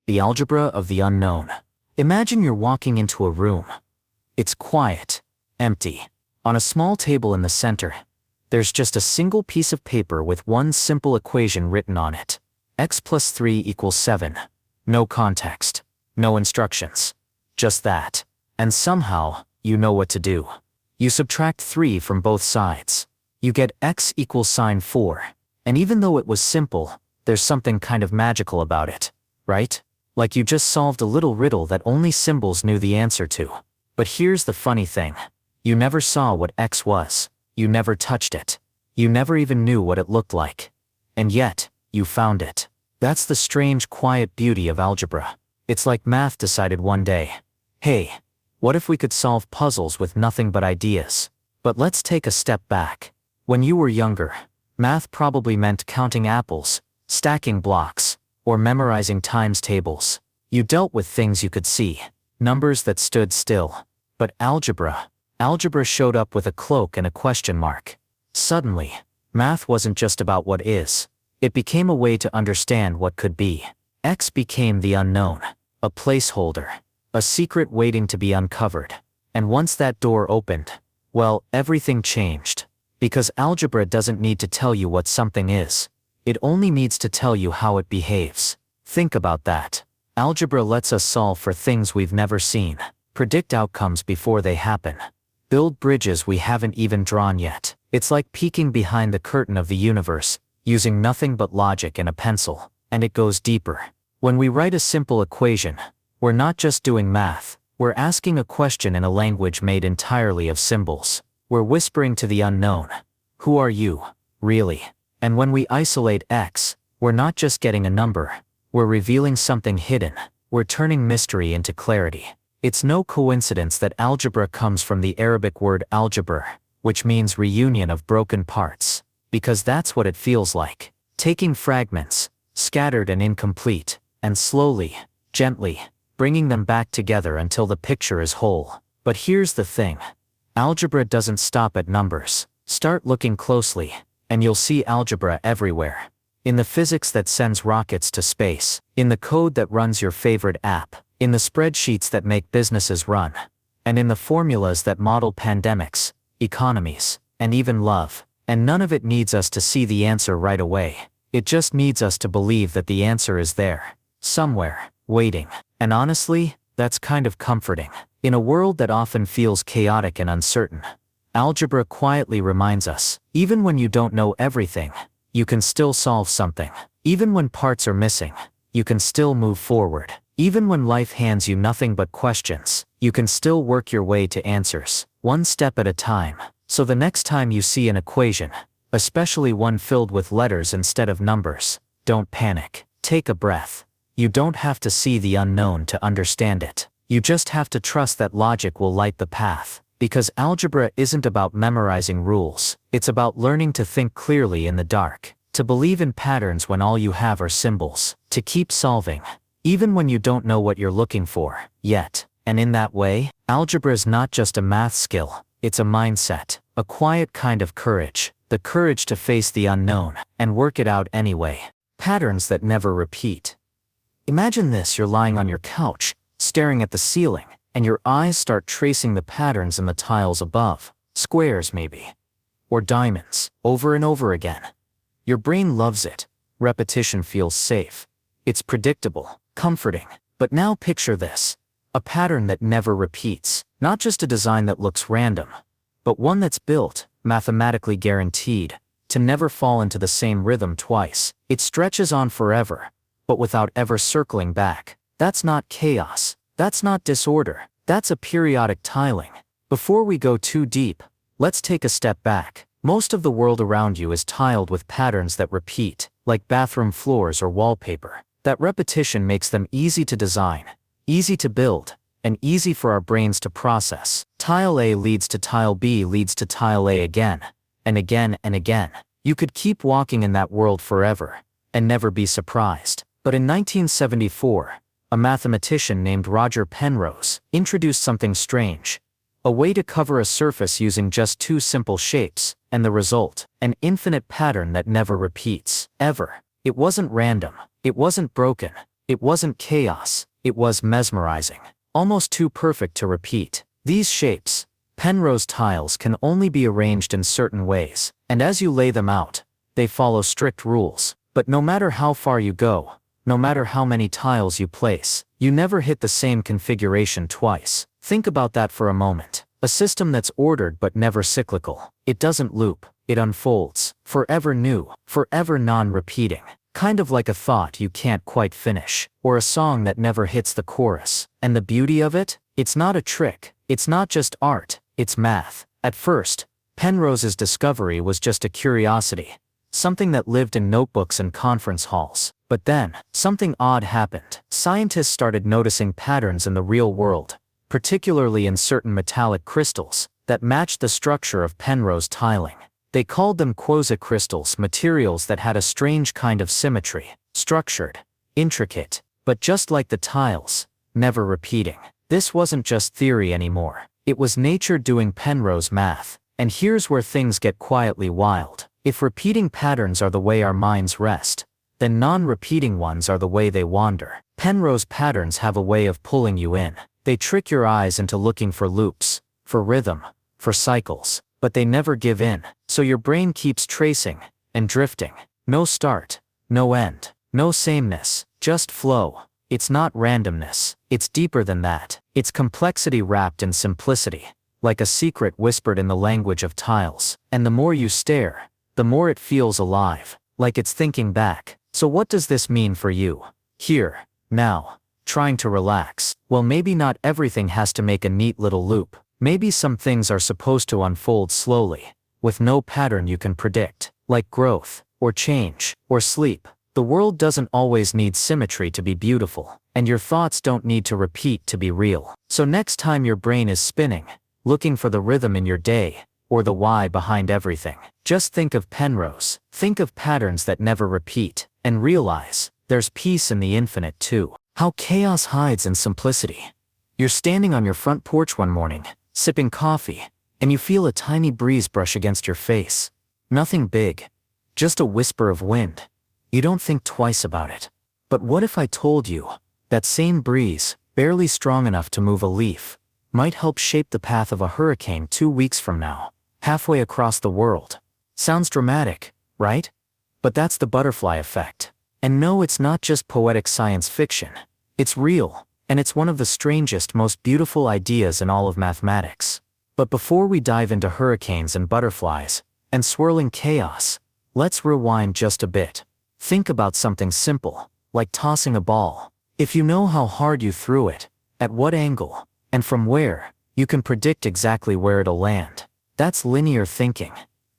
The Algebra of the Unknown. Imagine you're walking into a room. It's quiet, empty. On a small table in the center, there's just a single piece of paper with one simple equation written on it. X plus 3 equals 7. No context, no instructions. Just that. And somehow, you know what to do. You subtract 3 from both sides. You get x equals sine 4. And even though it was simple, there's something kind of magical about it, right? Like you just solved a little riddle that only symbols knew the answer to. But here's the funny thing. You never saw what x was. You never touched it. You never even knew what it looked like. And yet, you found it. That's the strange, quiet beauty of algebra. It's like math decided one day, hey, what if we could solve puzzles with nothing but ideas? But let's take a step back. When you were younger, math probably meant counting apples, stacking blocks, or memorizing times tables. You dealt with things you could see, numbers that stood still. But algebra showed up with a cloak and a question mark. Suddenly, math wasn't just about what is. It became a way to understand what could be. X became the unknown, a placeholder, a secret waiting to be uncovered. And once that door opened, well, everything changed. Because algebra doesn't need to tell you what something is. It only needs to tell you how it behaves. Think about that. Algebra lets us solve for things we've never seen, predict outcomes before they happen, build bridges we haven't even drawn yet. It's like peeking behind the curtain of the universe, using nothing but logic and a pencil. And it goes deeper. When we write a simple equation, we're not just doing math, we're asking a question in a language made entirely of symbols. We're whispering to the unknown. Who are you, really? And when we isolate x, we're not just getting a number, we're revealing something hidden. We're turning mystery into clarity. It's no coincidence that algebra comes from the Arabic word algebr, which means reunion of broken parts. Because that's what it feels like. Taking fragments, scattered and incomplete, and slowly, gently, bringing them back together until the picture is whole. But here's the thing. Algebra doesn't stop at numbers. Start looking closely, and you'll see algebra everywhere. In the physics that sends rockets to space, in the code that runs your favorite app, in the spreadsheets that make businesses run, and in the formulas that model pandemics, economies, and even love. And none of it needs us to see the answer right away. It just needs us to believe that the answer is there, somewhere, waiting. And honestly, that's kind of comforting. In a world that often feels chaotic and uncertain, algebra quietly reminds us, even when you don't know everything, you can still solve something. Even when parts are missing, you can still move forward. Even when life hands you nothing but questions, you can still work your way to answers, one step at a time. So the next time you see an equation, especially one filled with letters instead of numbers, don't panic. Take a breath. You don't have to see the unknown to understand it. You just have to trust that logic will light the path. Because algebra isn't about memorizing rules. It's about learning to think clearly in the dark, to believe in patterns when all you have are symbols, to keep solving, even when you don't know what you're looking for yet. And in that way, algebra is not just a math skill. It's a mindset, a quiet kind of courage, the courage to face the unknown and work it out anyway. Patterns that never repeat. Imagine this: you're lying on your couch, staring at the ceiling, and your eyes start tracing the patterns in the tiles above, squares maybe, or diamonds, over and over again. Your brain loves it. Repetition feels safe. It's predictable, comforting. But now picture this. A pattern that never repeats. Not just a design that looks random, but one that's built, mathematically guaranteed, to never fall into the same rhythm twice. It stretches on forever, but without ever circling back. That's not chaos. That's not disorder. That's a periodic tiling. Before we go too deep, let's take a step back. Most of the world around you is tiled with patterns that repeat, like bathroom floors or wallpaper. That repetition makes them easy to design, easy to build, and easy for our brains to process. Tile A leads to tile B leads to tile A again, and again and again. You could keep walking in that world forever, and never be surprised. But in 1974, a mathematician named Roger Penrose introduced something strange. A way to cover a surface using just two simple shapes, and the result, an infinite pattern that never repeats, ever. It wasn't random. It wasn't broken. It wasn't chaos, it was mesmerizing. Almost too perfect to repeat. These shapes, Penrose tiles, can only be arranged in certain ways, and as you lay them out, they follow strict rules. But no matter how far you go, no matter how many tiles you place, you never hit the same configuration twice. Think about that for a moment. A system that's ordered but never cyclical. It doesn't loop, it unfolds, forever new, forever non-repeating. Kind of like a thought you can't quite finish, or a song that never hits the chorus. And the beauty of it? It's not a trick, it's not just art, it's math. At first, Penrose's discovery was just a curiosity, something that lived in notebooks and conference halls. But then, something odd happened. Scientists started noticing patterns in the real world, particularly in certain metallic crystals, that matched the structure of Penrose tiling. They called them quasicrystals, materials that had a strange kind of symmetry, structured, intricate, but just like the tiles, never repeating. This wasn't just theory anymore. It was nature doing Penrose math. And here's where things get quietly wild. If repeating patterns are the way our minds rest, then non-repeating ones are the way they wander. Penrose patterns have a way of pulling you in. They trick your eyes into looking for loops, for rhythm, for cycles, but they never give in. So your brain keeps tracing and drifting. No start, no end, no sameness, just flow. It's not randomness, it's deeper than that. It's complexity wrapped in simplicity, like a secret whispered in the language of tiles. And the more you stare, the more it feels alive, like it's thinking back. So what does this mean for you? Here, now, trying to relax. Well, maybe not everything has to make a neat little loop. Maybe some things are supposed to unfold slowly, with no pattern you can predict, like growth, or change, or sleep. The world doesn't always need symmetry to be beautiful, and your thoughts don't need to repeat to be real. So next time your brain is spinning, looking for the rhythm in your day, or the why behind everything, just think of Penrose, think of patterns that never repeat, and realize, there's peace in the infinite too. How chaos hides in simplicity. You're standing on your front porch one morning, sipping coffee, and you feel a tiny breeze brush against your face. Nothing big, just a whisper of wind. You don't think twice about it. But what if I told you, that same breeze, barely strong enough to move a leaf, might help shape the path of a hurricane 2 weeks from now, halfway across the world? Sounds dramatic, right? But that's the butterfly effect. And no, it's not just poetic science fiction. It's real, and it's one of the strangest, most beautiful ideas in all of mathematics. But before we dive into hurricanes and butterflies, and swirling chaos, let's rewind just a bit. Think about something simple, like tossing a ball. If you know how hard you threw it, at what angle, and from where, you can predict exactly where it'll land. That's linear thinking.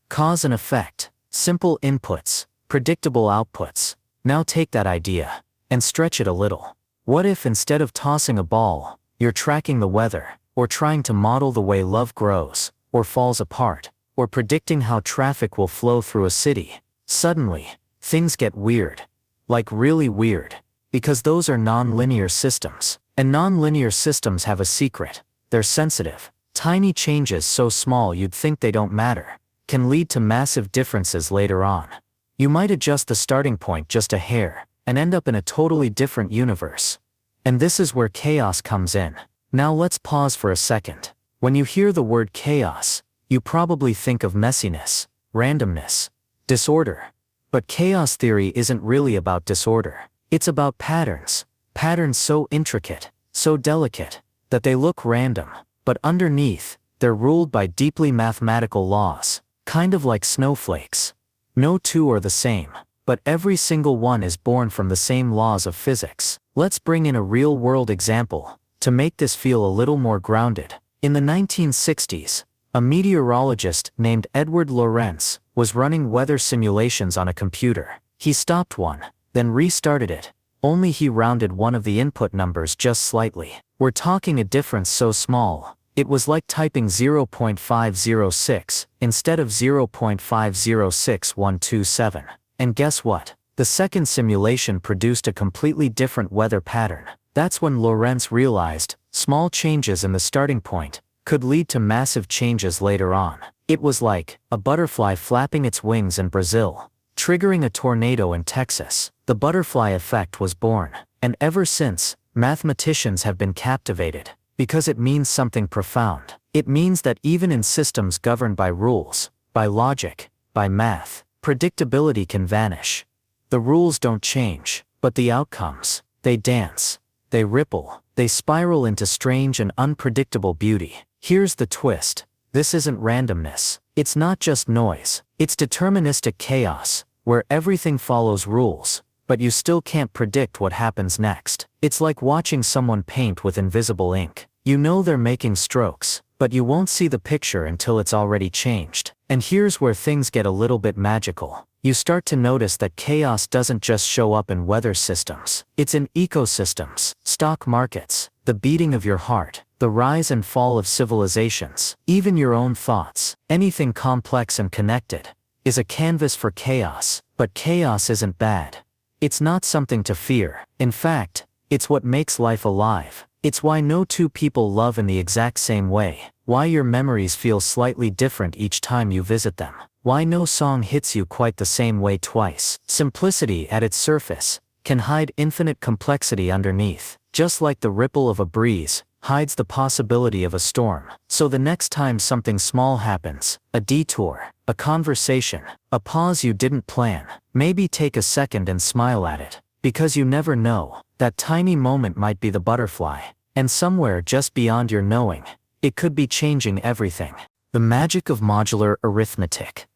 Cause and effect, simple inputs, predictable outputs. Now take that idea, and stretch it a little. What if instead of tossing a ball, you're tracking the weather, or trying to model the way love grows, or falls apart, or predicting how traffic will flow through a city? Suddenly, things get weird. Like really weird. Because those are non-linear systems. And non-linear systems have a secret. They're sensitive. Tiny changes so small you'd think they don't matter can lead to massive differences later on. You might adjust the starting point just a hair, and end up in a totally different universe. And this is where chaos comes in. Now let's pause for a second. When you hear the word chaos, you probably think of messiness, randomness, disorder. But chaos theory isn't really about disorder. It's about patterns. Patterns so intricate, so delicate, that they look random, but underneath, they're ruled by deeply mathematical laws, kind of like snowflakes. No two are the same, but every single one is born from the same laws of physics. Let's bring in a real-world example, to make this feel a little more grounded. In the 1960s, a meteorologist named Edward Lorenz was running weather simulations on a computer. He stopped one, then restarted it, only he rounded one of the input numbers just slightly. We're talking a difference so small, it was like typing 0.506 instead of 0.506127. And guess what? The second simulation produced a completely different weather pattern. That's when Lorenz realized, small changes in the starting point could lead to massive changes later on. It was like a butterfly flapping its wings in Brazil, triggering a tornado in Texas. The butterfly effect was born, And ever since, mathematicians have been captivated, because it means something profound. It means that even in systems governed by rules, by logic, by math, predictability can vanish. The rules don't change, but the outcomes, they dance, they ripple, they spiral into strange and unpredictable beauty. Here's the twist. This isn't randomness. It's not just noise. It's deterministic chaos, where everything follows rules, but you still can't predict what happens next. It's like watching someone paint with invisible ink. You know they're making strokes, but you won't see the picture until it's already changed. And here's where things get a little bit magical. You start to notice that chaos doesn't just show up in weather systems. It's in ecosystems, stock markets, the beating of your heart, the rise and fall of civilizations, even your own thoughts. Anything complex and connected is a canvas for chaos, but chaos isn't bad. It's not something to fear. In fact, it's what makes life alive. It's why no two people love in the exact same way, why your memories feel slightly different each time you visit them, why no song hits you quite the same way twice. Simplicity at its surface can hide infinite complexity underneath, just like the ripple of a breeze hides the possibility of a storm. So the next time something small happens, a detour, a conversation, a pause you didn't plan, maybe take a second and smile at it, because you never know. That tiny moment might be the butterfly, and somewhere just beyond your knowing, it could be changing everything. The magic of modular arithmetic.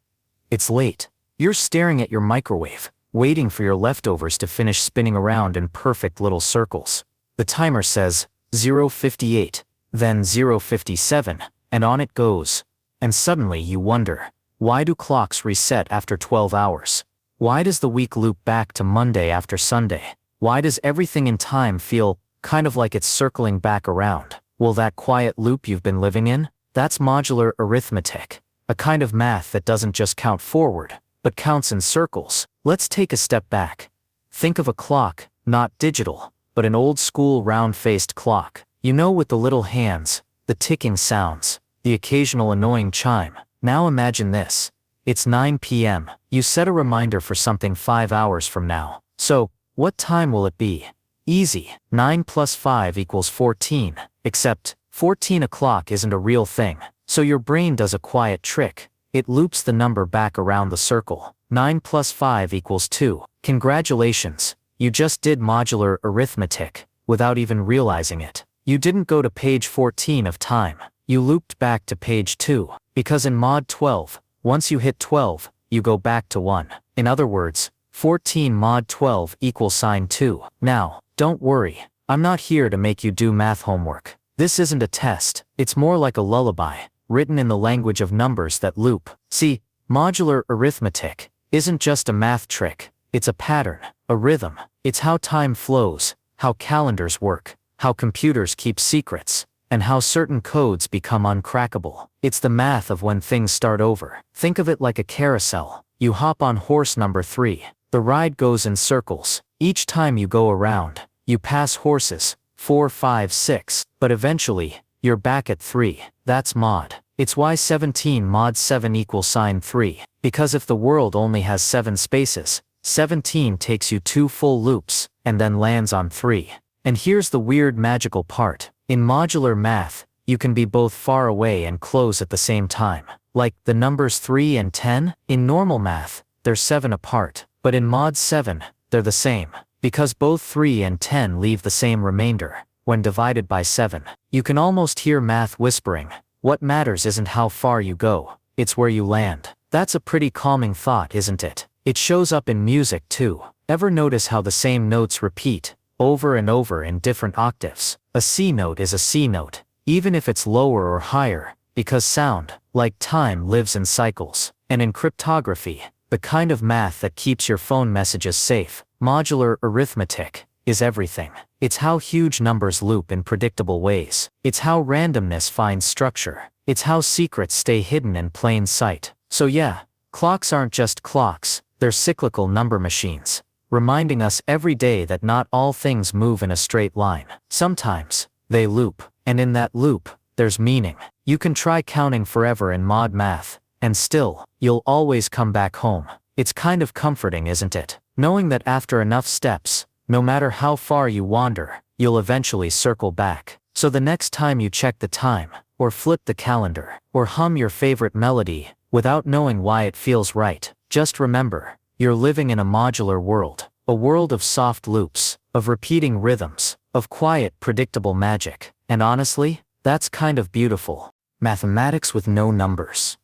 It's late. You're staring at your microwave, waiting for your leftovers to finish spinning around in perfect little circles. The timer says 0:58, then 0:57, and on it goes. And suddenly you wonder, why do clocks reset after 12 hours? Why does the week loop back to Monday after Sunday? Why does everything in time feel kind of like it's circling back around? Well, that quiet loop you've been living in? That's modular arithmetic. A kind of math that doesn't just count forward, but counts in circles. Let's take a step back. Think of a clock, not digital, but an old-school round-faced clock. You know, with the little hands, the ticking sounds, the occasional annoying chime. Now imagine this. It's 9 p.m. You set a reminder for something 5 hours from now. So, what time will it be? Easy. 9 plus 5 equals 14. Except, 14 o'clock isn't a real thing. So your brain does a quiet trick. It loops the number back around the circle. 9 plus 5 equals 2. Congratulations. You just did modular arithmetic, without even realizing it. You didn't go to page 14 of time. You looped back to page 2. Because in mod 12, once you hit 12, you go back to 1. In other words, 14 mod 12 equals sine 2. Now, don't worry. I'm not here to make you do math homework. This isn't a test. It's more like a lullaby, written in the language of numbers that loop. See, modular arithmetic isn't just a math trick. It's a pattern, a rhythm. It's how time flows, how calendars work, how computers keep secrets, and how certain codes become uncrackable. It's the math of when things start over. Think of it like a carousel. You hop on horse number 3. The ride goes in circles. Each time you go around, you pass horses, 4, 5, 6, but eventually, you're back at 3. That's mod. It's why 17 mod 7 equals sine 3, because if the world only has 7 spaces, 17 takes you 2 full loops, and then lands on 3. And here's the weird magical part. In modular math, you can be both far away and close at the same time. Like the numbers 3 and 10, in normal math, they're 7 apart. But in mod 7, they're the same, because both 3 and 10 leave the same remainder. When divided by 7, you can almost hear math whispering, what matters isn't how far you go, it's where you land. That's a pretty calming thought, isn't it? It shows up in music too. Ever notice how the same notes repeat, over and over in different octaves? A C note is a C note, even if it's lower or higher, because sound, like time, lives in cycles. And in cryptography, the kind of math that keeps your phone messages safe, modular arithmetic, is everything. It's how huge numbers loop in predictable ways. It's how randomness finds structure. It's how secrets stay hidden in plain sight. So yeah, clocks aren't just clocks, they're cyclical number machines, reminding us every day that not all things move in a straight line. Sometimes, they loop, and in that loop, there's meaning. You can try counting forever in mod math, and still, you'll always come back home. It's kind of comforting, isn't it? Knowing that after enough steps, No matter how far you wander, you'll eventually circle back. So the next time you check the time, or flip the calendar, or hum your favorite melody, without knowing why it feels right, just remember, you're living in a modular world, a world of soft loops, of repeating rhythms, of quiet, predictable magic. And honestly, that's kind of beautiful. Mathematics with no numbers.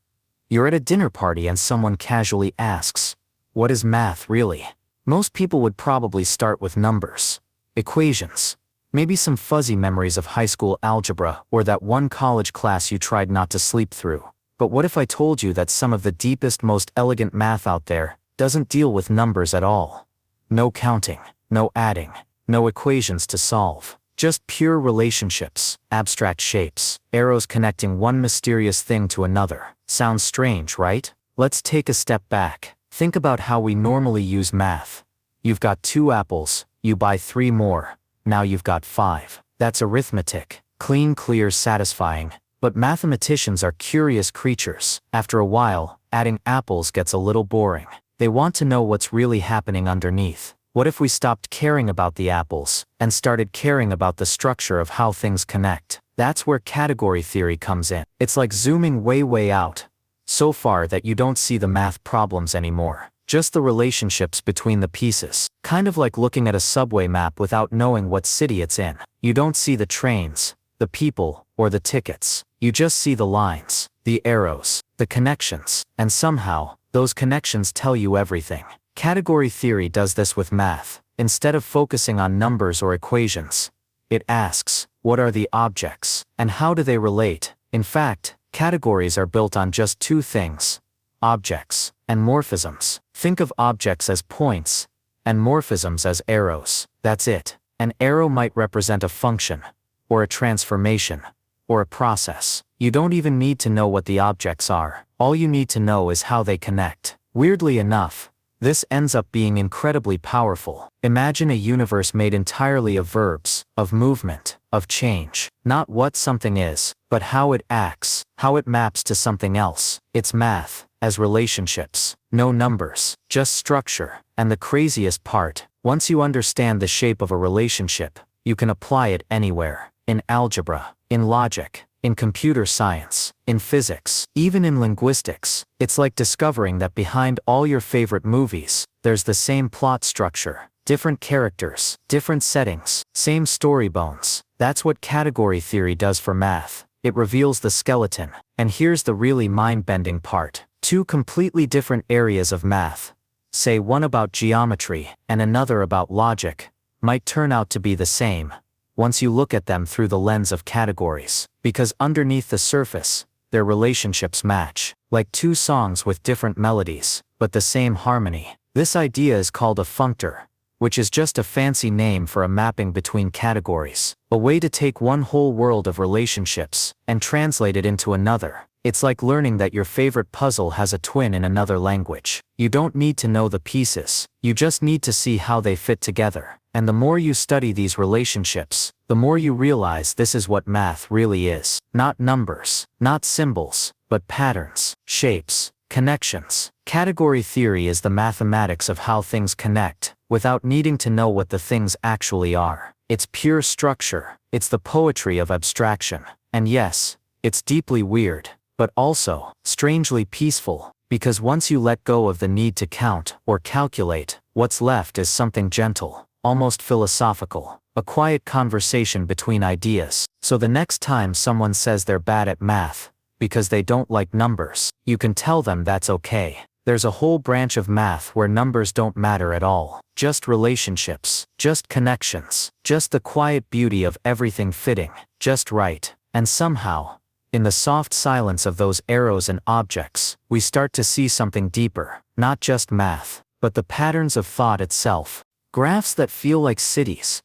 You're at a dinner party and someone casually asks, "What is math really?" Most people would probably start with numbers, equations, maybe some fuzzy memories of high school algebra or that one college class you tried not to sleep through. But what if I told you that some of the deepest, most elegant math out there doesn't deal with numbers at all? No counting, no adding, no equations to solve. Just pure relationships, abstract shapes, arrows connecting one mysterious thing to another. Sounds strange, right? Let's take a step back. Think about how we normally use math. You've got 2 apples, you buy 3 more, now you've got 5. That's arithmetic. Clean, clear, satisfying. But mathematicians are curious creatures. After a while, adding apples gets a little boring. They want to know what's really happening underneath. What if we stopped caring about the apples and started caring about the structure of how things connect? That's where category theory comes in. It's like zooming way out, so far that you don't see the math problems anymore, just the relationships between the pieces. Kind of like looking at a subway map without knowing what city it's in. You don't see the trains, the people, or the tickets. You just see the lines, the arrows, the connections, and somehow, those connections tell you everything. Category theory does this with math. Instead of focusing on numbers or equations, it asks, what are the objects, and how do they relate? In fact, categories are built on just 2 things: objects and morphisms. Think of objects as points, and morphisms as arrows. That's it. An arrow might represent a function, or a transformation, or a process. You don't even need to know what the objects are. All you need to know is how they connect. Weirdly enough, this ends up being incredibly powerful. Imagine a universe made entirely of verbs, of movement, of change. Not what something is, but how it acts, how it maps to something else. It's math, as relationships. No numbers, just structure. And the craziest part, once you understand the shape of a relationship, you can apply it anywhere. In algebra, in logic, in computer science, in physics, even in linguistics. It's like discovering that behind all your favorite movies, there's the same plot structure, different characters, different settings, same story bones. That's what category theory does for math. It reveals the skeleton. And here's the really mind-bending part. 2 completely different areas of math, say one about geometry and another about logic, might turn out to be the same once you look at them through the lens of categories. Because underneath the surface, their relationships match. Like 2 songs with different melodies, but the same harmony. This idea is called a functor, which is just a fancy name for a mapping between categories. A way to take one whole world of relationships and translate it into another. It's like learning that your favorite puzzle has a twin in another language. You don't need to know the pieces, you just need to see how they fit together. And the more you study these relationships, the more you realize this is what math really is. Not numbers, not symbols, but patterns, shapes, connections. Category theory is the mathematics of how things connect, without needing to know what the things actually are. It's pure structure, it's the poetry of abstraction. And yes, it's deeply weird, but also strangely peaceful, because once you let go of the need to count or calculate, what's left is something gentle, almost philosophical, a quiet conversation between ideas. So the next time someone says they're bad at math because they don't like numbers, you can tell them that's okay. There's a whole branch of math where numbers don't matter at all, just relationships, just connections, just the quiet beauty of everything fitting just right. And somehow, in the soft silence of those arrows and objects, we start to see something deeper, not just math, but the patterns of thought itself. Graphs that feel like cities.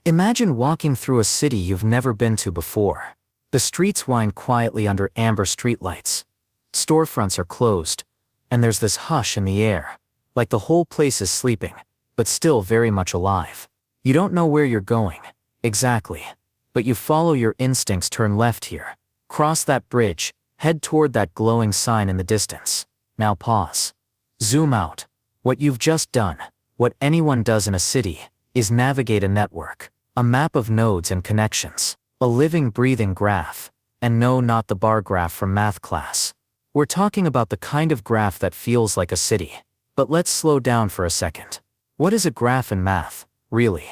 Imagine walking through a city you've never been to before. The streets wind quietly under amber streetlights. Storefronts are closed, and there's this hush in the air, like the whole place is sleeping, but still very much alive. You don't know where you're going, exactly, but you follow your instincts. Turn left here, cross that bridge, head toward that glowing sign in the distance. Now pause. Zoom out. What you've just done, what anyone does in a city, is navigate a network, a map of nodes and connections, a living, breathing graph. And no, not the bar graph from math class. We're talking about the kind of graph that feels like a city. But let's slow down for a second. What is a graph in math, really?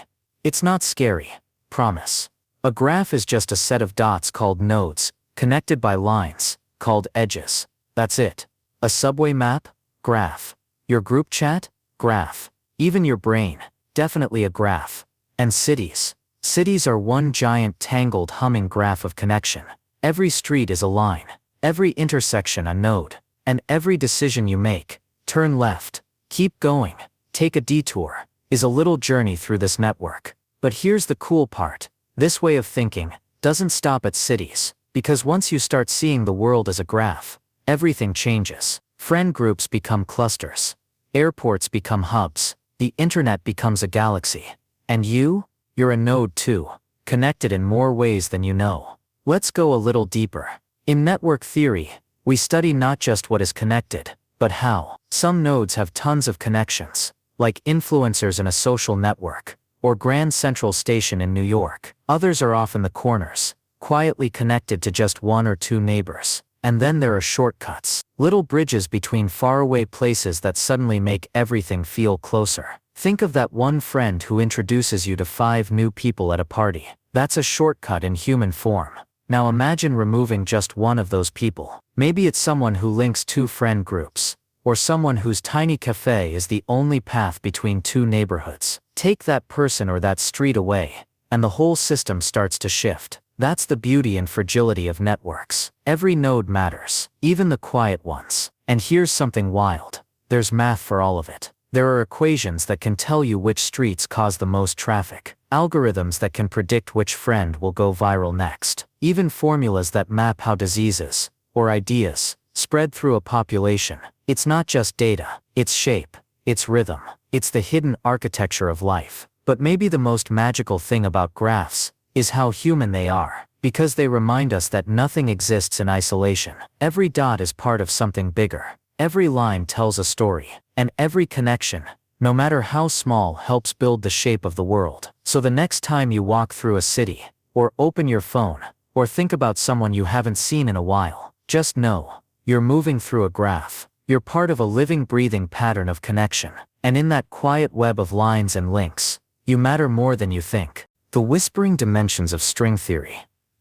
It's not scary, promise. A graph is just a set of dots called nodes, connected by lines, called edges. That's it. A subway map? Graph. Your group chat? Graph. Even your brain? Definitely a graph. And cities? Cities are one giant tangled humming graph of connection. Every street is a line. Every intersection a node. And every decision you make, turn left, keep going, take a detour, is a little journey through this network. But here's the cool part. This way of thinking doesn't stop at cities, because once you start seeing the world as a graph, everything changes. Friend groups become clusters. Airports become hubs. The internet becomes a galaxy. And you're a node too, connected in more ways than you know. Let's go a little deeper. In network theory, we study not just what is connected, but how. Some nodes have tons of connections, like influencers in a social network, or Grand Central Station in New York. Others are often the corners, quietly connected to just one or two neighbors. And then there are shortcuts, little bridges between faraway places that suddenly make everything feel closer. Think of that one friend who introduces you to 5 new people at a party. That's a shortcut in human form. Now imagine removing just one of those people. Maybe it's someone who links 2 friend groups, or someone whose tiny cafe is the only path between 2 neighborhoods. Take that person or that street away, and the whole system starts to shift. That's the beauty and fragility of networks. Every node matters, even the quiet ones. And here's something wild. There's math for all of it. There are equations that can tell you which streets cause the most traffic, algorithms that can predict which friend will go viral next, even formulas that map how diseases, or ideas, spread through a population. It's not just data, it's shape, it's rhythm, it's the hidden architecture of life. But maybe the most magical thing about graphs is how human they are, because they remind us that nothing exists in isolation. Every dot is part of something bigger. Every line tells a story, and every connection, no matter how small, helps build the shape of the world. So the next time you walk through a city, or open your phone, or think about someone you haven't seen in a while, just know, you're moving through a graph. You're part of a living, breathing pattern of connection. And in that quiet web of lines and links, you matter more than you think. The whispering dimensions of string theory.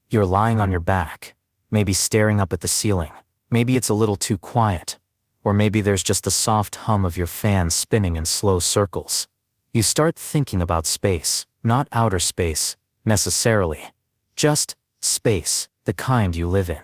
You're lying on your back, maybe staring up at the ceiling. Maybe it's a little too quiet. Or maybe there's just the soft hum of your fan spinning in slow circles. You start thinking about space, not outer space, necessarily. Just space, the kind you live in.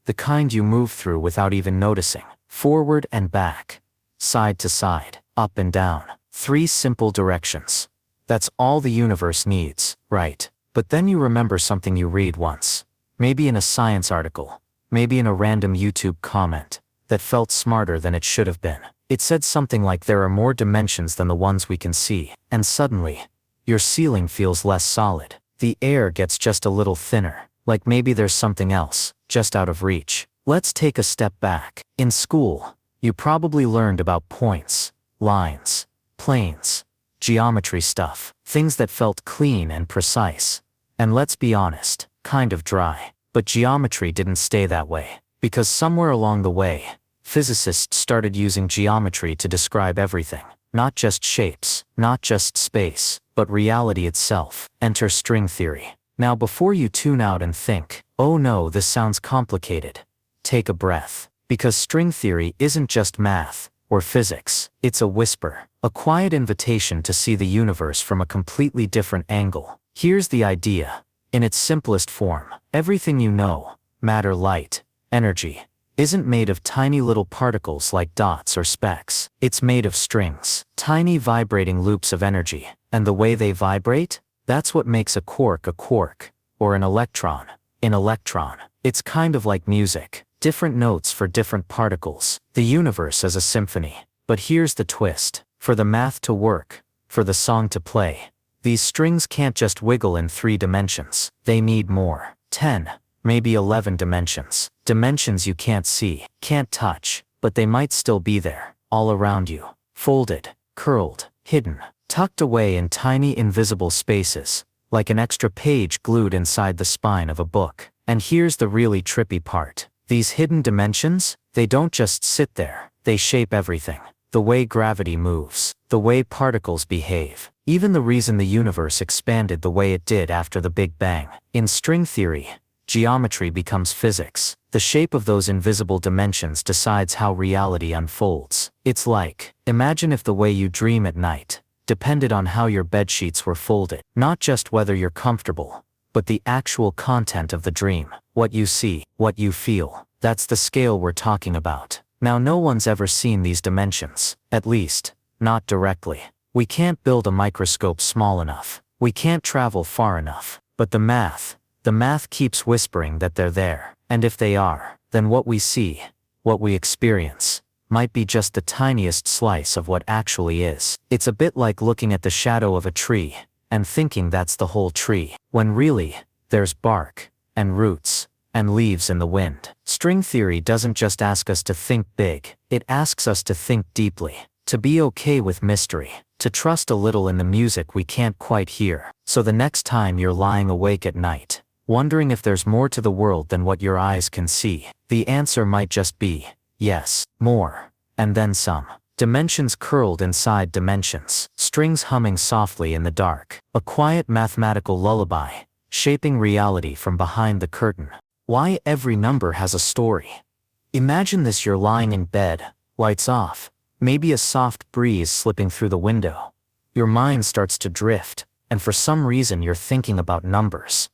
The kind you move through without even noticing. Forward and back. Side to side, up and down. 3 simple directions. That's all the universe needs, right? But then you remember something you read once. Maybe in a science article. Maybe in a random YouTube comment. That felt smarter than it should have been. It said something like there are more dimensions than the ones we can see. And suddenly, your ceiling feels less solid. The air gets just a little thinner. Like maybe there's something else, just out of reach. Let's take a step back. In school, you probably learned about points, lines, planes, geometry stuff. Things that felt clean and precise. And let's be honest, kind of dry. But geometry didn't stay that way. Because somewhere along the way, physicists started using geometry to describe everything. Not just shapes, not just space, but reality itself. Enter string theory. Now before you tune out and think, oh no, this sounds complicated, take a breath. Because string theory isn't just math or physics, it's a whisper, a quiet invitation to see the universe from a completely different angle. Here's the idea. In its simplest form, everything you know, matter, light, energy, isn't made of tiny little particles like dots or specks. It's made of strings, tiny vibrating loops of energy. And the way they vibrate? That's what makes a quark, or an electron, an electron. It's kind of like music, different notes for different particles. The universe is a symphony. But here's the twist. For the math to work, for the song to play, these strings can't just wiggle in 3 dimensions. They need more. 10. Maybe 11 dimensions. Dimensions you can't see, can't touch, but they might still be there, all around you. Folded, curled, hidden. tucked away in tiny invisible spaces, like an extra page glued inside the spine of a book. And here's the really trippy part. These hidden dimensions, they don't just sit there, they shape everything. The way gravity moves, the way particles behave, even the reason the universe expanded the way it did after the Big Bang. In string theory, geometry becomes physics. The shape of those invisible dimensions decides how reality unfolds. It's like, imagine if the way you dream at night depended on how your bedsheets were folded. Not just whether you're comfortable, but the actual content of the dream. What you see, what you feel. That's the scale we're talking about. Now no one's ever seen these dimensions. At least, not directly. We can't build a microscope small enough. We can't travel far enough. But the math keeps whispering that they're there. And if they are, then what we see, what we experience, might be just the tiniest slice of what actually is. It's a bit like looking at the shadow of a tree and thinking that's the whole tree, when really, there's bark, and roots, and leaves in the wind. String theory doesn't just ask us to think big, it asks us to think deeply, to be okay with mystery, to trust a little in the music we can't quite hear. So the next time you're lying awake at night, wondering if there's more to the world than what your eyes can see, the answer might just be, yes, more, and then some. Dimensions curled inside dimensions, strings humming softly in the dark, a quiet mathematical lullaby, shaping reality from behind the curtain. Why every number has a story. Imagine this: you're lying in bed, lights off, maybe a soft breeze slipping through the window. Your mind starts to drift, and for some reason you're thinking about numbers.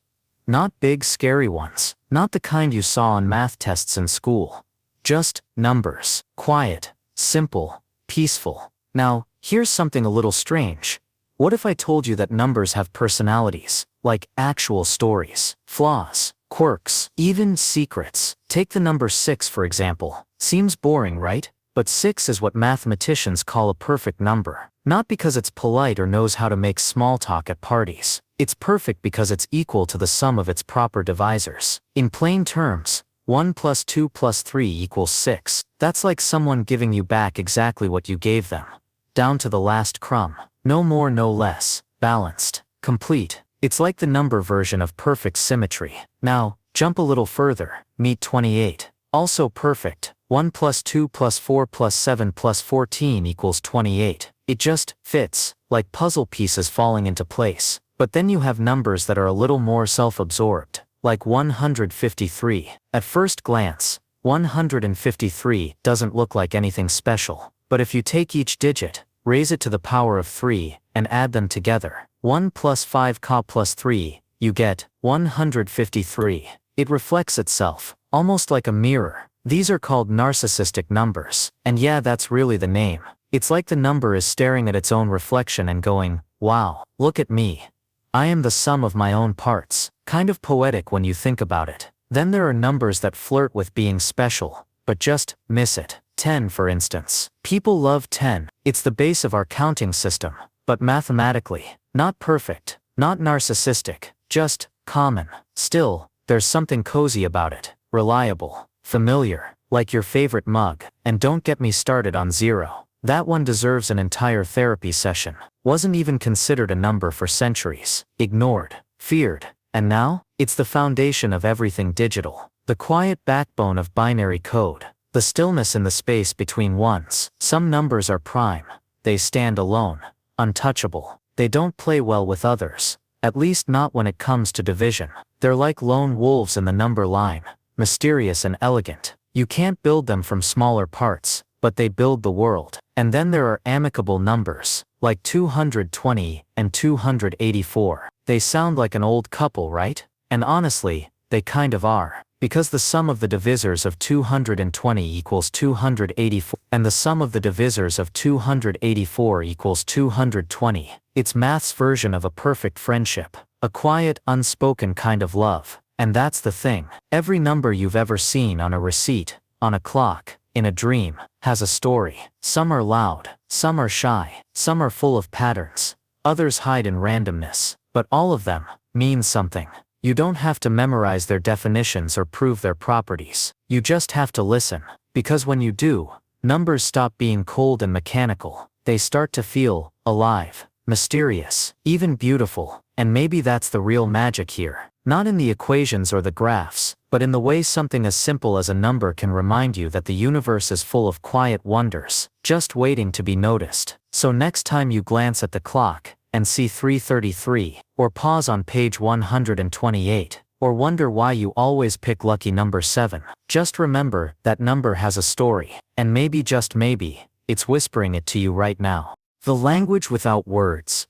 Not big scary ones, not the kind you saw on math tests in school. Just numbers, quiet, simple, peaceful. Now, here's something a little strange. What if I told you that numbers have personalities, like actual stories, flaws, quirks, even secrets? Take the number 6 for example. Seems boring, right? But 6 is what mathematicians call a perfect number. Not because it's polite or knows how to make small talk at parties. It's perfect because it's equal to the sum of its proper divisors. In plain terms, 1 plus 2 plus 3 equals 6. That's like someone giving you back exactly what you gave them. Down to the last crumb. No more, no less. Balanced. Complete. It's like the number version of perfect symmetry. Now, jump a little further. Meet 28. Also perfect. 1 plus 2 plus 4 plus 7 plus 14 equals 28. It just fits, like puzzle pieces falling into place. But then you have numbers that are a little more self-absorbed, like 153. At first glance, 153 doesn't look like anything special. But if you take each digit, raise it to the power of 3, and add them together, 1 plus 5 plus 3, you get 153. It reflects itself, almost like a mirror. These are called narcissistic numbers. And yeah, that's really the name. It's like the number is staring at its own reflection and going, wow, look at me. I am the sum of my own parts. Kind of poetic when you think about it. Then there are numbers that flirt with being special, but just miss it. 10 for instance. People love 10. It's the base of our counting system. But mathematically, not perfect, not narcissistic, just common. Still, there's something cozy about it. Reliable, familiar, like your favorite mug. And don't get me started on 0. That one deserves an entire therapy session. Wasn't even considered a number for centuries. Ignored, feared. And now, it's the foundation of everything digital. The quiet backbone of binary code. The stillness in the space between ones. Some numbers are prime. They stand alone, untouchable. They don't play well with others. At least not when it comes to division. They're like lone wolves in the number line. Mysterious and elegant. You can't build them from smaller parts, but they build the world. And then there are amicable numbers, like 220 and 284. They sound like an old couple, right? And honestly, they kind of are. Because the sum of the divisors of 220 equals 284, and the sum of the divisors of 284 equals 220. It's math's version of a perfect friendship. A quiet, unspoken kind of love. And that's the thing. Every number you've ever seen on a receipt, on a clock, in a dream, has a story. Some are loud, some are shy, some are full of patterns, others hide in randomness. But all of them mean something. You don't have to memorize their definitions or prove their properties. You just have to listen. Because when you do, numbers stop being cold and mechanical. They start to feel alive. mysterious, even beautiful. And maybe that's the real magic here. Not in the equations or the graphs, but in the way something as simple as a number can remind you that the universe is full of quiet wonders, just waiting to be noticed. So next time you glance at the clock and see 3:33, or pause on page 128, or wonder why you always pick lucky number 7, just remember that number has a story, and maybe, just maybe, it's whispering it to you right now. The language without words.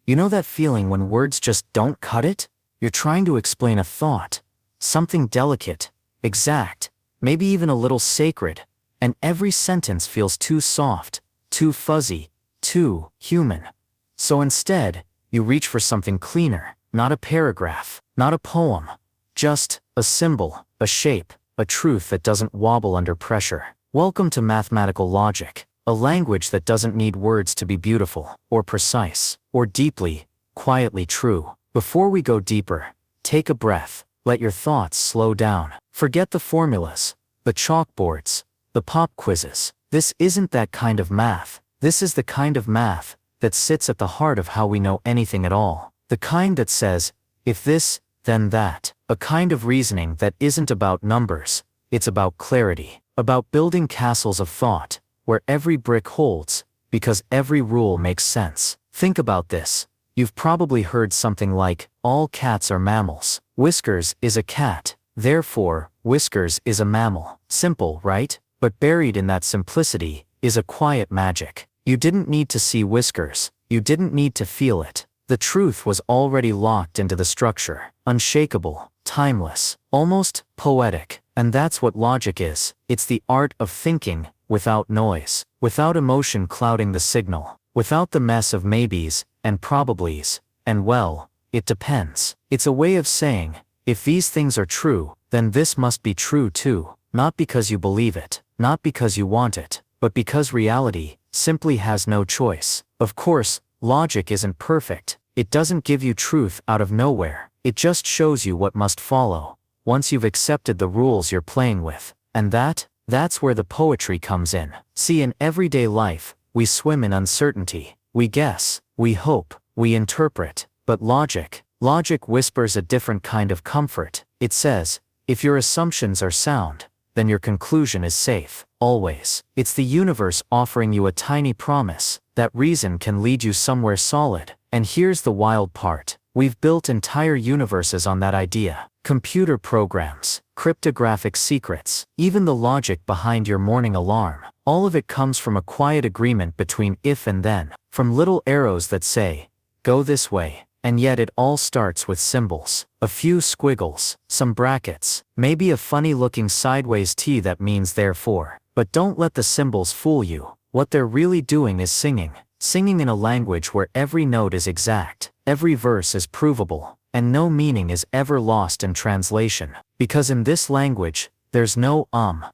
You know that feeling when words just don't cut it? You're trying to explain a thought, something delicate, exact, maybe even a little sacred, and every sentence feels too soft, too fuzzy, too human. So instead, you reach for something cleaner, not a paragraph, not a poem, just a symbol, a shape, a truth that doesn't wobble under pressure. Welcome to mathematical logic, a language that doesn't need words to be beautiful, or precise, or deeply, quietly true. Before we go deeper, take a breath, let your thoughts slow down. Forget the formulas, the chalkboards, the pop quizzes. This isn't that kind of math. This is the kind of math that sits at the heart of how we know anything at all. The kind that says, if this, then that. A kind of reasoning that isn't about numbers, it's about clarity, about building castles of thought, where every brick holds, because every rule makes sense. Think about this. You've probably heard something like, all cats are mammals. Whiskers is a cat, therefore, Whiskers is a mammal. Simple, right? But buried in that simplicity is a quiet magic. You didn't need to see Whiskers. You didn't need to feel it. The truth was already locked into the structure, unshakable, timeless, almost poetic. And that's what logic is. It's the art of thinking without noise, without emotion clouding the signal, without the mess of maybes and probablys, and well, it depends. It's a way of saying, if these things are true, then this must be true too, not because you believe it, not because you want it, but because reality simply has no choice. Of course, logic isn't perfect. It doesn't give you truth out of nowhere. It just shows you what must follow, once you've accepted the rules you're playing with. And that's where the poetry comes in. See, in everyday life, we swim in uncertainty. We guess, we hope, we interpret, but logic whispers a different kind of comfort. It says, if your assumptions are sound, then your conclusion is safe, always. It's the universe offering you a tiny promise that reason can lead you somewhere solid. And here's the wild part. We've built entire universes on that idea. Computer programs, cryptographic secrets, even the logic behind your morning alarm. All of it comes from a quiet agreement between if and then, from little arrows that say, go this way. And yet it all starts with symbols, a few squiggles, some brackets, maybe a funny-looking sideways T that means therefore. But don't let the symbols fool you. What they're really doing is singing in a language where every note is exact, every verse is provable, and no meaning is ever lost in translation. Because in this language, there's no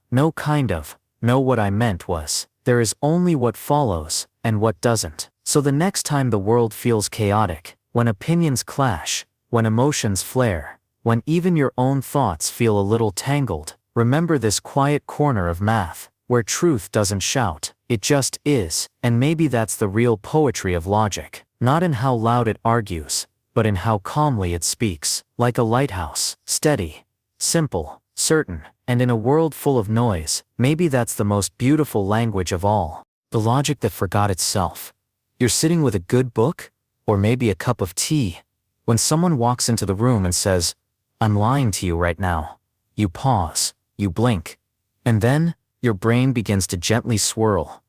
no kind of, no what I meant was. There is only what follows, and what doesn't. So the next time the world feels chaotic, when opinions clash, when emotions flare, when even your own thoughts feel a little tangled, remember this quiet corner of math, where truth doesn't shout, it just is. And maybe that's the real poetry of logic, not in how loud it argues, but in how calmly it speaks, like a lighthouse, steady, simple, certain. And in a world full of noise, maybe that's the most beautiful language of all, the logic that forgot itself. You're sitting with a good book, or maybe a cup of tea, when someone walks into the room and says, I'm lying to you right now. You pause, you blink, and then your brain begins to gently swirl.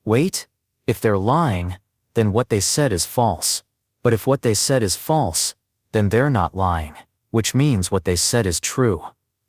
Wait, if they're lying, then what they said is false. But if what they said is false, then they're not lying, which means what they said is true.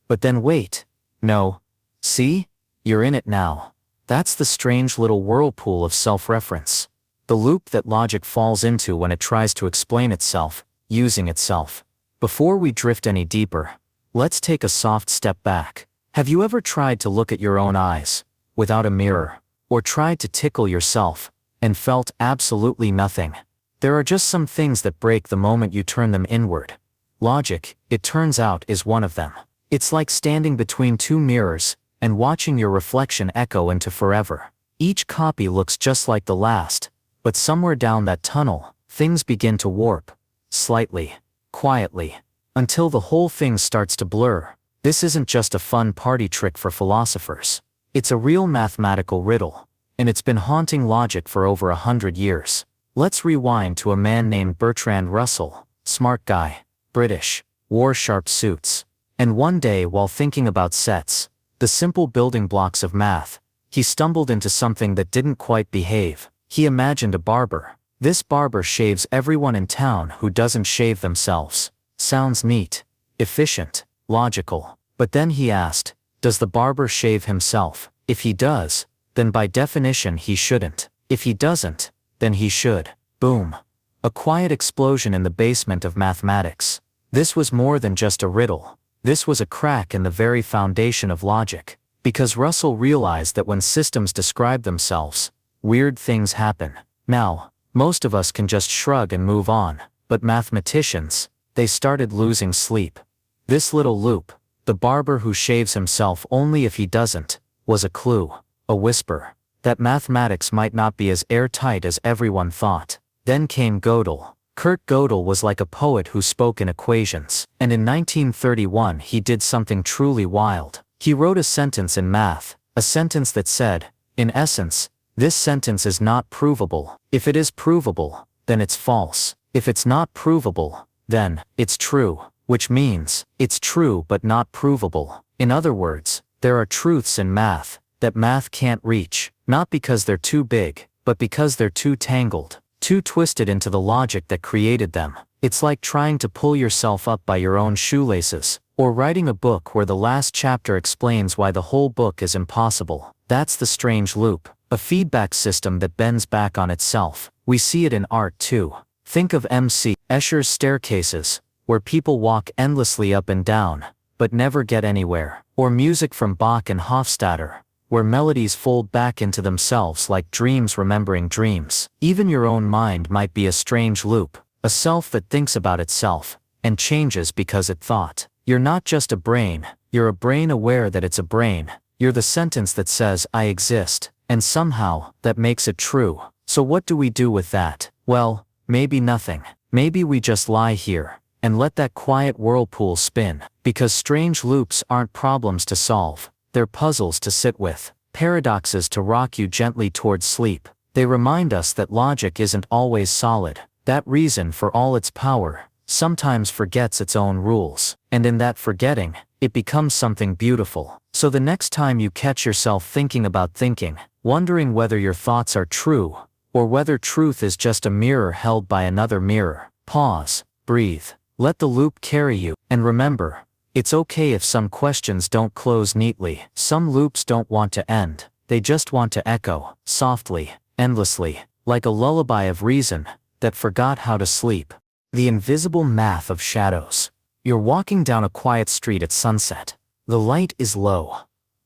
But then wait, no, see, you're in it now. That's the strange little whirlpool of self-reference. The loop that logic falls into when it tries to explain itself, using itself. Before we drift any deeper, let's take a soft step back. Have you ever tried to look at your own eyes, without a mirror, or tried to tickle yourself, and felt absolutely nothing? There are just some things that break the moment you turn them inward. Logic, it turns out, is one of them. It's like standing between two mirrors, and watching your reflection echo into forever. Each copy looks just like the last, but somewhere down that tunnel, things begin to warp, slightly, quietly, until the whole thing starts to blur. This isn't just a fun party trick for philosophers. It's a real mathematical riddle, and it's been haunting logic for over 100 years. Let's rewind to a man named Bertrand Russell, smart guy, British, wore sharp suits. And one day while thinking about sets, the simple building blocks of math, he stumbled into something that didn't quite behave. He imagined a barber. This barber shaves everyone in town who doesn't shave themselves. Sounds neat, efficient, logical. But then he asked, does the barber shave himself? If he does, then by definition he shouldn't. If he doesn't, then he should. Boom. A quiet explosion in the basement of mathematics. This was more than just a riddle. This was a crack in the very foundation of logic. Because Russell realized that when systems describe themselves, weird things happen. Now, most of us can just shrug and move on, but mathematicians, they started losing sleep. This little loop, the barber who shaves himself only if he doesn't, was a clue, a whisper, that mathematics might not be as airtight as everyone thought. Then came Gödel. Kurt Gödel was like a poet who spoke in equations, and in 1931 he did something truly wild. He wrote a sentence in math, a sentence that said, in essence, this sentence is not provable. If it is provable, then it's false. If it's not provable, then it's true, which means it's true but not provable. In other words, there are truths in math that math can't reach, not because they're too big, but because they're too tangled, too twisted into the logic that created them. It's like trying to pull yourself up by your own shoelaces, or writing a book where the last chapter explains why the whole book is impossible. That's the strange loop, a feedback system that bends back on itself. We see it in art too. Think of M.C. Escher's staircases, where people walk endlessly up and down, but never get anywhere. Or music from Bach and Hofstadter, where melodies fold back into themselves like dreams remembering dreams. Even your own mind might be a strange loop, a self that thinks about itself, and changes because it thought. You're not just a brain, you're a brain aware that it's a brain. You're the sentence that says, I exist, and somehow, that makes it true. So what do we do with that? Well, maybe nothing. Maybe we just lie here, and let that quiet whirlpool spin. Because strange loops aren't problems to solve, they're puzzles to sit with, paradoxes to rock you gently towards sleep. They remind us that logic isn't always solid, that reason for all its power sometimes forgets its own rules, and in that forgetting, it becomes something beautiful. So the next time you catch yourself thinking about thinking, wondering whether your thoughts are true, or whether truth is just a mirror held by another mirror, pause, breathe, let the loop carry you, and remember, it's okay if some questions don't close neatly. Some loops don't want to end, they just want to echo, softly, endlessly, like a lullaby of reason that forgot how to sleep. The invisible math of shadows. You're walking down a quiet street at sunset. The light is low.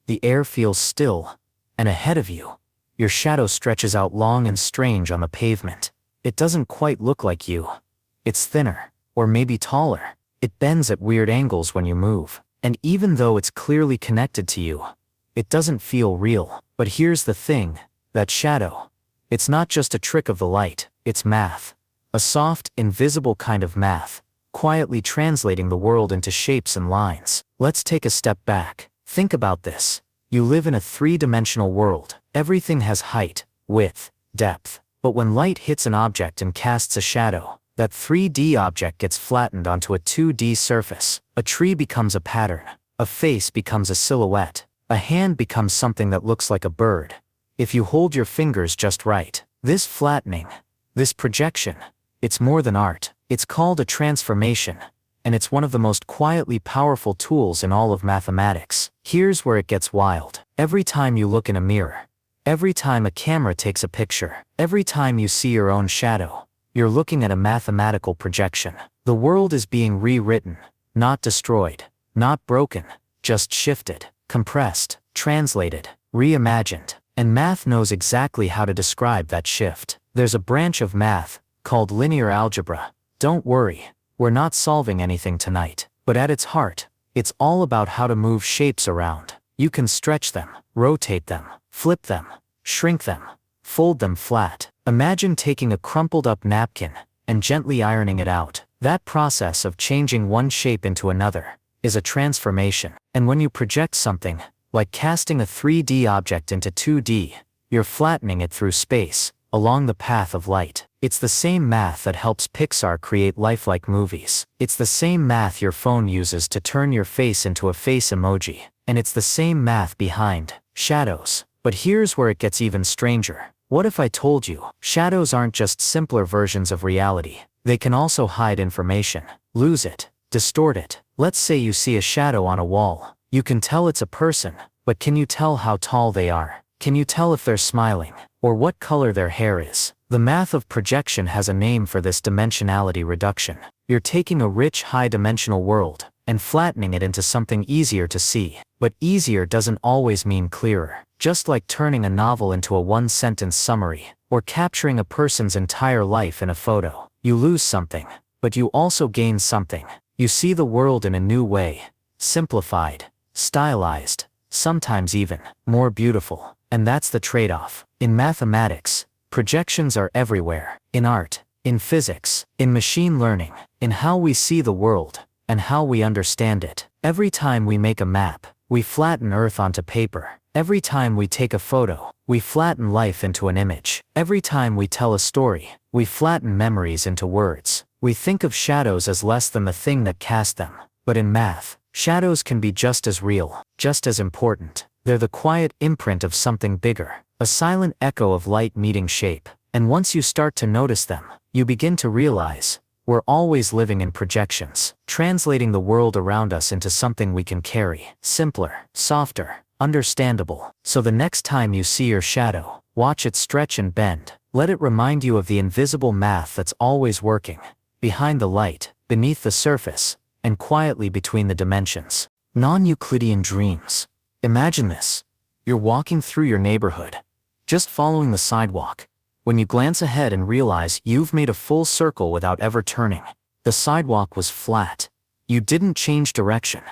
The air feels still. And ahead of you, your shadow stretches out long and strange on the pavement. It doesn't quite look like you. It's thinner, or maybe taller. It bends at weird angles when you move. And even though it's clearly connected to you, it doesn't feel real. But here's the thing, that shadow. It's not just a trick of the light, it's math. A soft, invisible kind of math, quietly translating the world into shapes and lines. Let's take a step back. Think about this. You live in a three-dimensional world. Everything has height, width, depth. But when light hits an object and casts a shadow, that 3D object gets flattened onto a 2D surface. A tree becomes a pattern. A face becomes a silhouette. A hand becomes something that looks like a bird. If you hold your fingers just right. This flattening, this projection, it's more than art. It's called a transformation, and it's one of the most quietly powerful tools in all of mathematics. Here's where it gets wild. Every time you look in a mirror, every time a camera takes a picture, every time you see your own shadow, you're looking at a mathematical projection. The world is being rewritten, not destroyed, not broken, just shifted, compressed, translated, reimagined. And math knows exactly how to describe that shift. There's a branch of math called linear algebra. Don't worry, we're not solving anything tonight. But at its heart, it's all about how to move shapes around. You can stretch them, rotate them, flip them, shrink them, fold them flat. Imagine taking a crumpled up napkin and gently ironing it out. That process of changing one shape into another is a transformation. And when you project something, like casting a 3D object into 2D, you're flattening it through space, along the path of light. It's the same math that helps Pixar create lifelike movies. It's the same math your phone uses to turn your face into a face emoji. And it's the same math behind shadows. But here's where it gets even stranger. What if I told you, shadows aren't just simpler versions of reality? They can also hide information, lose it, distort it. Let's say you see a shadow on a wall. You can tell it's a person, but can you tell how tall they are? Can you tell if they're smiling, or what color their hair is? The math of projection has a name for this dimensionality reduction. You're taking a rich, high-dimensional world and flattening it into something easier to see. But easier doesn't always mean clearer. Just like turning a novel into a one-sentence summary, or capturing a person's entire life in a photo. You lose something, but you also gain something. You see the world in a new way, simplified, stylized, sometimes even more beautiful. And that's the trade-off. In mathematics, projections are everywhere. In art, in physics, in machine learning, in how we see the world, and how we understand it. Every time we make a map, we flatten Earth onto paper. Every time we take a photo, we flatten life into an image. Every time we tell a story, we flatten memories into words. We think of shadows as less than the thing that cast them. But in math, shadows can be just as real, just as important. They're the quiet imprint of something bigger, a silent echo of light meeting shape. And once you start to notice them, you begin to realize, we're always living in projections, translating the world around us into something we can carry. Simpler, softer, understandable. So the next time you see your shadow, watch it stretch and bend. Let it remind you of the invisible math that's always working, behind the light, beneath the surface, and quietly between the dimensions. Non-Euclidean dreams. Imagine this. You're walking through your neighborhood, just following the sidewalk, when you glance ahead and realize you've made a full circle without ever turning. The sidewalk was flat. You didn't change direction.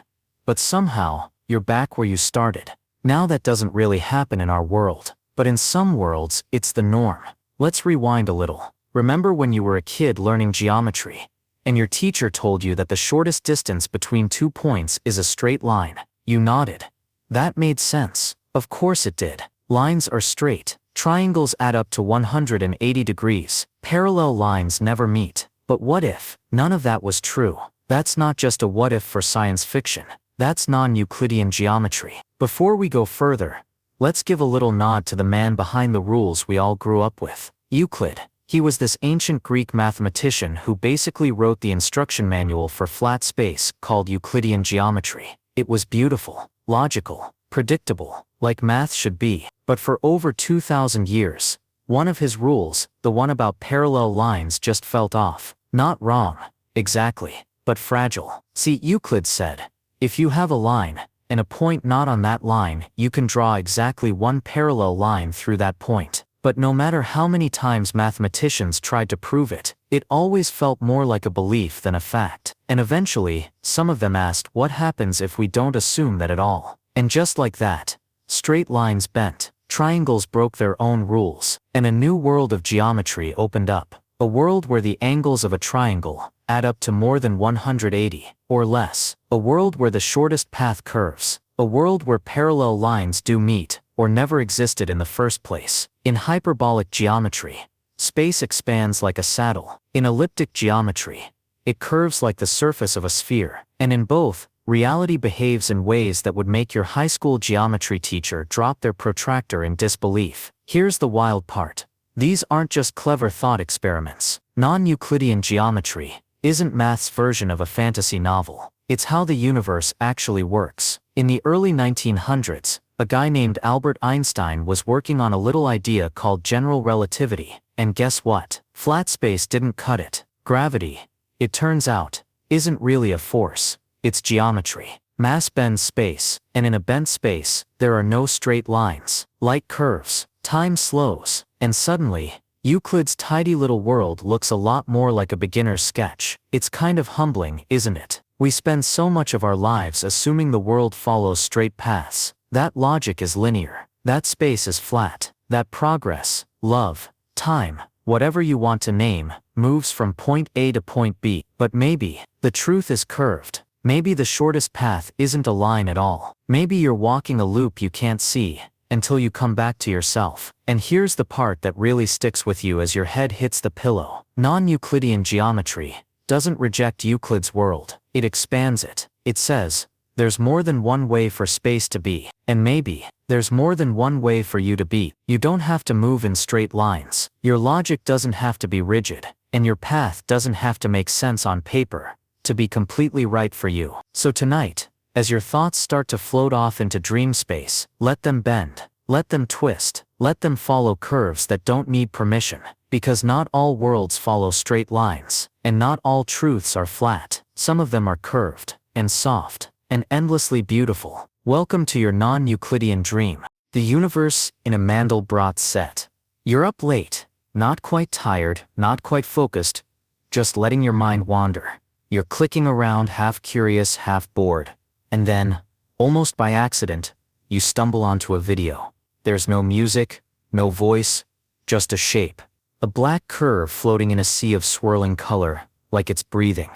But somehow, you're back where you started. Now that doesn't really happen in our world, but in some worlds, it's the norm. Let's rewind a little. Remember when you were a kid learning geometry, and your teacher told you that the shortest distance between 2 points is a straight line? You nodded. That made sense. Of course it did. Lines are straight. Triangles add up to 180 degrees. Parallel lines never meet. But what if none of that was true? That's not just a what if for science fiction. That's non-Euclidean geometry. Before we go further, let's give a little nod to the man behind the rules we all grew up with. Euclid. He was this ancient Greek mathematician who basically wrote the instruction manual for flat space called Euclidean geometry. It was beautiful, logical, predictable, like math should be. But for over 2,000 years, one of his rules, the one about parallel lines, just felt off. Not wrong, exactly, but fragile. See, Euclid said, if you have a line, and a point not on that line, you can draw exactly one parallel line through that point. But no matter how many times mathematicians tried to prove it, it always felt more like a belief than a fact. And eventually, some of them asked, what happens if we don't assume that at all? And just like that, straight lines bent, triangles broke their own rules, and a new world of geometry opened up. A world where the angles of a triangle add up to more than 180, or less. A world where the shortest path curves. A world where parallel lines do meet, or never existed in the first place. In hyperbolic geometry, space expands like a saddle. In elliptic geometry, it curves like the surface of a sphere. And in both, reality behaves in ways that would make your high school geometry teacher drop their protractor in disbelief. Here's the wild part. These aren't just clever thought experiments. Non-Euclidean geometry isn't math's version of a fantasy novel. It's how the universe actually works. In the early 1900s, a guy named Albert Einstein was working on a little idea called general relativity. And guess what? Flat space didn't cut it. Gravity, it turns out, isn't really a force. It's geometry. Mass bends space, and in a bent space, there are no straight lines. Light curves, time slows, and suddenly, Euclid's tidy little world looks a lot more like a beginner's sketch. It's kind of humbling, isn't it? We spend so much of our lives assuming the world follows straight paths. That logic is linear. That space is flat. That progress, love, time, whatever you want to name, moves from point A to point B. But maybe the truth is curved. Maybe the shortest path isn't a line at all. Maybe you're walking a loop you can't see until you come back to yourself. And here's the part that really sticks with you as your head hits the pillow. Non-Euclidean geometry doesn't reject Euclid's world. It expands it. It says, there's more than one way for space to be. And maybe there's more than one way for you to be. You don't have to move in straight lines. Your logic doesn't have to be rigid. And your path doesn't have to make sense on paper to be completely right for you. So tonight, as your thoughts start to float off into dream space, let them bend, let them twist, let them follow curves that don't need permission. Because not all worlds follow straight lines, and not all truths are flat. Some of them are curved, and soft, and endlessly beautiful. Welcome to your non-Euclidean dream. The universe in a Mandelbrot set. You're up late, not quite tired, not quite focused, just letting your mind wander. You're clicking around, half curious, half bored. And then, almost by accident, you stumble onto a video. There's no music, no voice, just a shape. A black curve floating in a sea of swirling color, like it's breathing.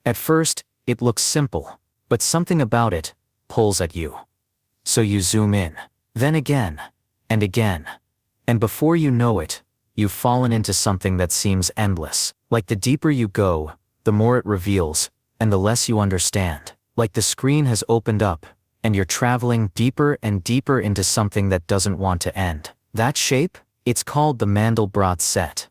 At first, it looks simple, but something about it pulls at you. So you zoom in, then again, and again. And before you know it, you've fallen into something that seems endless. Like the deeper you go, the more it reveals, and the less you understand. Like the screen has opened up, and you're traveling deeper and deeper into something that doesn't want to end. That shape? It's called the Mandelbrot set.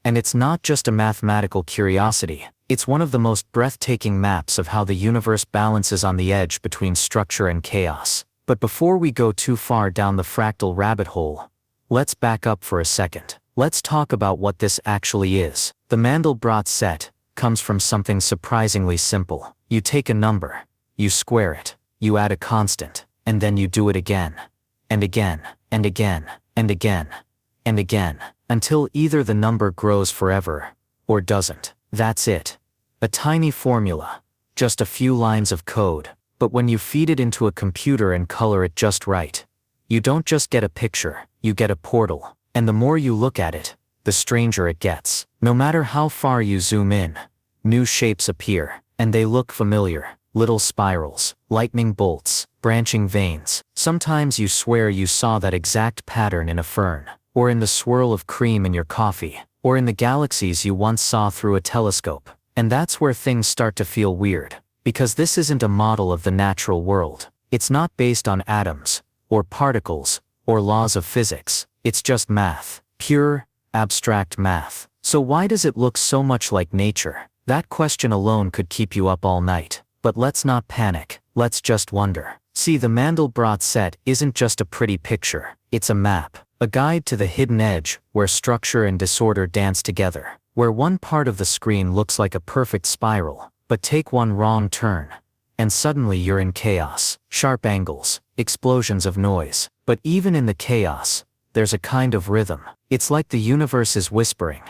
And it's not just a mathematical curiosity. It's one of the most breathtaking maps of how the universe balances on the edge between structure and chaos. But before we go too far down the fractal rabbit hole, let's back up for a second. Let's talk about what this actually is. The Mandelbrot set comes from something surprisingly simple. You take a number, you square it, you add a constant, and then you do it again, and again, and again, and again, and again, until either the number grows forever, or doesn't. That's it. A tiny formula, just a few lines of code. But when you feed it into a computer and color it just right, you don't just get a picture, you get a portal. And the more you look at it, the stranger it gets. No matter how far you zoom in, new shapes appear, and they look familiar. Little spirals, lightning bolts, branching veins. Sometimes you swear you saw that exact pattern in a fern, or in the swirl of cream in your coffee, or in the galaxies you once saw through a telescope. And that's where things start to feel weird, because this isn't a model of the natural world. It's not based on atoms, or particles, or laws of physics. It's just math, pure, abstract math. So why does it look so much like nature? That question alone could keep you up all night. But let's not panic, let's just wonder. See, the Mandelbrot set isn't just a pretty picture, it's a map, a guide to the hidden edge, where structure and disorder dance together, where one part of the screen looks like a perfect spiral, but take one wrong turn, and suddenly you're in chaos, sharp angles, explosions of noise. But even in the chaos, there's a kind of rhythm. It's like the universe is whispering,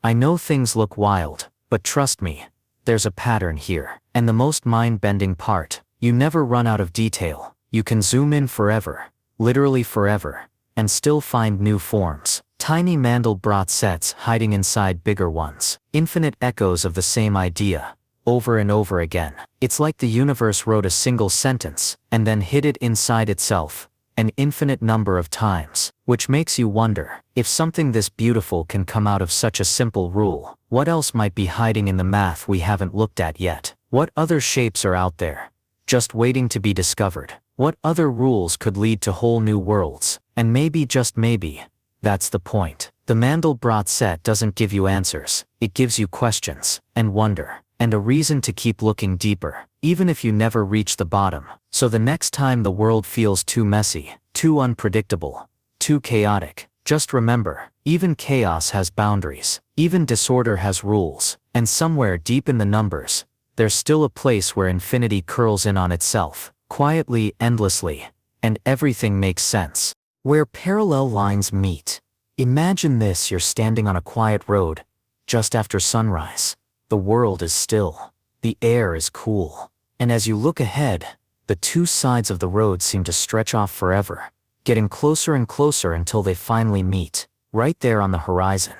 I know things look wild, but trust me, there's a pattern here. And the most mind-bending part, you never run out of detail. You can zoom in forever, literally forever, and still find new forms. Tiny Mandelbrot sets hiding inside bigger ones. Infinite echoes of the same idea, over and over again. It's like the universe wrote a single sentence, and then hid it inside itself, an infinite number of times. Which makes you wonder, if something this beautiful can come out of such a simple rule, what else might be hiding in the math we haven't looked at yet? What other shapes are out there, just waiting to be discovered? What other rules could lead to whole new worlds? And maybe, just maybe, that's the point. The Mandelbrot set doesn't give you answers, it gives you questions, and wonder, and a reason to keep looking deeper, even if you never reach the bottom. So the next time the world feels too messy, too unpredictable, too chaotic, just remember, even chaos has boundaries, even disorder has rules, and somewhere deep in the numbers, there's still a place where infinity curls in on itself, quietly, endlessly, and everything makes sense. Where parallel lines meet. Imagine this: you're standing on a quiet road, just after sunrise. The world is still, the air is cool, and as you look ahead, the two sides of the road seem to stretch off forever, getting closer and closer until they finally meet, right there on the horizon.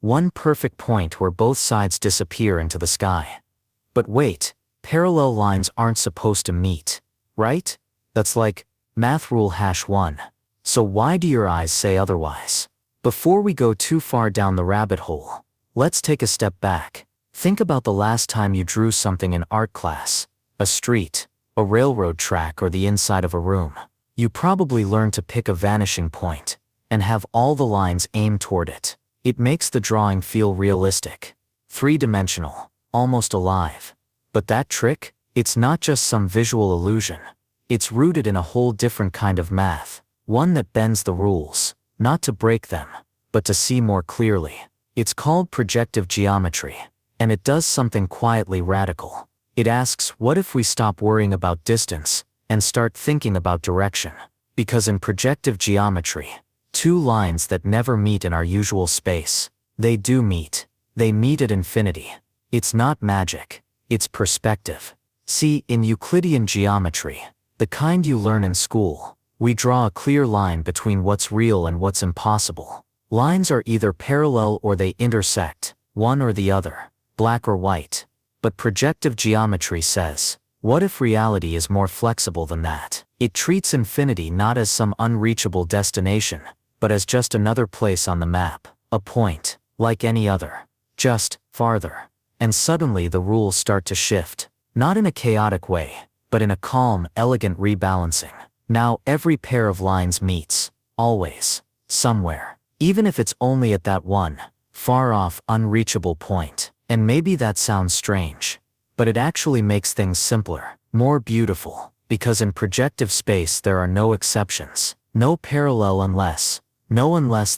One perfect point where both sides disappear into the sky. But wait, parallel lines aren't supposed to meet, right? That's like math rule #1. So why do your eyes say otherwise? Before we go too far down the rabbit hole, let's take a step back. Think about the last time you drew something in art class: a street, a railroad track, or the inside of a room. You probably learned to pick a vanishing point and have all the lines aimed toward it. It makes the drawing feel realistic, three-dimensional, almost alive. But that trick? It's not just some visual illusion. It's rooted in a whole different kind of math, one that bends the rules, not to break them, but to see more clearly. It's called projective geometry, and it does something quietly radical. It asks, what if we stop worrying about distance and start thinking about direction? Because in projective geometry, two lines that never meet in our usual space, they do meet. They meet at infinity. It's not magic, it's perspective. See, in Euclidean geometry, the kind you learn in school, we draw a clear line between what's real and what's impossible. Lines are either parallel or they intersect, one or the other, black or white. But projective geometry says, what if reality is more flexible than that? It treats infinity not as some unreachable destination, but as just another place on the map, a point, like any other, just farther. And suddenly the rules start to shift, not in a chaotic way, but in a calm, elegant rebalancing. Now every pair of lines meets, always, somewhere, even if it's only at that one, far-off, unreachable point. And maybe that sounds strange, but it actually makes things simpler, more beautiful, because in projective space there are no exceptions, no parallel unless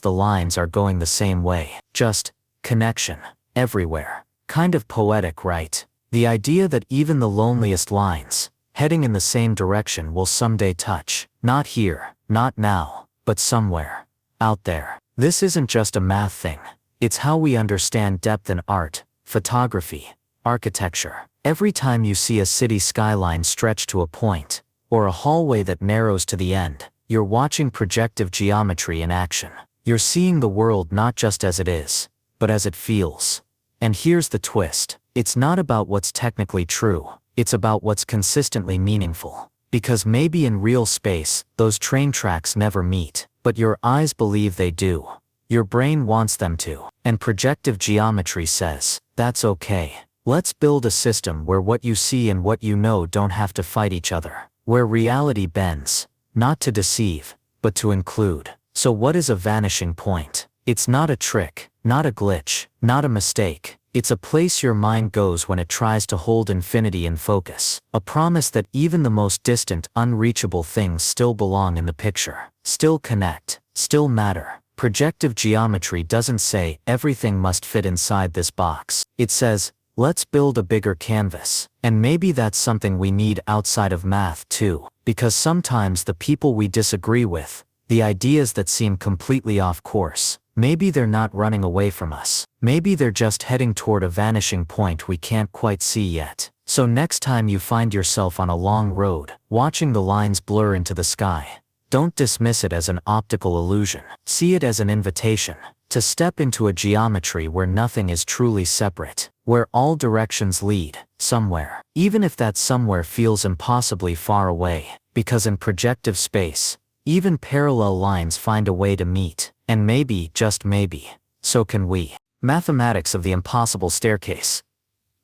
the lines are going the same way, just connection, everywhere. Kind of poetic, right? The idea that even the loneliest lines, heading in the same direction, will someday touch. Not here, not now, but somewhere, out there. This isn't just a math thing. It's how we understand depth in art, photography, architecture. Every time you see a city skyline stretch to a point, or a hallway that narrows to the end, you're watching projective geometry in action. You're seeing the world not just as it is, but as it feels. And here's the twist. It's not about what's technically true, it's about what's consistently meaningful. Because maybe in real space, those train tracks never meet, but your eyes believe they do. Your brain wants them to. And projective geometry says, that's okay. Let's build a system where what you see and what you know don't have to fight each other. Where reality bends, not to deceive, but to include. So what is a vanishing point? It's not a trick, not a glitch, not a mistake. It's a place your mind goes when it tries to hold infinity in focus. A promise that even the most distant, unreachable things still belong in the picture, still connect, still matter. Projective geometry doesn't say everything must fit inside this box. It says, let's build a bigger canvas. And maybe that's something we need outside of math too, because sometimes the people we disagree with, the ideas that seem completely off course, maybe they're not running away from us. Maybe they're just heading toward a vanishing point we can't quite see yet. So next time you find yourself on a long road, watching the lines blur into the sky, don't dismiss it as an optical illusion. See it as an invitation to step into a geometry where nothing is truly separate, where all directions lead somewhere, even if that somewhere feels impossibly far away. Because in projective space, even parallel lines find a way to meet, and maybe, just maybe, so can we. Mathematics of the impossible staircase.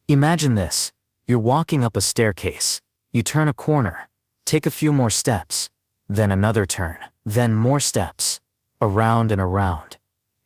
Imagine this. You're walking up a staircase. You turn a corner, take a few more steps, then another turn, then more steps, around and around.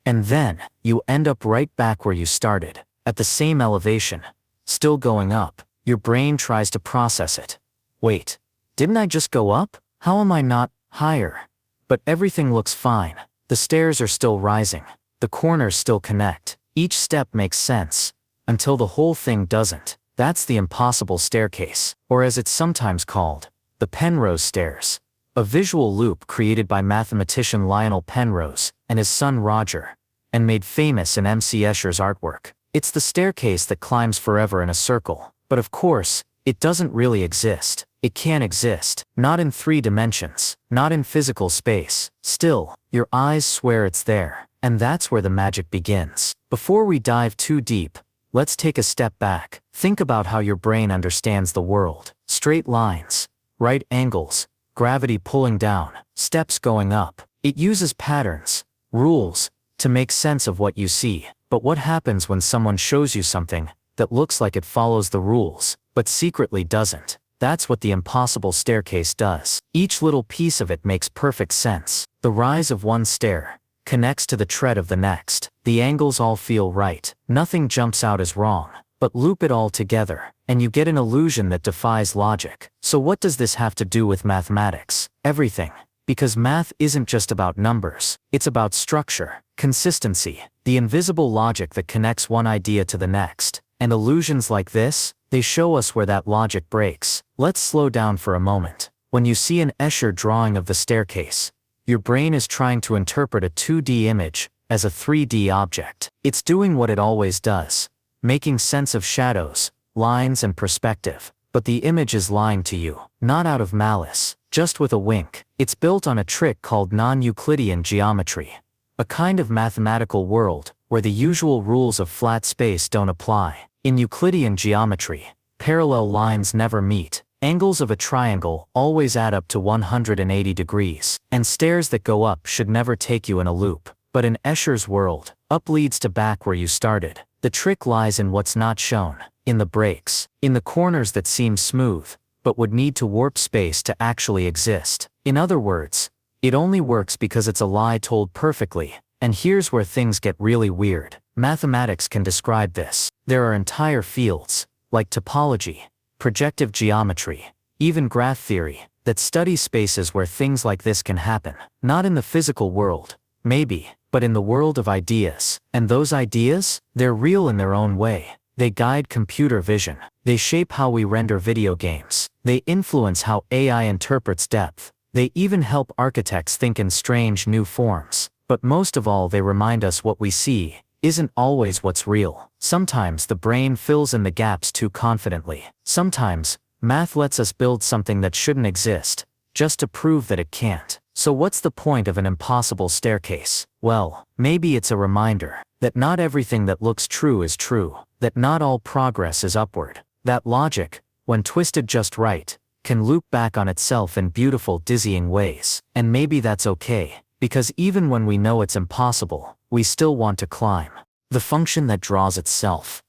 And then, you end up right back where you started, at the same elevation, still going up. Your brain tries to process it. Wait, didn't I just go up? How am I not higher? But everything looks fine. The stairs are still rising. The corners still connect. Each step makes sense, until the whole thing doesn't. That's the impossible staircase, or as it's sometimes called, the Penrose stairs. A visual loop created by mathematician Lionel Penrose and his son Roger, and made famous in M.C. Escher's artwork. It's the staircase that climbs forever in a circle, but of course, it doesn't really exist. It can't exist, not in 3 dimensions, not in physical space. Still, your eyes swear it's there. And that's where the magic begins. Before we dive too deep, let's take a step back. Think about how your brain understands the world. Straight lines, right angles, gravity pulling down, steps going up. It uses patterns, rules, to make sense of what you see. But what happens when someone shows you something that looks like it follows the rules, but secretly doesn't? That's what the impossible staircase does. Each little piece of it makes perfect sense. The rise of one stair connects to the tread of the next. The angles all feel right. Nothing jumps out as wrong. But loop it all together, and you get an illusion that defies logic. So what does this have to do with mathematics? Everything. Because math isn't just about numbers. It's about structure, consistency, the invisible logic that connects one idea to the next. And illusions like this, they show us where that logic breaks. Let's slow down for a moment. When you see an Escher drawing of the staircase, your brain is trying to interpret a 2D image as a 3D object. It's doing what it always does, making sense of shadows, lines, and perspective. But the image is lying to you, not out of malice, just with a wink. It's built on a trick called non-Euclidean geometry, a kind of mathematical world where the usual rules of flat space don't apply. In Euclidean geometry, parallel lines never meet. Angles of a triangle always add up to 180 degrees, and stairs that go up should never take you in a loop. But in Escher's world, up leads to back where you started. The trick lies in what's not shown, in the breaks, in the corners that seem smooth, but would need to warp space to actually exist. In other words, it only works because it's a lie told perfectly. And here's where things get really weird. Mathematics can describe this. There are entire fields, like topology, projective geometry, even graph theory, that study spaces where things like this can happen. Not in the physical world, maybe, but in the world of ideas. And those ideas, they're real in their own way. They guide computer vision. They shape how we render video games. They influence how AI interprets depth. They even help architects think in strange new forms. But most of all, they remind us what we see isn't always what's real. Sometimes the brain fills in the gaps too confidently. Sometimes, math lets us build something that shouldn't exist, just to prove that it can't. So what's the point of an impossible staircase? Well, maybe it's a reminder that not everything that looks true is true, that not all progress is upward, that logic, when twisted just right, can loop back on itself in beautiful, dizzying ways. And maybe that's okay, because even when we know it's impossible, we still want to climb. The function that draws itself.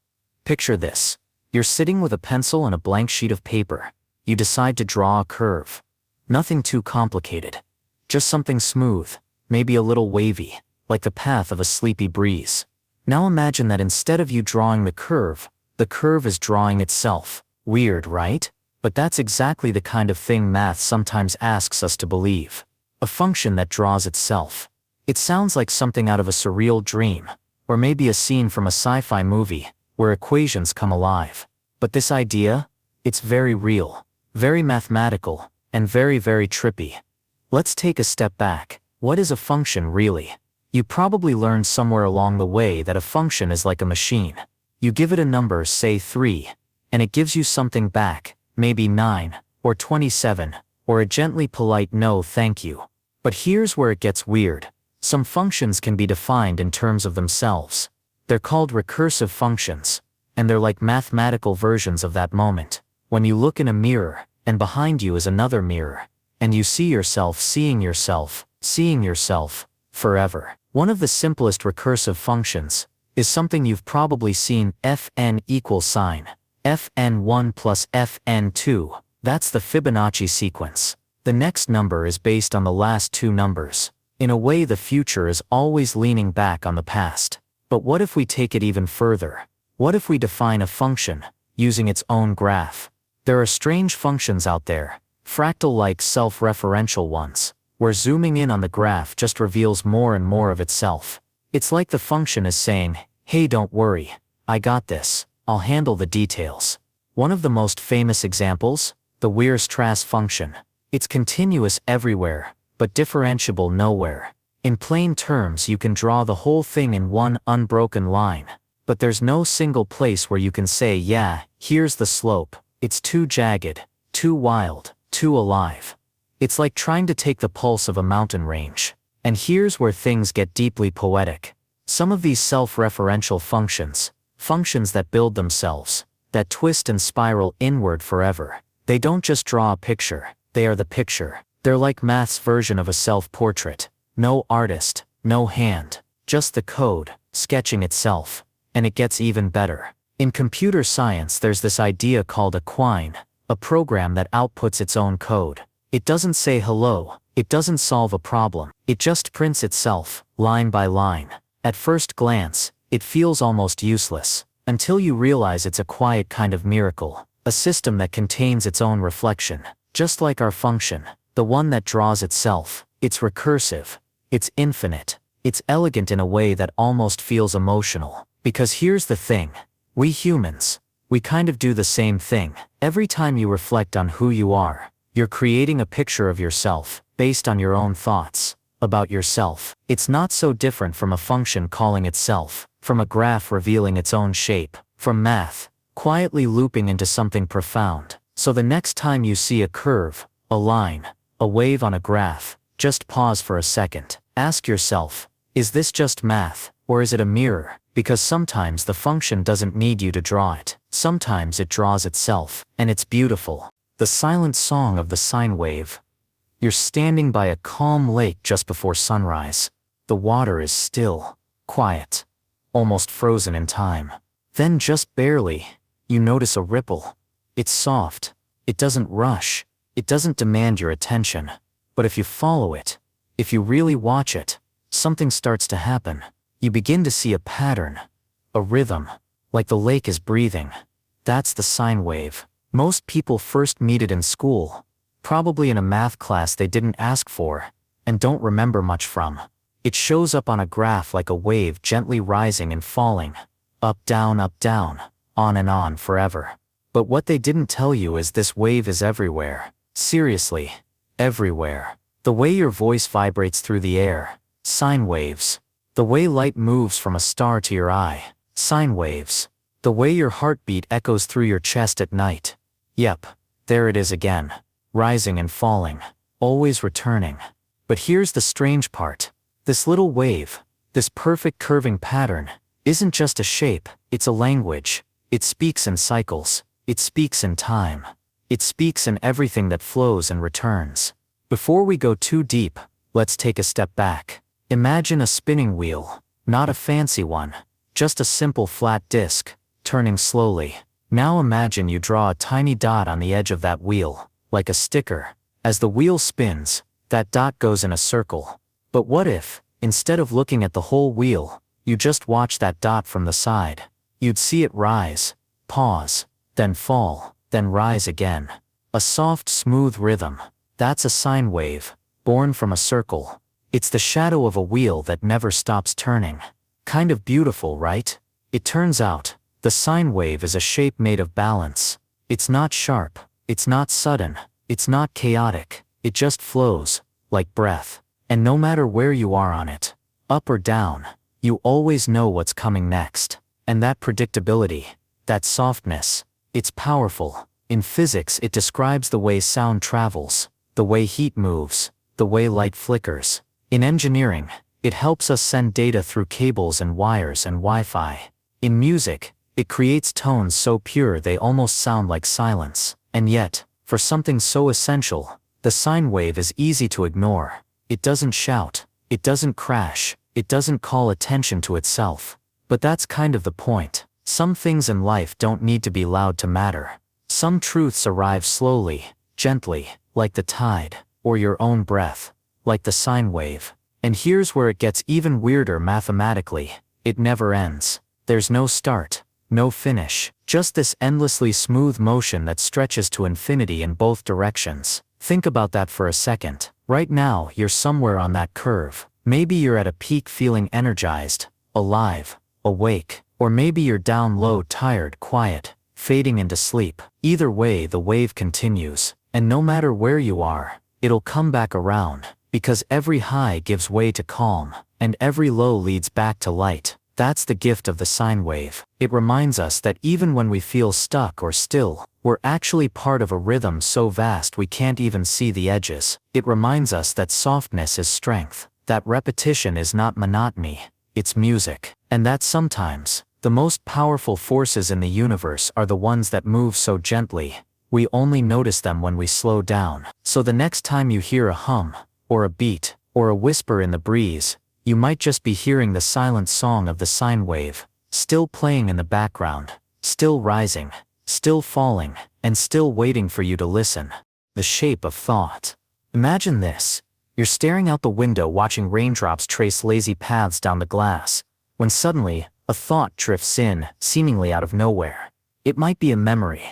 Picture this. You're sitting with a pencil and a blank sheet of paper. You decide to draw a curve. Nothing too complicated. Just something smooth, maybe a little wavy, like the path of a sleepy breeze. Now imagine that instead of you drawing the curve is drawing itself. Weird, right? But that's exactly the kind of thing math sometimes asks us to believe. A function that draws itself. It sounds like something out of a surreal dream, or maybe a scene from a sci-fi movie, where equations come alive. But this idea? It's very real, very mathematical, and very, very trippy. Let's take a step back. What is a function really? You probably learned somewhere along the way that a function is like a machine. You give it a number, say 3, and it gives you something back, maybe 9, or 27, or a gently polite no thank you. But here's where it gets weird. Some functions can be defined in terms of themselves. They're called recursive functions, and they're like mathematical versions of that moment. When you look in a mirror, and behind you is another mirror, and you see yourself seeing yourself forever. One of the simplest recursive functions is something you've probably seen, fn equals sine, fn1 plus fn2. That's the Fibonacci sequence. The next number is based on the last two numbers. In a way, the future is always leaning back on the past. But what if we take it even further? What if we define a function using its own graph? There are strange functions out there, fractal-like self-referential ones, where zooming in on the graph just reveals more and more of itself. It's like the function is saying, hey, don't worry, I got this, I'll handle the details. One of the most famous examples, the Weierstrass function. It's continuous everywhere, but differentiable nowhere. In plain terms, you can draw the whole thing in one unbroken line, but there's no single place where you can say, yeah, here's the slope. It's too jagged, too wild, too alive. It's like trying to take the pulse of a mountain range. And here's where things get deeply poetic. Some of these self-referential functions that build themselves, that twist and spiral inward forever, they don't just draw a picture, they are the picture. They're like math's version of a self-portrait. No artist, no hand, just the code, sketching itself. And it gets even better. In computer science there's this idea called a quine, a program that outputs its own code. It doesn't say hello, it doesn't solve a problem, it just prints itself, line by line. At first glance, it feels almost useless, until you realize it's a quiet kind of miracle, a system that contains its own reflection. Just like our function, the one that draws itself, it's recursive, it's infinite, it's elegant in a way that almost feels emotional. Because here's the thing, we humans, we kind of do the same thing. Every time you reflect on who you are, you're creating a picture of yourself, based on your own thoughts, about yourself. It's not so different from a function calling itself, from a graph revealing its own shape, from math, quietly looping into something profound. So the next time you see a curve, a line, a wave on a graph, just pause for a second. Ask yourself, is this just math, or is it a mirror? Because sometimes the function doesn't need you to draw it. Sometimes it draws itself, and it's beautiful. The silent song of the sine wave. You're standing by a calm lake just before sunrise. The water is still, quiet, almost frozen in time. Then just barely, you notice a ripple. It's soft, it doesn't rush, it doesn't demand your attention. But if you follow it, if you really watch it, something starts to happen. You begin to see a pattern, a rhythm, like the lake is breathing. That's the sine wave. Most people first meet it in school, probably in a math class they didn't ask for, and don't remember much from. It shows up on a graph like a wave gently rising and falling, up, down, on and on forever. But what they didn't tell you is this wave is everywhere. Seriously, everywhere. The way your voice vibrates through the air, sine waves. The way light moves from a star to your eye, sine waves. The way your heartbeat echoes through your chest at night. Yep, there it is again. Rising and falling, always returning. But here's the strange part. This little wave, this perfect curving pattern, isn't just a shape, it's a language. It speaks in cycles. It speaks in time. It speaks in everything that flows and returns. Before we go too deep, let's take a step back. Imagine a spinning wheel, not a fancy one, just a simple flat disc, turning slowly. Now imagine you draw a tiny dot on the edge of that wheel, like a sticker. As the wheel spins, that dot goes in a circle. But what if, instead of looking at the whole wheel, you just watch that dot from the side? You'd see it rise, pause, then fall, then rise again. A soft, smooth rhythm. That's a sine wave, born from a circle. It's the shadow of a wheel that never stops turning. Kind of beautiful, right? It turns out, the sine wave is a shape made of balance. It's not sharp, it's not sudden, it's not chaotic, it just flows, like breath. And no matter where you are on it, up or down, you always know what's coming next. And that predictability, that softness, it's powerful. In physics it describes the way sound travels, the way heat moves, the way light flickers. In engineering, it helps us send data through cables and wires and Wi-Fi. In music, it creates tones so pure they almost sound like silence. And yet, for something so essential, the sine wave is easy to ignore. It doesn't shout, it doesn't crash, it doesn't call attention to itself. But that's kind of the point. Some things in life don't need to be loud to matter. Some truths arrive slowly, gently, like the tide, or your own breath, like the sine wave. And here's where it gets even weirder mathematically. It never ends. There's no start, no finish, just this endlessly smooth motion that stretches to infinity in both directions. Think about that for a second. Right now, you're somewhere on that curve. Maybe you're at a peak feeling energized, alive, awake, or maybe you're down low, tired, quiet, fading into sleep. Either way, the wave continues. And no matter where you are, it'll come back around. Because every high gives way to calm, and every low leads back to light. That's the gift of the sine wave. It reminds us that even when we feel stuck or still, we're actually part of a rhythm so vast we can't even see the edges. It reminds us that softness is strength, That repetition is not monotony, it's music. And that sometimes, the most powerful forces in the universe are the ones that move so gently, we only notice them when we slow down. So the next time you hear a hum, or a beat, or a whisper in the breeze, you might just be hearing the silent song of the sine wave, still playing in the background, still rising, still falling, and still waiting for you to listen. The shape of thought. Imagine this. You're staring out the window watching raindrops trace lazy paths down the glass, when suddenly, a thought drifts in, seemingly out of nowhere. It might be a memory,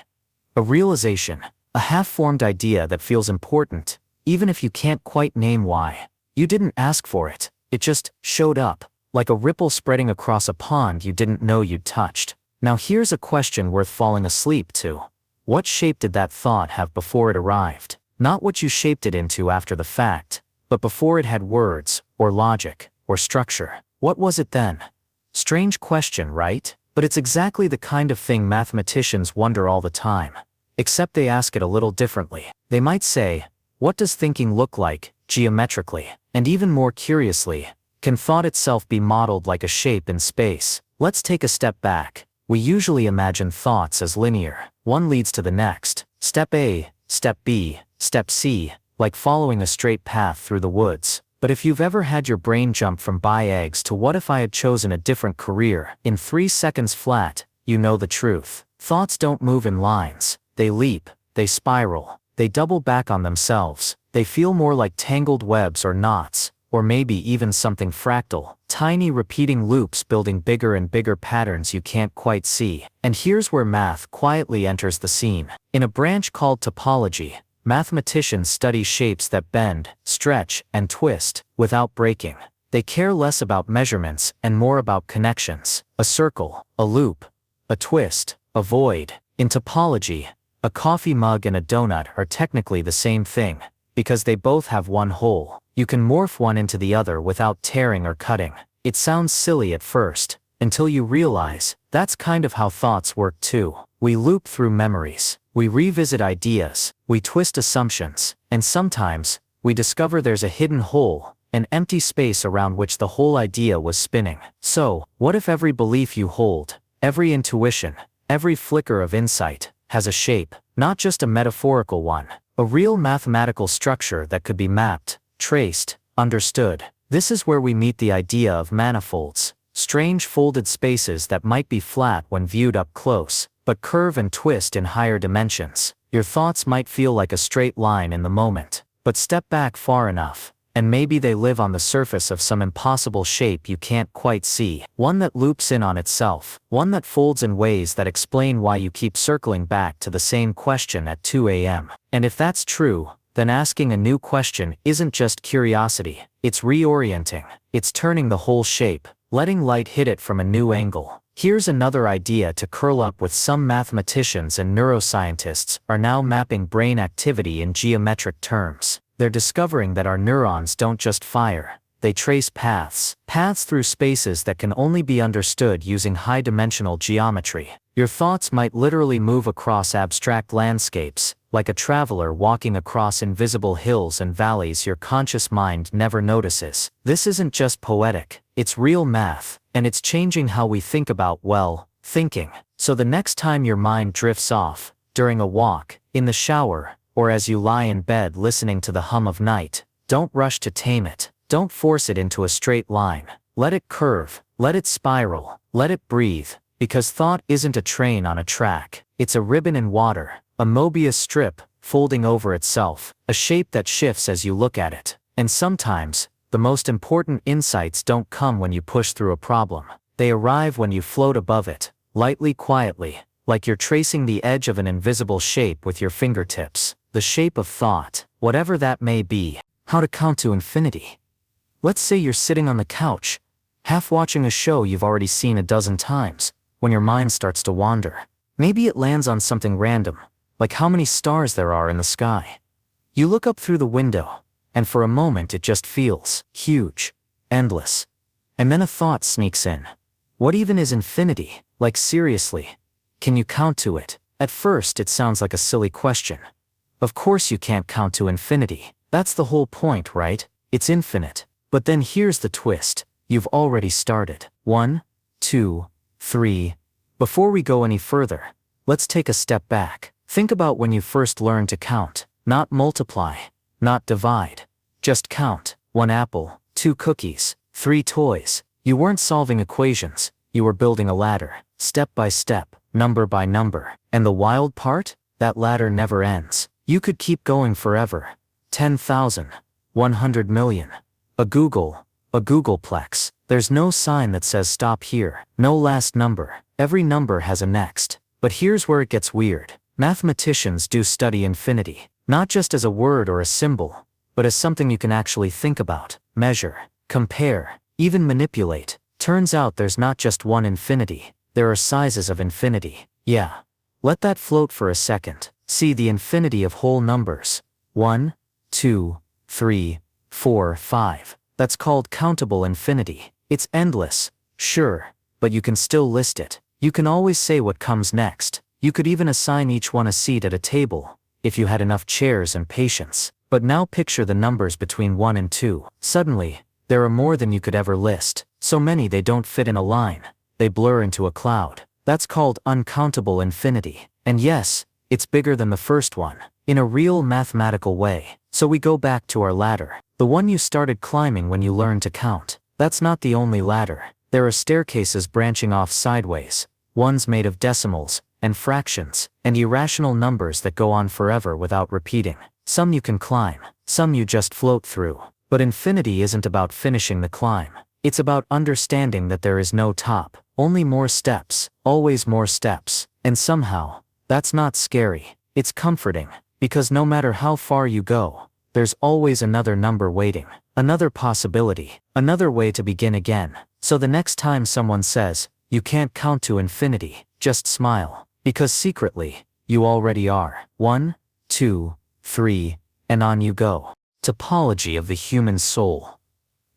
a realization, a half-formed idea that feels important, even if you can't quite name why. You didn't ask for it, it just showed up, like a ripple spreading across a pond you didn't know you'd touched. Now here's a question worth falling asleep to. What shape did that thought have before it arrived? Not what you shaped it into after the fact, but before it had words, or logic, or structure. What was it then? Strange question, right? But it's exactly the kind of thing mathematicians wonder all the time. Except they ask it a little differently. They might say, what does thinking look like, geometrically? And even more curiously, can thought itself be modeled like a shape in space? Let's take a step back. We usually imagine thoughts as linear. One leads to the next. Step A, step B, step C, like following a straight path through the woods. But if you've ever had your brain jump from buy eggs to what if I had chosen a different career, in 3 seconds flat, you know the truth. Thoughts don't move in lines. They leap, they spiral, they double back on themselves. They feel more like tangled webs or knots, or maybe even something fractal, tiny repeating loops building bigger and bigger patterns you can't quite see. And here's where math quietly enters the scene. In a branch called topology, mathematicians study shapes that bend, stretch, and twist, without breaking. They care less about measurements and more about connections. A circle, a loop, a twist, a void. In topology, a coffee mug and a donut are technically the same thing, because they both have one hole. You can morph one into the other without tearing or cutting. It sounds silly at first, until you realize, that's kind of how thoughts work too. We loop through memories. We revisit ideas, we twist assumptions, and sometimes, we discover there's a hidden hole, an empty space around which the whole idea was spinning. So, what if every belief you hold, every intuition, every flicker of insight, has a shape, not just a metaphorical one, a real mathematical structure that could be mapped, traced, understood? This is where we meet the idea of manifolds, strange folded spaces that might be flat when viewed up close, but curve and twist in higher dimensions. Your thoughts might feel like a straight line in the moment, but step back far enough, and maybe they live on the surface of some impossible shape you can't quite see. One that loops in on itself, one that folds in ways that explain why you keep circling back to the same question at 2 a.m. And if that's true, then asking a new question isn't just curiosity, it's reorienting, it's turning the whole shape, letting light hit it from a new angle. Here's another idea to curl up with. Some mathematicians and neuroscientists are now mapping brain activity in geometric terms. They're discovering that our neurons don't just fire, they trace paths through spaces that can only be understood using high-dimensional geometry. Your thoughts might literally move across abstract landscapes, like a traveler walking across invisible hills and valleys your conscious mind never notices. This isn't just poetic, it's real math, and it's changing how we think about, well, thinking. So the next time your mind drifts off, during a walk, in the shower, or as you lie in bed listening to the hum of night, don't rush to tame it. Don't force it into a straight line. Let it curve, let it spiral, let it breathe, because thought isn't a train on a track. It's a ribbon in water, a Mobius strip, folding over itself, a shape that shifts as you look at it. And sometimes, the most important insights don't come when you push through a problem. They arrive when you float above it, lightly, quietly, like you're tracing the edge of an invisible shape with your fingertips. The shape of thought, whatever that may be. How to count to infinity. Let's say you're sitting on the couch, half watching a show you've already seen a dozen times, when your mind starts to wander. Maybe it lands on something random, like how many stars there are in the sky. You look up through the window, and for a moment it just feels huge, endless. And then a thought sneaks in. What even is infinity? Like seriously, can you count to it? At first it sounds like a silly question. Of course you can't count to infinity. That's the whole point, right? It's infinite. But then here's the twist. You've already started. 1, 2, 3. Before we go any further, let's take a step back. Think about when you first learned to count. Not multiply, not divide. Just count. 1 apple, 2 cookies, 3 toys. You weren't solving equations. You were building a ladder, step by step, number by number. And the wild part? That ladder never ends. You could keep going forever. 10,000, 100 million. A Googleplex. There's no sign that says stop here. No last number. Every number has a next. But here's where it gets weird. Mathematicians do study infinity, not just as a word or a symbol, but as something you can actually think about, measure, compare, even manipulate. Turns out there's not just one infinity, there are sizes of infinity. Yeah. Let that float for a second. See the infinity of whole numbers. 1, 2, 3, 4, 5. That's called countable infinity. It's endless, sure, but you can still list it. You can always say what comes next. You could even assign each one a seat at a table, if you had enough chairs and patience. But now picture the numbers between 1 and 2. Suddenly, there are more than you could ever list. So many they don't fit in a line. They blur into a cloud. That's called uncountable infinity. And yes, it's bigger than the first one, in a real mathematical way. So we go back to our ladder. The one you started climbing when you learned to count. That's not the only ladder. There are staircases branching off sideways, ones made of decimals, and fractions, and irrational numbers that go on forever without repeating. Some you can climb, some you just float through. But infinity isn't about finishing the climb. It's about understanding that there is no top, only more steps, always more steps. And somehow, that's not scary. It's comforting, because no matter how far you go, there's always another number waiting, another possibility, another way to begin again. So the next time someone says, you can't count to infinity, just smile, because secretly, you already are. 1, 2, 3, and on you go. Topology of the human soul.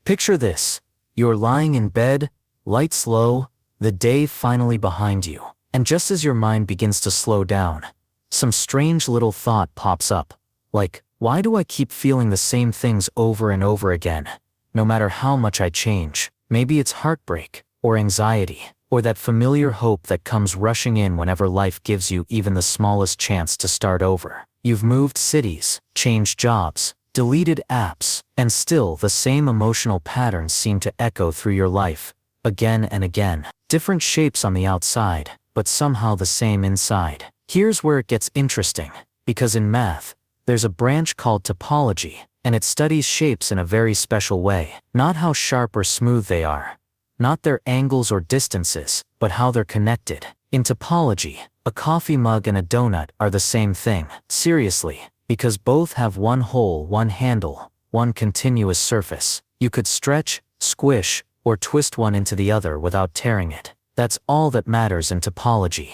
Picture this. You're lying in bed, lights low, the day finally behind you. And just as your mind begins to slow down, some strange little thought pops up. Like, why do I keep feeling the same things over and over again? No matter how much I change. Maybe it's heartbreak, or anxiety, or that familiar hope that comes rushing in whenever life gives you even the smallest chance to start over. You've moved cities, changed jobs, deleted apps, and still the same emotional patterns seem to echo through your life, again and again. Different shapes on the outside, but somehow the same inside. Here's where it gets interesting, because in math, there's a branch called topology, and it studies shapes in a very special way. Not how sharp or smooth they are, not their angles or distances, but how they're connected. In topology, a coffee mug and a donut are the same thing. Seriously, because both have one hole, one handle, one continuous surface. You could stretch, squish, or twist one into the other without tearing it. That's all that matters in topology.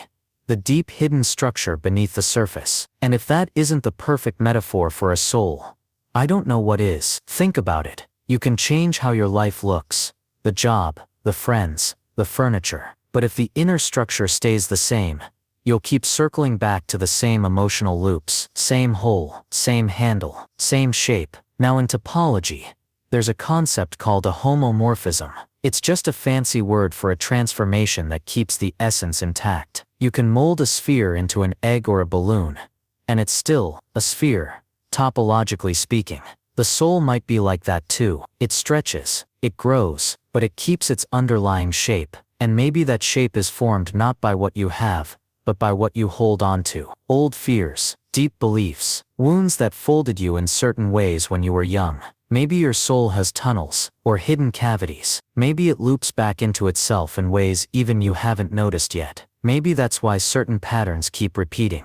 The deep hidden structure beneath the surface. And if that isn't the perfect metaphor for a soul, I don't know what is. Think about it. You can change how your life looks. The job, the friends, the furniture. But if the inner structure stays the same, you'll keep circling back to the same emotional loops. Same hole, same handle, same shape. Now in topology, there's a concept called a homomorphism. It's just a fancy word for a transformation that keeps the essence intact. You can mold a sphere into an egg or a balloon, and it's still a sphere, topologically speaking. The soul might be like that too. It stretches, it grows, but it keeps its underlying shape. And maybe that shape is formed not by what you have, but by what you hold on to. Old fears, deep beliefs, wounds that folded you in certain ways when you were young. Maybe your soul has tunnels, or hidden cavities. Maybe it loops back into itself in ways even you haven't noticed yet. Maybe that's why certain patterns keep repeating.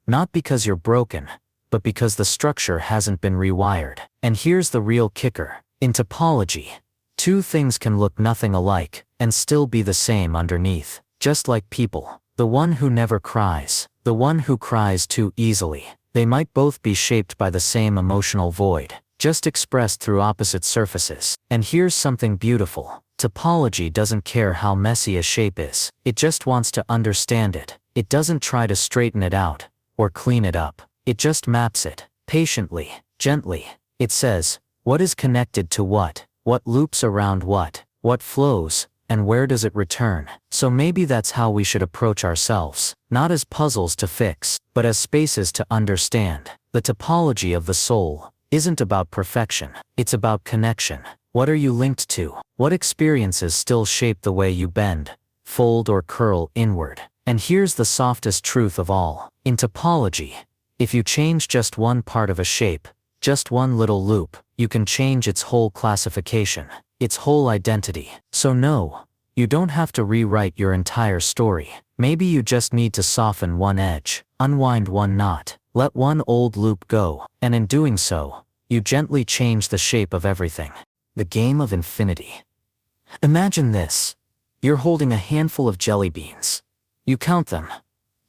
Not because you're broken, but because the structure hasn't been rewired. And here's the real kicker. In topology, two things can look nothing alike, and still be the same underneath. Just like people. The one who never cries, the one who cries too easily. They might both be shaped by the same emotional void, just expressed through opposite surfaces. And here's something beautiful. Topology doesn't care how messy a shape is. It just wants to understand it. It doesn't try to straighten it out, or clean it up. It just maps it, patiently, gently. It says, what is connected to what? What loops around what? What flows? And where does it return? So maybe that's how we should approach ourselves, not as puzzles to fix, but as spaces to understand. The topology of the soul isn't about perfection, it's about connection. What are you linked to? What experiences still shape the way you bend, fold, or curl inward? And here's the softest truth of all. In topology, if you change just one part of a shape, just one little loop, you can change its whole classification, its whole identity. So no, you don't have to rewrite your entire story. Maybe you just need to soften one edge, unwind one knot, let one old loop go, and in doing so, you gently change the shape of everything. The game of infinity. Imagine this. You're holding a handful of jelly beans. You count them.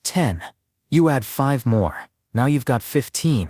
10. You add 5 more. Now you've got 15.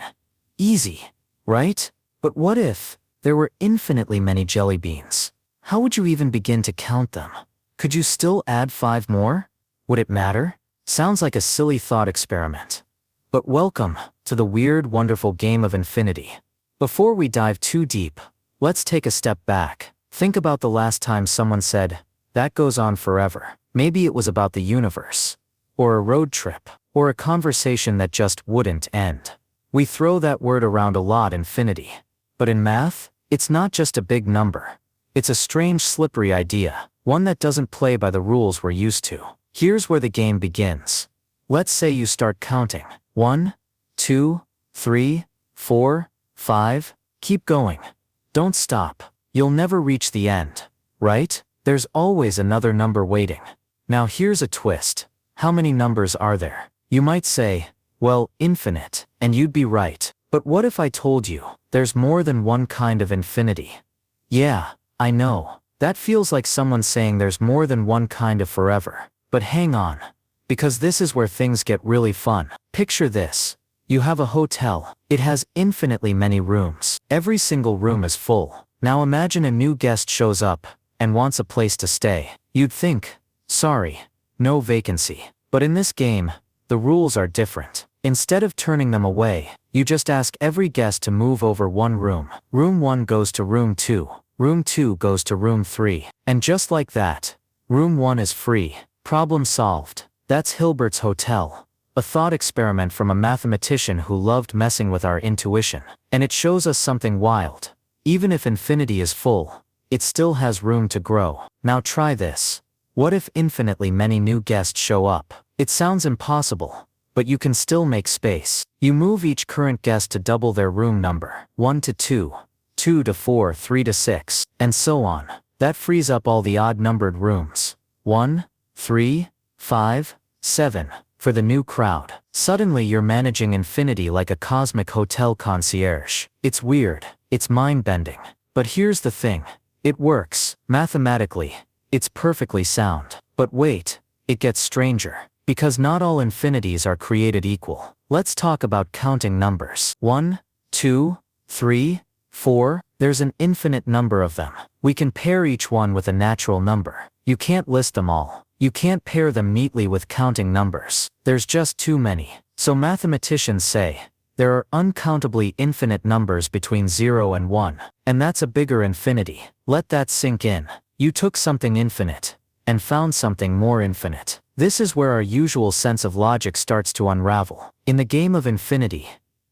Easy, right? But what if there were infinitely many jelly beans? How would you even begin to count them? Could you still add 5 more? Would it matter? Sounds like a silly thought experiment. But welcome to the weird, wonderful game of infinity. Before we dive too deep, let's take a step back. Think about the last time someone said, "That goes on forever." Maybe it was about the universe, or a road trip, or a conversation that just wouldn't end. We throw that word around a lot, infinity. But in math, it's not just a big number. It's a strange, slippery idea, one that doesn't play by the rules we're used to. Here's where the game begins. Let's say you start counting. 1, 2, 3, 4, 5. Keep going. Don't stop. You'll never reach the end, right? There's always another number waiting. Now here's a twist. How many numbers are there? You might say, well, infinite, and you'd be right. But what if I told you there's more than one kind of infinity? Yeah, I know. That feels like someone saying there's more than one kind of forever. But hang on, because this is where things get really fun. Picture this. You have a hotel. It has infinitely many rooms. Every single room is full. Now imagine a new guest shows up and wants a place to stay. You'd think, sorry, no vacancy. But in this game, the rules are different. Instead of turning them away, you just ask every guest to move over one room. Room 1 goes to room 2. Room 2 goes to room 3. And just like that, room 1 is free. Problem solved. That's Hilbert's hotel. A thought experiment from a mathematician who loved messing with our intuition. And it shows us something wild. Even if infinity is full, it still has room to grow. Now try this. What if infinitely many new guests show up? It sounds impossible, but you can still make space. You move each current guest to double their room number. 1 to 2, 2 to 4, 3 to 6, and so on. That frees up all the odd-numbered rooms. 1, 3, 5, 7, for the new crowd. Suddenly you're managing infinity like a cosmic hotel concierge. It's weird, it's mind-bending. But here's the thing. It works. Mathematically, it's perfectly sound. But wait, it gets stranger. Because not all infinities are created equal. Let's talk about counting numbers. 1, 2, 3, 4. There's an infinite number of them. We can pair each one with a natural number. You can't list them all. You can't pair them neatly with counting numbers. There's just too many. So mathematicians say, there are uncountably infinite numbers between 0 and 1. And that's a bigger infinity. Let that sink in. You took something infinite and found something more infinite. This is where our usual sense of logic starts to unravel. In the game of infinity,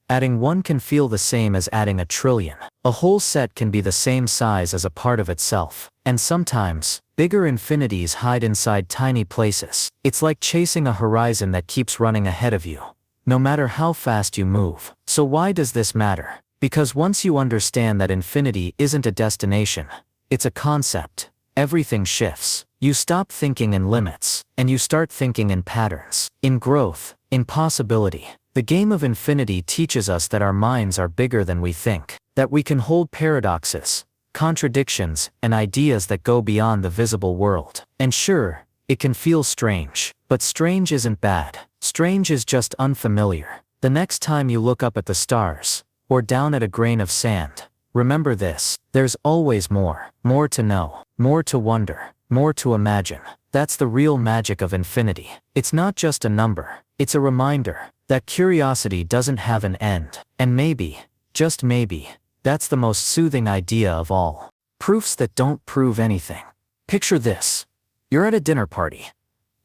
adding 1 can feel the same as adding a trillion. A whole set can be the same size as a part of itself. And sometimes, bigger infinities hide inside tiny places. It's like chasing a horizon that keeps running ahead of you, no matter how fast you move. So why does this matter? Because once you understand that infinity isn't a destination, it's a concept, everything shifts. You stop thinking in limits, and you start thinking in patterns, in growth, in possibility. The game of infinity teaches us that our minds are bigger than we think, that we can hold paradoxes, contradictions, and ideas that go beyond the visible world. And sure, it can feel strange, but strange isn't bad. Strange is just unfamiliar. The next time you look up at the stars, or down at a grain of sand, remember this: there's always more. More to know, more to wonder, more to imagine. That's the real magic of infinity. It's not just a number, it's a reminder that curiosity doesn't have an end. And maybe, just maybe, that's the most soothing idea of all. Proofs that don't prove anything. Picture this. You're at a dinner party,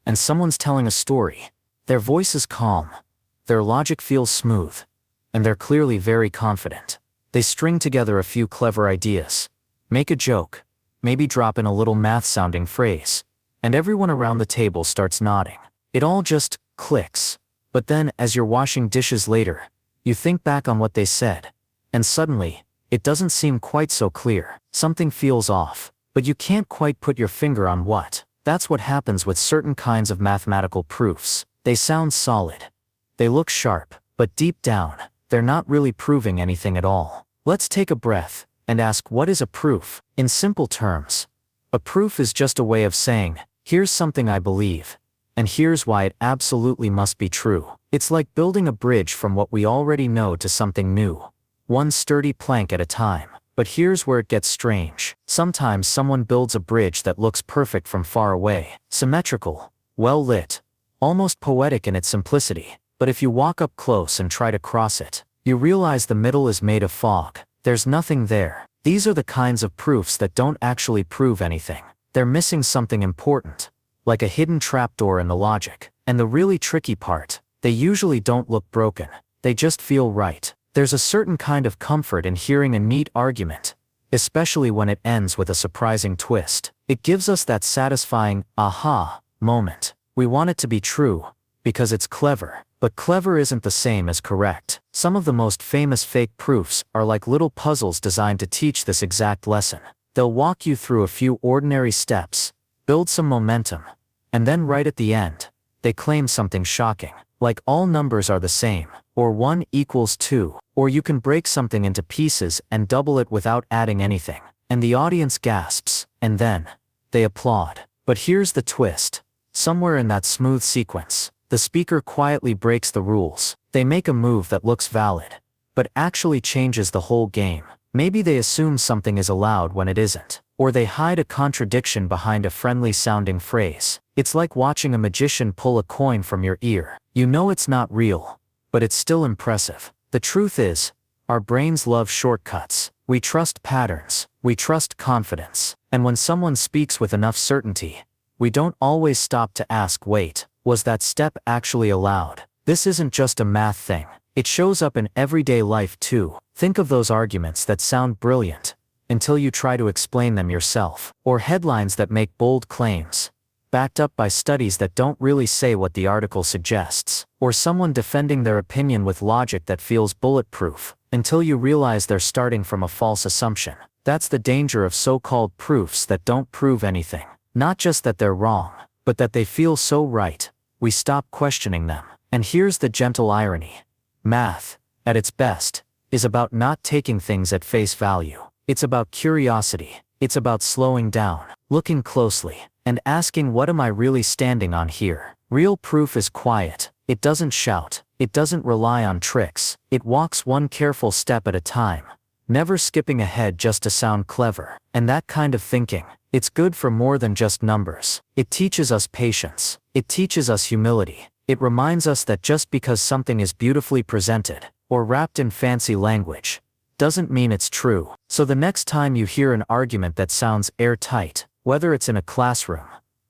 and someone's telling a story. Their voice is calm, their logic feels smooth, and they're clearly very confident. They string together a few clever ideas, make a joke, maybe drop in a little math-sounding phrase, and everyone around the table starts nodding. It all just clicks. But then, as you're washing dishes later, you think back on what they said, and suddenly, it doesn't seem quite so clear. Something feels off, but you can't quite put your finger on what. That's what happens with certain kinds of mathematical proofs. They sound solid. They look sharp, but deep down, they're not really proving anything at all. Let's take a breath and ask, what is a proof? In simple terms, a proof is just a way of saying, here's something I believe, and here's why it absolutely must be true. It's like building a bridge from what we already know to something new, one sturdy plank at a time. But here's where it gets strange. Sometimes someone builds a bridge that looks perfect from far away, symmetrical, well lit, almost poetic in its simplicity. But if you walk up close and try to cross it, you realize the middle is made of fog. There's nothing there. These are the kinds of proofs that don't actually prove anything. They're missing something important, like a hidden trapdoor in the logic. And the really tricky part, they usually don't look broken. They just feel right. There's a certain kind of comfort in hearing a neat argument, especially when it ends with a surprising twist. It gives us that satisfying, aha, moment. We want it to be true, because it's clever. But clever isn't the same as correct. Some of the most famous fake proofs are like little puzzles designed to teach this exact lesson. They'll walk you through a few ordinary steps, build some momentum, and then right at the end, they claim something shocking, like all numbers are the same, or 1 equals 2, or you can break something into pieces and double it without adding anything. And the audience gasps, and then they applaud. But here's the twist. Somewhere in that smooth sequence, the speaker quietly breaks the rules. They make a move that looks valid, but actually changes the whole game. Maybe they assume something is allowed when it isn't, or they hide a contradiction behind a friendly-sounding phrase. It's like watching a magician pull a coin from your ear. You know it's not real, but it's still impressive. The truth is, our brains love shortcuts. We trust patterns, we trust confidence, and when someone speaks with enough certainty, we don't always stop to ask, wait, was that step actually allowed? This isn't just a math thing. It shows up in everyday life too. Think of those arguments that sound brilliant until you try to explain them yourself, or headlines that make bold claims, backed up by studies that don't really say what the article suggests, or someone defending their opinion with logic that feels bulletproof, until you realize they're starting from a false assumption. That's the danger of so-called proofs that don't prove anything. Not just that they're wrong, but that they feel so right, we stop questioning them. And here's the gentle irony. Math, at its best, is about not taking things at face value. It's about curiosity. It's about slowing down, looking closely, and asking, what am I really standing on here? Real proof is quiet. It doesn't shout. It doesn't rely on tricks. It walks one careful step at a time, never skipping ahead just to sound clever. And that kind of thinking, it's good for more than just numbers. It teaches us patience. It teaches us humility. It reminds us that just because something is beautifully presented, or wrapped in fancy language, doesn't mean it's true. So the next time you hear an argument that sounds airtight, whether it's in a classroom,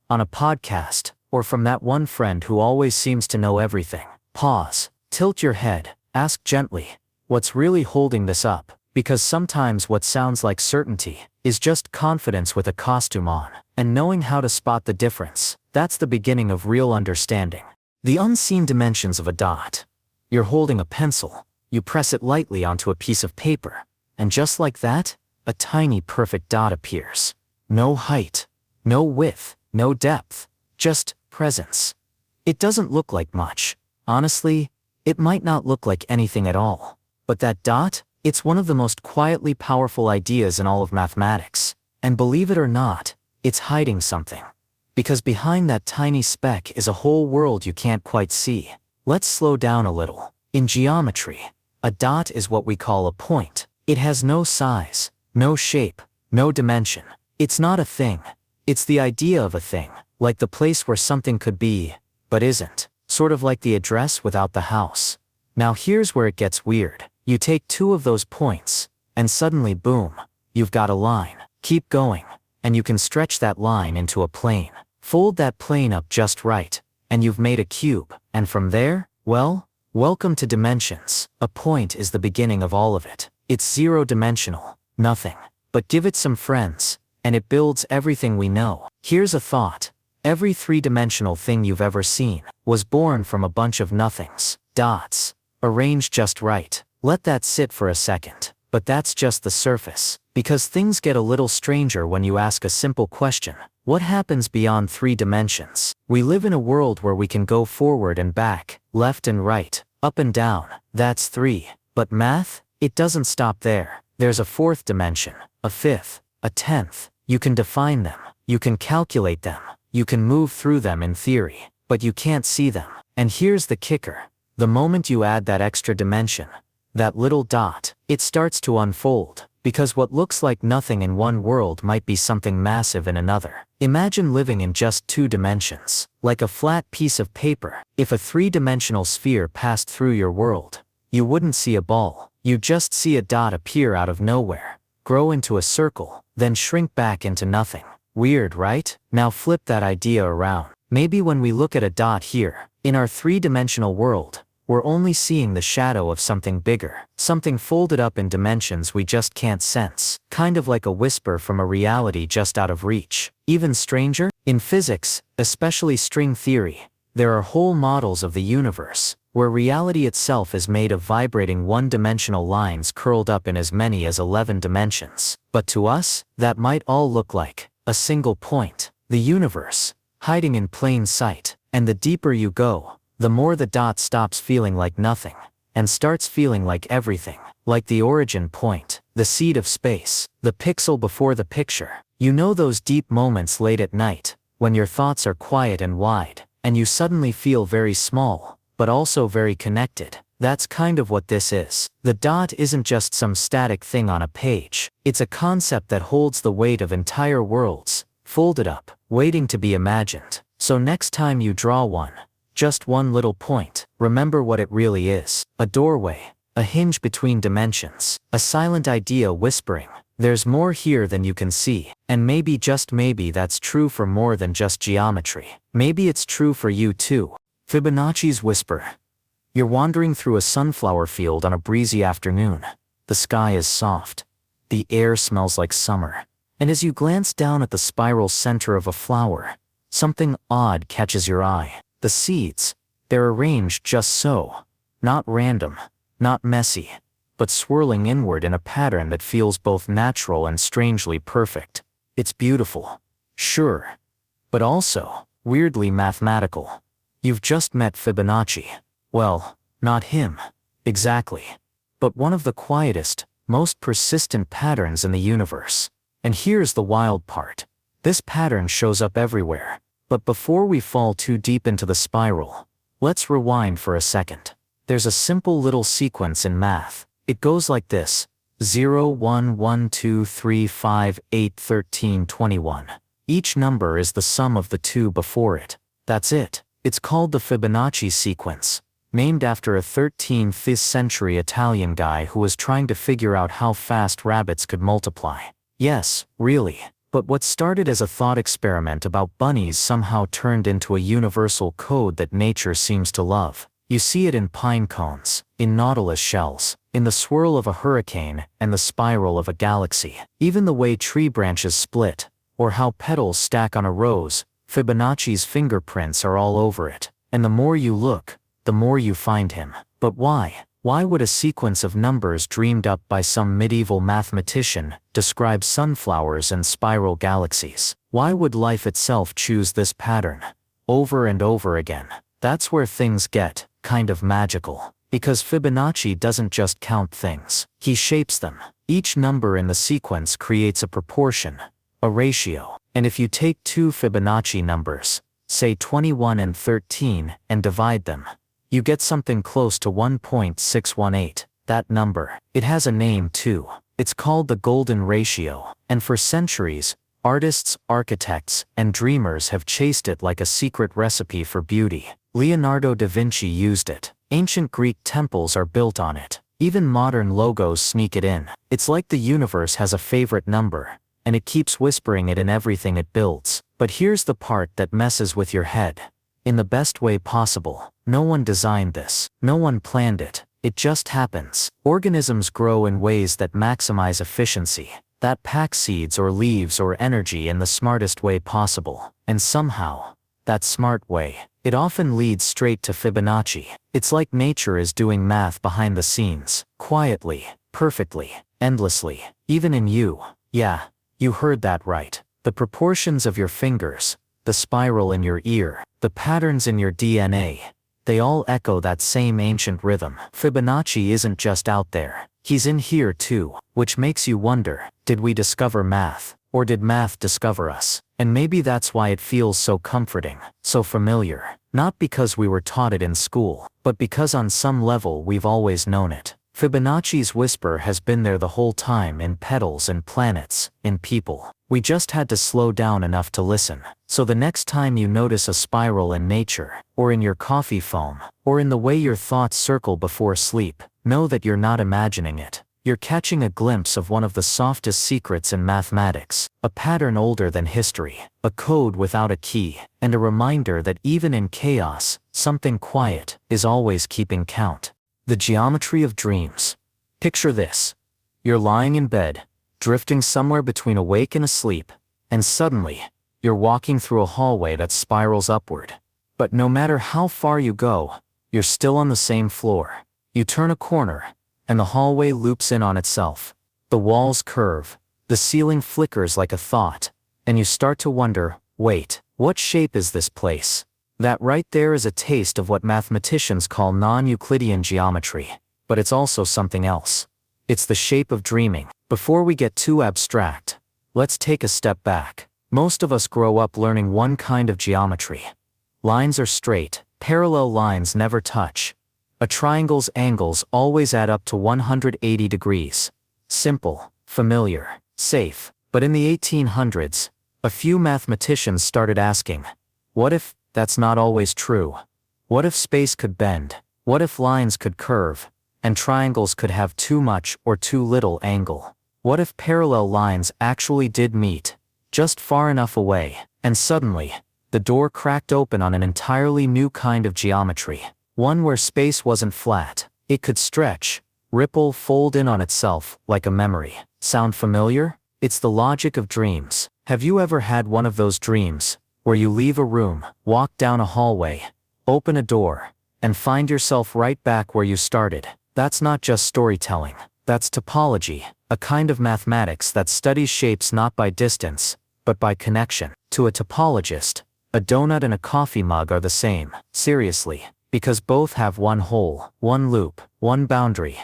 on a podcast, or from that one friend who always seems to know everything, pause, tilt your head, ask gently, what's really holding this up? Because sometimes what sounds like certainty is just confidence with a costume on. And knowing how to spot the difference, that's the beginning of real understanding. The unseen dimensions of a dot. You're holding a pencil, you press it lightly onto a piece of paper, and just like that, a tiny perfect dot appears. No height, no width, no depth, just presence. It doesn't look like much. Honestly, it might not look like anything at all. But that dot, it's one of the most quietly powerful ideas in all of mathematics. And believe it or not, it's hiding something. Because behind that tiny speck is a whole world you can't quite see. Let's slow down a little. In geometry, a dot is what we call a point. It has no size, no shape, no dimension. It's not a thing. It's the idea of a thing, like the place where something could be, but isn't. Sort of like the address without the house. Now here's where it gets weird. You take two of those points, and suddenly boom, you've got a line. Keep going, and you can stretch that line into a plane. Fold that plane up just right, and you've made a cube. And from there, well, welcome to dimensions. A point is the beginning of all of it. It's zero-dimensional, nothing. But give it some friends, and it builds everything we know. Here's a thought. Every three-dimensional thing you've ever seen was born from a bunch of nothings, dots, arranged just right. Let that sit for a second. But that's just the surface, because things get a little stranger when you ask a simple question. What happens beyond 3 dimensions? We live in a world where we can go forward and back, left and right, up and down. That's 3. But math? It doesn't stop there. There's a 4th dimension, a 5th, a 10th. You can define them. You can calculate them. You can move through them in theory. But you can't see them. And here's the kicker. The moment you add that extra dimension, that little dot, it starts to unfold, because what looks like nothing in one world might be something massive in another. Imagine living in just 2 dimensions, like a flat piece of paper. If a 3-dimensional sphere passed through your world, you wouldn't see a ball. You'd just see a dot appear out of nowhere, grow into a circle, then shrink back into nothing. Weird, right? Now flip that idea around. Maybe when we look at a dot here, in our 3-dimensional world, we're only seeing the shadow of something bigger, something folded up in dimensions we just can't sense, kind of like a whisper from a reality just out of reach. Even stranger, in physics, especially string theory, there are whole models of the universe, where reality itself is made of vibrating one-dimensional lines curled up in as many as 11 dimensions. But to us, that might all look like a single point, the universe, hiding in plain sight. And the deeper you go, the more the dot stops feeling like nothing, and starts feeling like everything, like the origin point, the seed of space, the pixel before the picture. You know those deep moments late at night, when your thoughts are quiet and wide, and you suddenly feel very small, but also very connected. That's kind of what this is. The dot isn't just some static thing on a page. It's a concept that holds the weight of entire worlds, folded up, waiting to be imagined. So next time you draw one, just one little point, remember what it really is. A doorway, a hinge between dimensions, a silent idea whispering, there's more here than you can see. And maybe, just maybe, that's true for more than just geometry. Maybe it's true for you too. Fibonacci's whisper. You're wandering through a sunflower field on a breezy afternoon. The sky is soft. The air smells like summer. And as you glance down at the spiral center of a flower, something odd catches your eye. The seeds, they're arranged just so. Not random, not messy, but swirling inward in a pattern that feels both natural and strangely perfect. It's beautiful, sure, but also weirdly mathematical. You've just met Fibonacci. Well, not him, exactly, but one of the quietest, most persistent patterns in the universe. And here's the wild part. This pattern shows up everywhere. But before we fall too deep into the spiral, let's rewind for a second. There's a simple little sequence in math. It goes like this: 0, 1, 1, 2, 3, 5, 8, 13, 21. Each number is the sum of the 2 before it. That's it. It's called the Fibonacci sequence, named after a 13th century Italian guy who was trying to figure out how fast rabbits could multiply. Yes, really. But what started as a thought experiment about bunnies somehow turned into a universal code that nature seems to love. You see it in pine cones, in nautilus shells, in the swirl of a hurricane and the spiral of a galaxy. Even the way tree branches split, or how petals stack on a rose, Fibonacci's fingerprints are all over it. And the more you look, the more you find him. But why? Why would a sequence of numbers dreamed up by some medieval mathematician describe sunflowers and spiral galaxies? Why would life itself choose this pattern over and over again? That's where things get kind of magical. Because Fibonacci doesn't just count things, he shapes them. Each number in the sequence creates a proportion, a ratio. And if you take 2 Fibonacci numbers, say 21 and 13, and divide them, you get something close to 1.618. That number, it has a name too. It's called the golden ratio. And for centuries, artists, architects, and dreamers have chased it like a secret recipe for beauty. Leonardo da Vinci used it. Ancient Greek temples are built on it. Even modern logos sneak it in. It's like the universe has a favorite number, and it keeps whispering it in everything it builds. But here's the part that messes with your head. In the best way possible. No one designed this. No one planned it. It just happens. Organisms grow in ways that maximize efficiency, that pack seeds or leaves or energy in the smartest way possible. And somehow, that smart way, it often leads straight to Fibonacci. It's like nature is doing math behind the scenes, quietly, perfectly, endlessly, even in you. Yeah, you heard that right. The proportions of your fingers, the spiral in your ear, the patterns in your DNA, they all echo that same ancient rhythm. Fibonacci isn't just out there. He's in here too, which makes you wonder, did we discover math, or did math discover us? And maybe that's why it feels so comforting, so familiar. Not because we were taught it in school, but because on some level we've always known it. Fibonacci's whisper has been there the whole time, in petals and planets, in people. We just had to slow down enough to listen. So the next time you notice a spiral in nature, or in your coffee foam, or in the way your thoughts circle before sleep, know that you're not imagining it. You're catching a glimpse of one of the softest secrets in mathematics, a pattern older than history, a code without a key, and a reminder that even in chaos, something quiet is always keeping count. The geometry of dreams. Picture this. You're lying in bed, drifting somewhere between awake and asleep, and suddenly, you're walking through a hallway that spirals upward. But no matter how far you go, you're still on the same floor. You turn a corner, and the hallway loops in on itself. The walls curve, the ceiling flickers like a thought, and you start to wonder, wait, what shape is this place? That right there is a taste of what mathematicians call non-Euclidean geometry, but it's also something else. It's the shape of dreaming. Before we get too abstract, let's take a step back. Most of us grow up learning one kind of geometry. Lines are straight, parallel lines never touch. A triangle's angles always add up to 180 degrees. Simple, familiar, safe. But in the 1800s, a few mathematicians started asking, what if that's not always true? What if space could bend? What if lines could curve, and triangles could have too much or too little angle? What if parallel lines actually did meet, just far enough away? And suddenly, the door cracked open on an entirely new kind of geometry. One where space wasn't flat. It could stretch, ripple, fold in on itself, like a memory. Sound familiar? It's the logic of dreams. Have you ever had one of those dreams, where you leave a room, walk down a hallway, open a door, and find yourself right back where you started? That's not just storytelling. That's topology, a kind of mathematics that studies shapes not by distance, but by connection. To a topologist, a donut and a coffee mug are the same. Seriously. Because both have one hole, one loop, one boundary.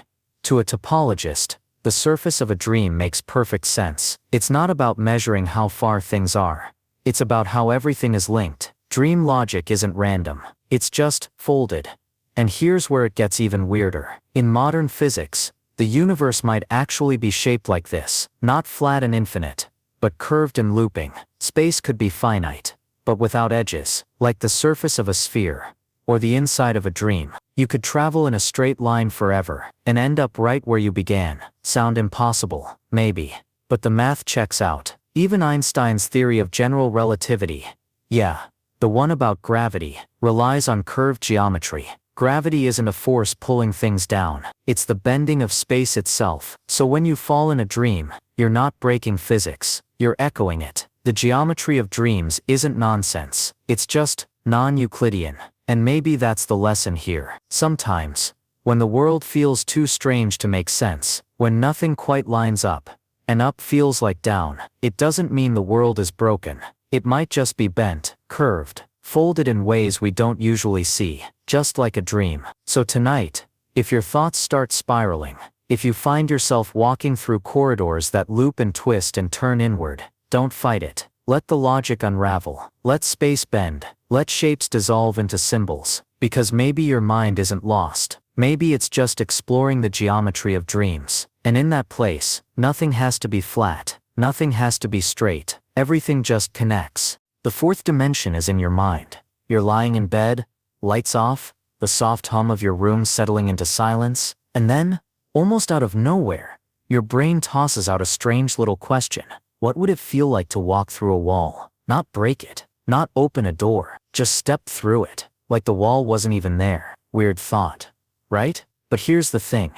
To a topologist, the surface of a dream makes perfect sense. It's not about measuring how far things are. It's about how everything is linked. Dream logic isn't random. It's just folded. And here's where it gets even weirder. In modern physics, the universe might actually be shaped like this. Not flat and infinite, but curved and looping. Space could be finite, but without edges, like the surface of a sphere, or the inside of a dream. You could travel in a straight line forever, and end up right where you began. Sound impossible? Maybe. But the math checks out. Even Einstein's theory of general relativity, yeah, the one about gravity, relies on curved geometry. Gravity isn't a force pulling things down. It's the bending of space itself. So when you fall in a dream, you're not breaking physics, you're echoing it. The geometry of dreams isn't nonsense. It's just non-Euclidean. And maybe that's the lesson here. Sometimes, when the world feels too strange to make sense, when nothing quite lines up, and up feels like down, it doesn't mean the world is broken. It might just be bent, curved, folded in ways we don't usually see, just like a dream. So tonight, if your thoughts start spiraling, if you find yourself walking through corridors that loop and twist and turn inward, don't fight it. Let the logic unravel. Let space bend. Let shapes dissolve into symbols. Because maybe your mind isn't lost. Maybe it's just exploring the geometry of dreams. And in that place, nothing has to be flat. Nothing has to be straight. Everything just connects. The fourth dimension is in your mind. You're lying in bed, lights off, the soft hum of your room settling into silence, and then, almost out of nowhere, your brain tosses out a strange little question. What would it feel like to walk through a wall? Not break it, not open a door, just step through it, like the wall wasn't even there. Weird thought, right? But here's the thing.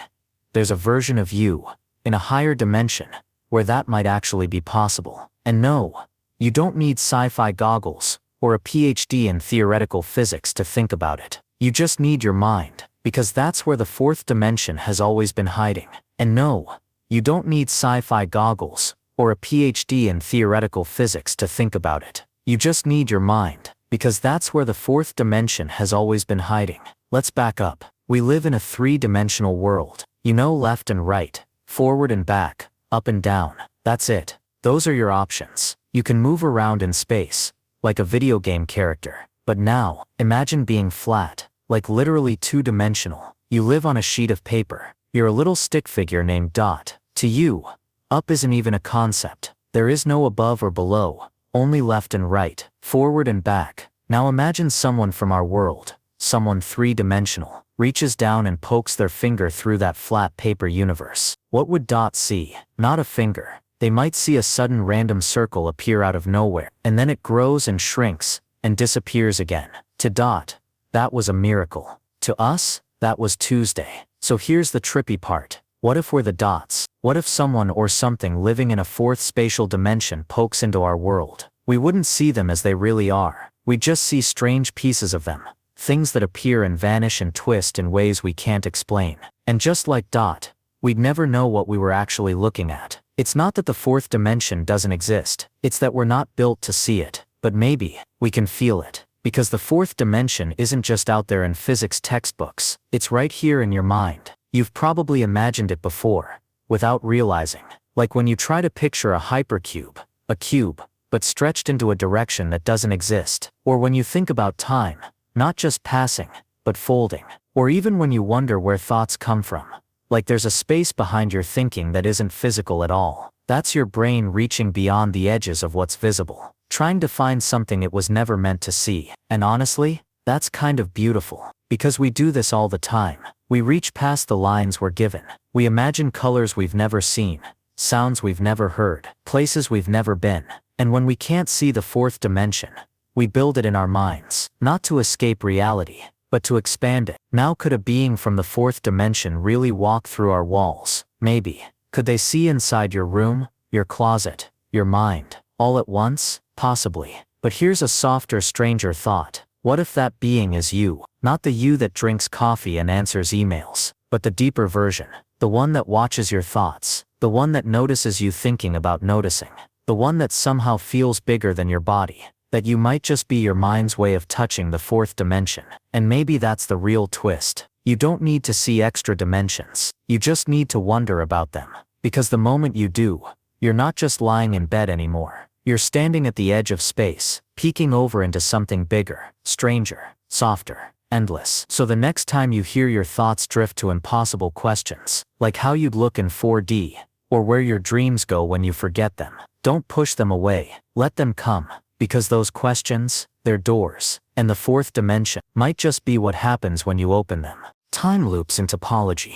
There's a version of you, in a higher dimension, where that might actually be possible. And no, you don't need sci-fi goggles, or a PhD in theoretical physics to think about it. You just need your mind, because that's where the fourth dimension has always been hiding. And no, you don't need sci-fi goggles, or a PhD in theoretical physics to think about it. You just need your mind, because that's where the fourth dimension has always been hiding. Let's back up. We live in a three-dimensional world. You know, left and right, forward and back, up and down. That's it. Those are your options. You can move around in space, like a video game character. But now, imagine being flat, like literally two-dimensional. You live on a sheet of paper. You're a little stick figure named Dot. To you, up isn't even a concept. There is no above or below, only left and right, forward and back. Now imagine someone from our world, someone three-dimensional, reaches down and pokes their finger through that flat paper universe. What would Dot see? Not a finger. They might see a sudden random circle appear out of nowhere, and then it grows and shrinks, and disappears again. To Dot, that was a miracle. To us, that was Tuesday. So here's the trippy part. What if we're the dots? What if someone or something living in a fourth spatial dimension pokes into our world? We wouldn't see them as they really are. We'd just see strange pieces of them. Things that appear and vanish and twist in ways we can't explain. And just like Dot, we'd never know what we were actually looking at. It's not that the fourth dimension doesn't exist. It's that we're not built to see it. But maybe we can feel it. Because the fourth dimension isn't just out there in physics textbooks. It's right here in your mind. You've probably imagined it before, without realizing. Like when you try to picture a hypercube, a cube, but stretched into a direction that doesn't exist. Or when you think about time, not just passing, but folding. Or even when you wonder where thoughts come from. Like there's a space behind your thinking that isn't physical at all. That's your brain reaching beyond the edges of what's visible, trying to find something it was never meant to see. And honestly, that's kind of beautiful. Because we do this all the time. We reach past the lines we're given. We imagine colors we've never seen, sounds we've never heard, places we've never been. And when we can't see the fourth dimension, we build it in our minds, not to escape reality, but to expand it. Now could a being from the fourth dimension really walk through our walls? Maybe. Could they see inside your room, your closet, your mind, all at once? Possibly. But here's a softer, stranger thought. What if that being is you? Not the you that drinks coffee and answers emails, but the deeper version. The one that watches your thoughts. The one that notices you thinking about noticing. The one that somehow feels bigger than your body. That you might just be your mind's way of touching the fourth dimension. And maybe that's the real twist. You don't need to see extra dimensions. You just need to wonder about them. Because the moment you do, you're not just lying in bed anymore. You're standing at the edge of space, peeking over into something bigger, stranger, softer, endless. So the next time you hear your thoughts drift to impossible questions, like how you'd look in 4D, or where your dreams go when you forget them, don't push them away. Let them come. Because those questions, they're doors, and the fourth dimension might just be what happens when you open them. Time loops in topology.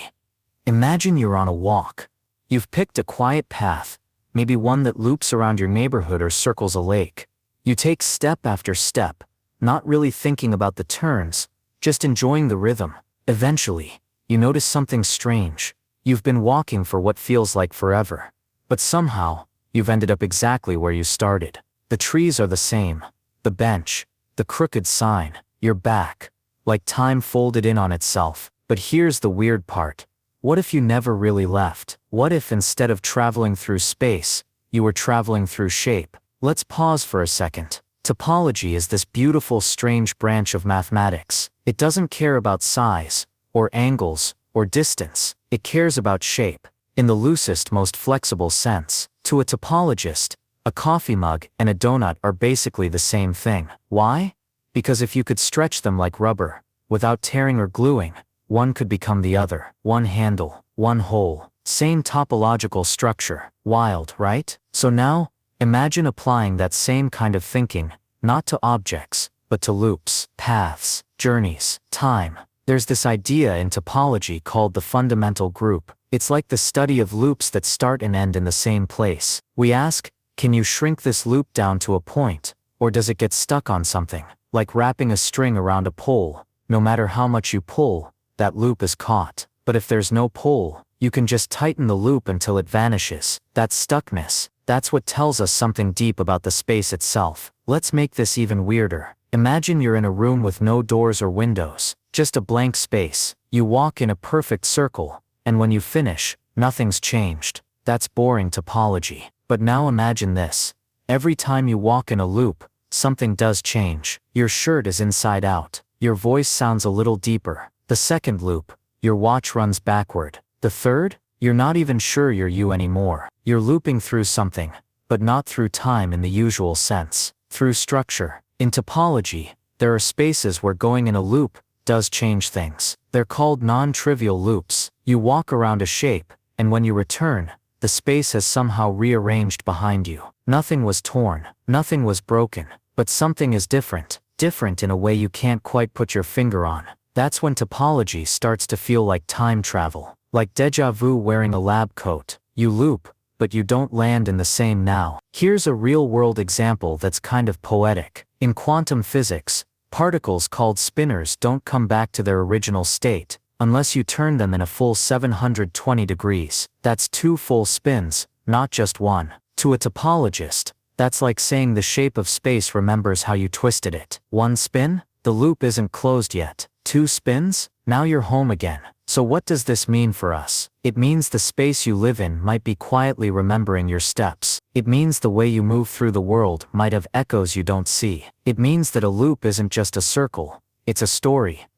Imagine you're on a walk. You've picked a quiet path, maybe one that loops around your neighborhood or circles a lake. You take step after step, not really thinking about the turns, just enjoying the rhythm. Eventually, you notice something strange. You've been walking for what feels like forever, but somehow, you've ended up exactly where you started. The trees are the same, the bench, the crooked sign, you're back, like time folded in on itself. But here's the weird part. What if you never really left? What if instead of traveling through space, you were traveling through shape? Let's pause for a second. Topology is this beautiful, strange branch of mathematics. It doesn't care about size, or angles, or distance. It cares about shape, in the loosest, most flexible sense. To a topologist, a coffee mug and a donut are basically the same thing. Why? Because if you could stretch them like rubber, without tearing or gluing, one could become the other. One handle, one hole, same topological structure. Wild, right? So now, imagine applying that same kind of thinking, not to objects, but to loops, paths, journeys, time. There's this idea in topology called the fundamental group. It's like the study of loops that start and end in the same place. We ask, Can you shrink this loop down to a point, or does it get stuck on something? Like wrapping a string around a pole, no matter how much you pull, that loop is caught. But if there's no pole, you can just tighten the loop until it vanishes. That's stuckness. That's what tells us something deep about the space itself. Let's make this even weirder. Imagine you're in a room with no doors or windows, just a blank space. You walk in a perfect circle, and when you finish, nothing's changed. That's boring topology. But now imagine this. Every time you walk in a loop, something does change. Your shirt is inside out. Your voice sounds a little deeper. The second loop, your watch runs backward. The third, you're not even sure you're you anymore. You're looping through something, but not through time in the usual sense. Through structure. In topology, there are spaces where going in a loop does change things. They're called non-trivial loops. You walk around a shape, and when you return, the space has somehow rearranged behind you. Nothing was torn, nothing was broken, but something is different. Different in a way you can't quite put your finger on. That's when topology starts to feel like time travel. Like déjà vu wearing a lab coat. You loop, but you don't land in the same now. Here's a real-world example that's kind of poetic. In quantum physics, particles called spinors don't come back to their original state unless you turn them in a full 720 degrees. That's 2 full spins, not just one. To a topologist, that's like saying the shape of space remembers how you twisted it. 1 spin? The loop isn't closed yet. 2 spins? Now you're home again. So what does this mean for us? It means the space you live in might be quietly remembering your steps. It means the way you move through the world might have echoes you don't see. It means that a loop isn't just a circle. It's a story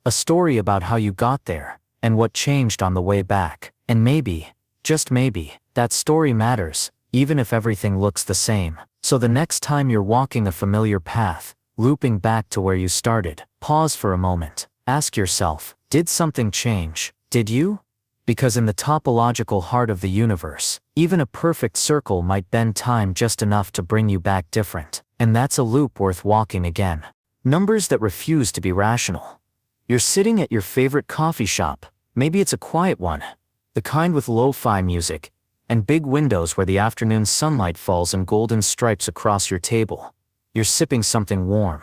about how you got there, and what changed on the way back. And maybe, just maybe, that story matters, even if everything looks the same. So the next time you're walking a familiar path, looping back to where you started, pause for a moment. Ask yourself, did something change? Did you? Because in the topological heart of the universe, even a perfect circle might bend time just enough to bring you back different. And that's a loop worth walking again. Numbers that refuse to be rational. You're sitting at your favorite coffee shop. Maybe it's a quiet one, the kind with lo-fi music, and big windows where the afternoon sunlight falls in golden stripes across your table. You're sipping something warm.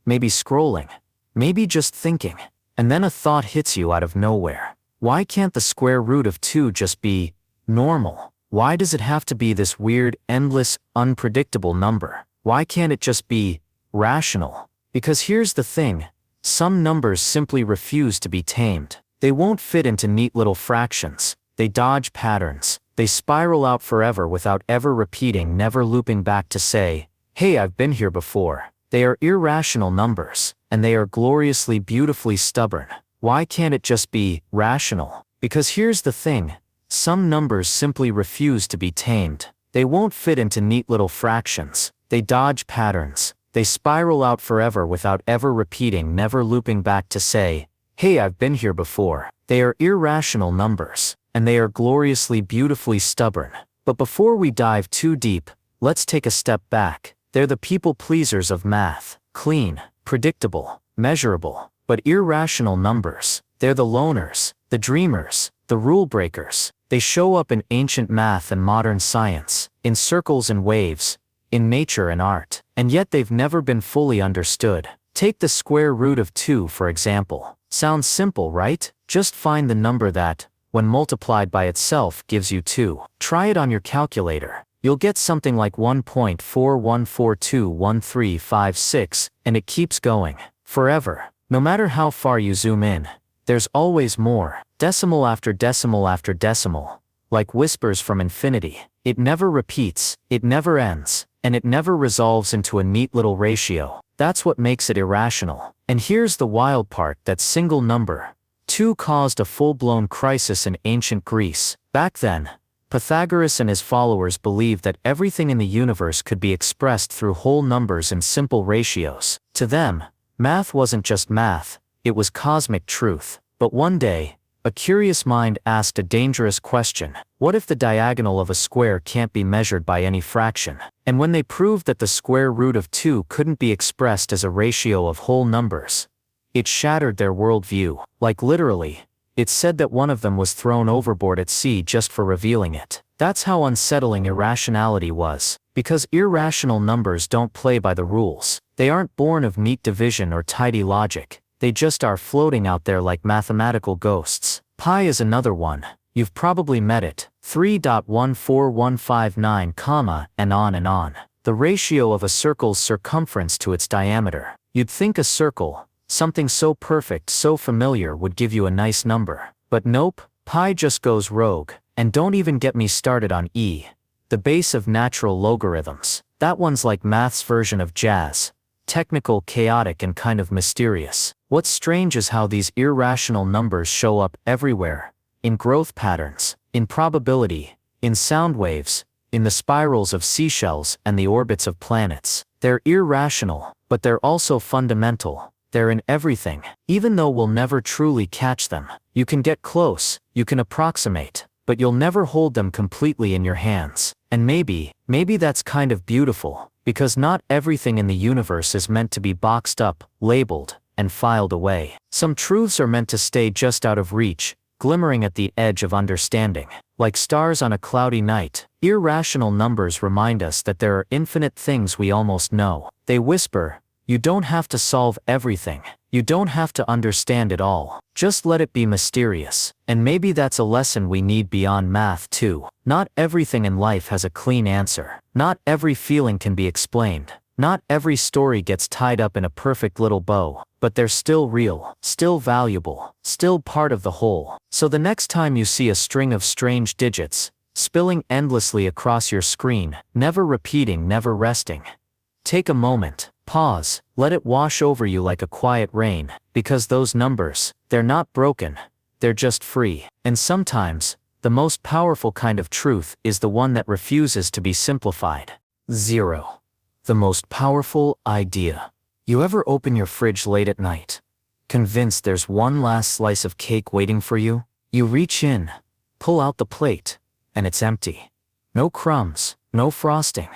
Maybe scrolling. Maybe just thinking. And then a thought hits you out of nowhere. Why can't the square root of 2 just be normal? Why does it have to be this weird, endless, unpredictable number? Why can't it just be rational? Because here's the thing. Some numbers simply refuse to be tamed. They won't fit into neat little fractions. They dodge patterns. They spiral out forever without ever repeating, never looping back to say, hey, I've been here before. They are irrational numbers, and they are gloriously, beautifully stubborn. Why can't it just be rational? Because here's the thing. Some numbers simply refuse to be tamed. They won't fit into neat little fractions. They dodge patterns. They spiral out forever without ever repeating, never looping back to say, hey, I've been here before. They are irrational numbers, and they are gloriously, beautifully stubborn. But before we dive too deep, let's take a step back. They're the people pleasers of math. Clean, predictable, measurable, but irrational numbers. They're the loners, the dreamers, the rule breakers. They show up in ancient math and modern science, in circles and waves, in nature and art, and yet they've never been fully understood. Take the square root of 2, for example. Sounds simple, right? Just find the number that, when multiplied by itself, gives you 2. Try it on your calculator. You'll get something like 1.41421356, and it keeps going. Forever. No matter how far you zoom in, there's always more. Decimal after decimal after decimal. Like whispers from infinity. It never repeats, it never ends, and it never resolves into a neat little ratio. That's what makes it irrational. And here's the wild part, that single number, 2, caused a full-blown crisis in ancient Greece. Back then, Pythagoras and his followers believed that everything in the universe could be expressed through whole numbers and simple ratios. To them, math wasn't just math, it was cosmic truth. But one day, a curious mind asked a dangerous question. What if the diagonal of a square can't be measured by any fraction? And when they proved that the square root of 2 couldn't be expressed as a ratio of whole numbers, it shattered their worldview. Like literally, it said that one of them was thrown overboard at sea just for revealing it. That's how unsettling irrationality was. Because irrational numbers don't play by the rules. They aren't born of neat division or tidy logic. They just are floating out there like mathematical ghosts. Pi is another one. You've probably met it. 3.14159, and on. The ratio of a circle's circumference to its diameter. You'd think a circle, something so perfect, so familiar, would give you a nice number. But nope, pi just goes rogue. And don't even get me started on e, the base of natural logarithms. That one's like math's version of jazz. Technical, chaotic, and kind of mysterious. What's strange is how these irrational numbers show up everywhere. In growth patterns, in probability, in sound waves, in the spirals of seashells and the orbits of planets. They're irrational, but they're also fundamental. They're in everything. Even though we'll never truly catch them, you can get close, you can approximate, but you'll never hold them completely in your hands. And maybe that's kind of beautiful, because not everything in the universe is meant to be boxed up, labeled, and filed away. Some truths are meant to stay just out of reach, glimmering at the edge of understanding. Like stars on a cloudy night, irrational numbers remind us that there are infinite things we almost know. They whisper, you don't have to solve everything. You don't have to understand it all. Just let it be mysterious. And maybe that's a lesson we need beyond math too. Not everything in life has a clean answer. Not every feeling can be explained. Not every story gets tied up in a perfect little bow. But they're still real, still valuable, still part of the whole. So the next time you see a string of strange digits, spilling endlessly across your screen, never repeating, never resting, take a moment, pause, let it wash over you like a quiet rain, because those numbers, they're not broken, they're just free. And sometimes, the most powerful kind of truth is the one that refuses to be simplified. 0. The most powerful idea. You ever open your fridge late at night, convinced there's one last slice of cake waiting for you? You reach in, pull out the plate, and it's empty. No crumbs, no frosting,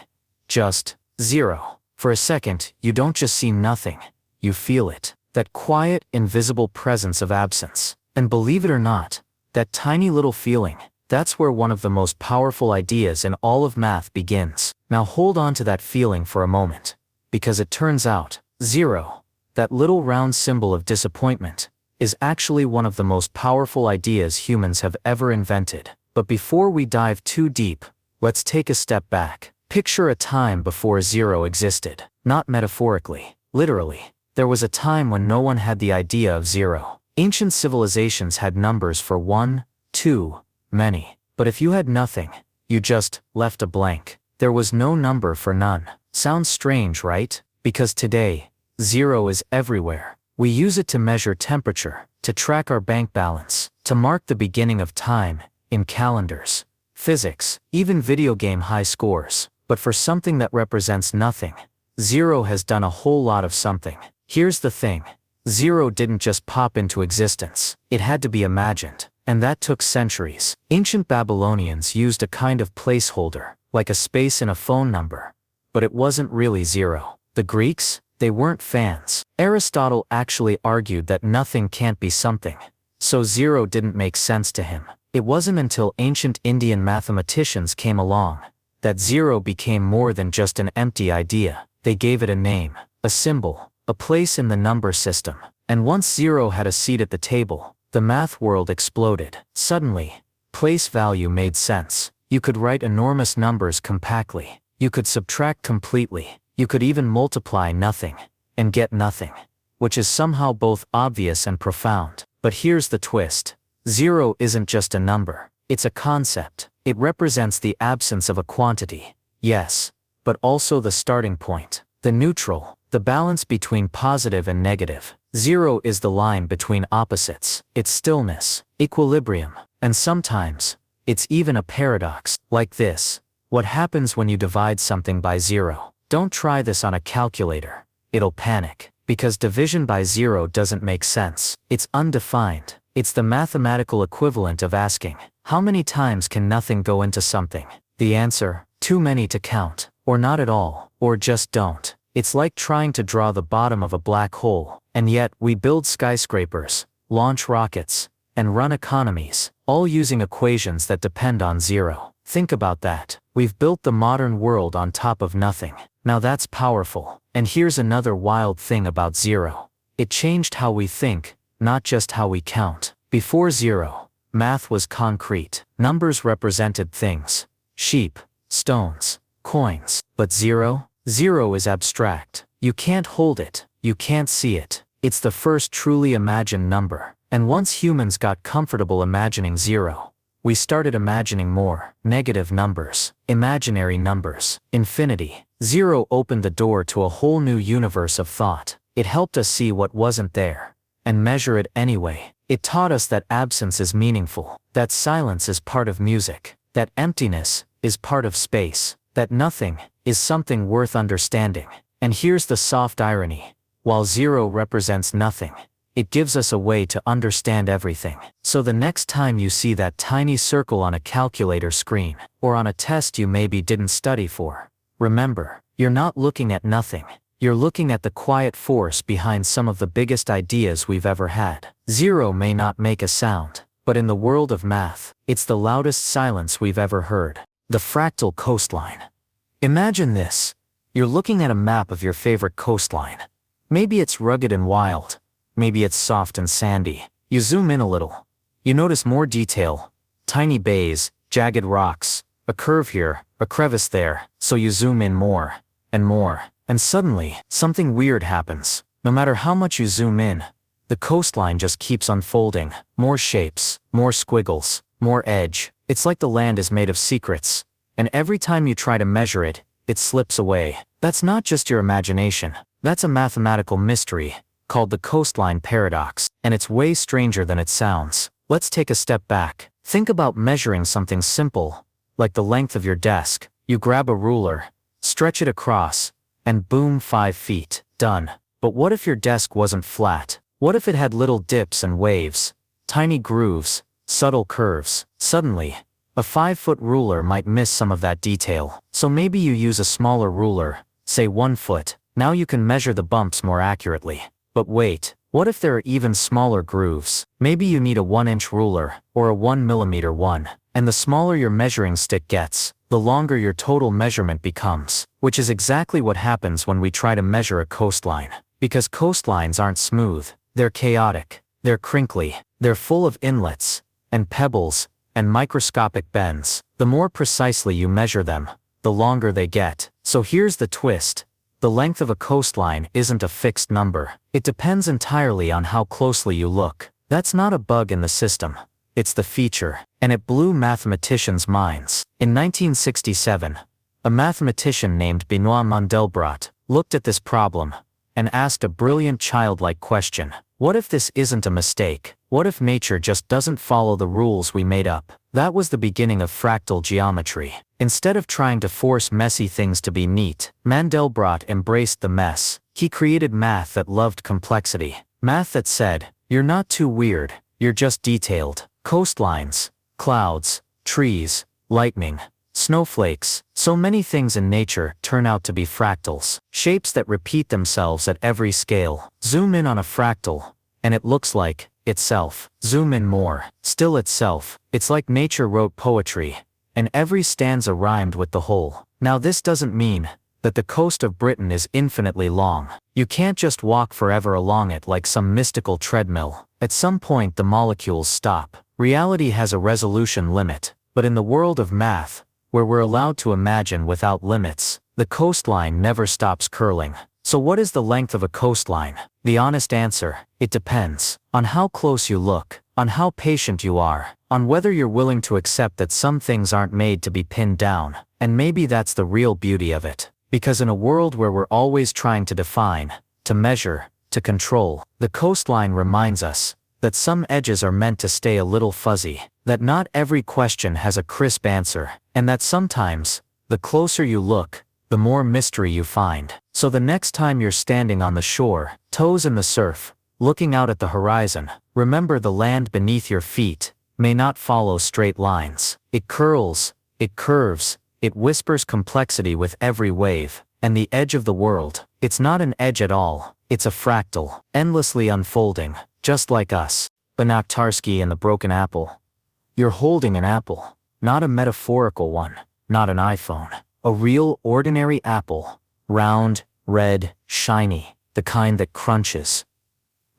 just 0. For a second, you don't just see nothing, you feel it. That quiet, invisible presence of absence. And believe it or not, that tiny little feeling, that's where one of the most powerful ideas in all of math begins. Now hold on to that feeling for a moment, because it turns out, 0, that little round symbol of disappointment, is actually one of the most powerful ideas humans have ever invented. But before we dive too deep, let's take a step back. Picture a time before 0 existed. Not metaphorically, literally. There was a time when no one had the idea of 0. Ancient civilizations had numbers for 1, 2, many. But if you had nothing, you just left a blank. There was no number for none. Sounds strange, right? Because today, 0 is everywhere. We use it to measure temperature, to track our bank balance, to mark the beginning of time, in calendars, physics, even video game high scores. But for something that represents nothing, 0 has done a whole lot of something. Here's the thing. 0 didn't just pop into existence. It had to be imagined. And that took centuries. Ancient Babylonians used a kind of placeholder, like a space in a phone number. But it wasn't really 0. The Greeks, they weren't fans. Aristotle actually argued that nothing can't be something. So 0 didn't make sense to him. It wasn't until ancient Indian mathematicians came along that 0 became more than just an empty idea. They gave it a name, a symbol, a place in the number system. And once 0 had a seat at the table, the math world exploded. Suddenly, place value made sense. You could write enormous numbers compactly. You could subtract completely. You could even multiply nothing, and get nothing. Which is somehow both obvious and profound. But here's the twist. 0 isn't just a number. It's a concept. It represents the absence of a quantity. Yes, but also the starting point. The neutral, the balance between positive and negative. 0 is the line between opposites. It's stillness, equilibrium, and sometimes, it's even a paradox. Like this. What happens when you divide something by 0? Don't try this on a calculator. It'll panic. Because division by 0 doesn't make sense. It's undefined. It's the mathematical equivalent of asking, how many times can nothing go into something? The answer, too many to count. Or not at all. Or just don't. It's like trying to draw the bottom of a black hole. And yet, we build skyscrapers, launch rockets, and run economies, all using equations that depend on 0. Think about that. We've built the modern world on top of nothing. Now that's powerful. And here's another wild thing about zero. It changed how we think, not just how we count. Before zero, math was concrete. Numbers represented things. Sheep, stones, coins. But zero? Zero is abstract. You can't hold it. You can't see it. It's the first truly imagined number. And once humans got comfortable imagining zero, we started imagining more. Negative numbers, imaginary numbers, infinity. Zero opened the door to a whole new universe of thought. It helped us see what wasn't there and measure it anyway. It taught us that absence is meaningful, that silence is part of music, that emptiness is part of space, that nothing is something worth understanding. And here's the soft irony. While zero represents nothing, it gives us a way to understand everything. So the next time you see that tiny circle on a calculator screen, or on a test you maybe didn't study for, remember, you're not looking at nothing. You're looking at the quiet force behind some of the biggest ideas we've ever had. Zero may not make a sound, but in the world of math, it's the loudest silence we've ever heard. The fractal coastline. Imagine this. You're looking at a map of your favorite coastline. Maybe it's rugged and wild. Maybe it's soft and sandy. You zoom in a little. You notice more detail. Tiny bays, jagged rocks, a curve here, a crevice there. So you zoom in more and more. And suddenly, something weird happens. No matter how much you zoom in, the coastline just keeps unfolding. More shapes, more squiggles, more edge. It's like the land is made of secrets. And every time you try to measure it, it slips away. That's not just your imagination. That's a mathematical mystery called the coastline paradox. And it's way stranger than it sounds. Let's take a step back. Think about measuring something simple, like the length of your desk. You grab a ruler, stretch it across, and boom, 5 feet. Done. But what if your desk wasn't flat? What if it had little dips and waves, tiny grooves, subtle curves? Suddenly, a 5-foot ruler might miss some of that detail. So maybe you use a smaller ruler, say 1 foot. Now you can measure the bumps more accurately. But wait, what if there are even smaller grooves? Maybe you need a 1-inch ruler, or a 1 mm one. And the smaller your measuring stick gets, the longer your total measurement becomes. Which is exactly what happens when we try to measure a coastline. Because coastlines aren't smooth, they're chaotic, they're crinkly, they're full of inlets, and pebbles, and microscopic bends. The more precisely you measure them, the longer they get. So here's the twist. The length of a coastline isn't a fixed number. It depends entirely on how closely you look. That's not a bug in the system. It's the feature. And it blew mathematicians' minds. In 1967, a mathematician named Benoit Mandelbrot looked at this problem and asked a brilliant childlike question. What if this isn't a mistake? What if nature just doesn't follow the rules we made up? That was the beginning of fractal geometry. Instead of trying to force messy things to be neat, Mandelbrot embraced the mess. He created math that loved complexity. Math that said, you're not too weird, you're just detailed. Coastlines, clouds, trees, lightning, snowflakes. So many things in nature turn out to be fractals. Shapes that repeat themselves at every scale. Zoom in on a fractal, and it looks like itself. Zoom in more, still itself. It's like nature wrote poetry, and every stanza rhymed with the whole. Now this doesn't mean that the coast of Britain is infinitely long. You can't just walk forever along it like some mystical treadmill. At some point the molecules stop. Reality has a resolution limit. But in the world of math, where we're allowed to imagine without limits, the coastline never stops curling. So what is the length of a coastline? The honest answer, it depends on how close you look, on how patient you are, on whether you're willing to accept that some things aren't made to be pinned down. And maybe that's the real beauty of it. Because in a world where we're always trying to define, to measure, to control, the coastline reminds us that some edges are meant to stay a little fuzzy, that not every question has a crisp answer, and that sometimes, the closer you look, the more mystery you find. So the next time you're standing on the shore, toes in the surf, looking out at the horizon, remember the land beneath your feet may not follow straight lines. It curls, it curves, it whispers complexity with every wave. And the edge of the world, it's not an edge at all, it's a fractal, endlessly unfolding, just like us. Banach-Tarski and the broken apple. You're holding an apple. not a metaphorical one, not an iPhone. A real ordinary apple, round, red, shiny, the kind that crunches.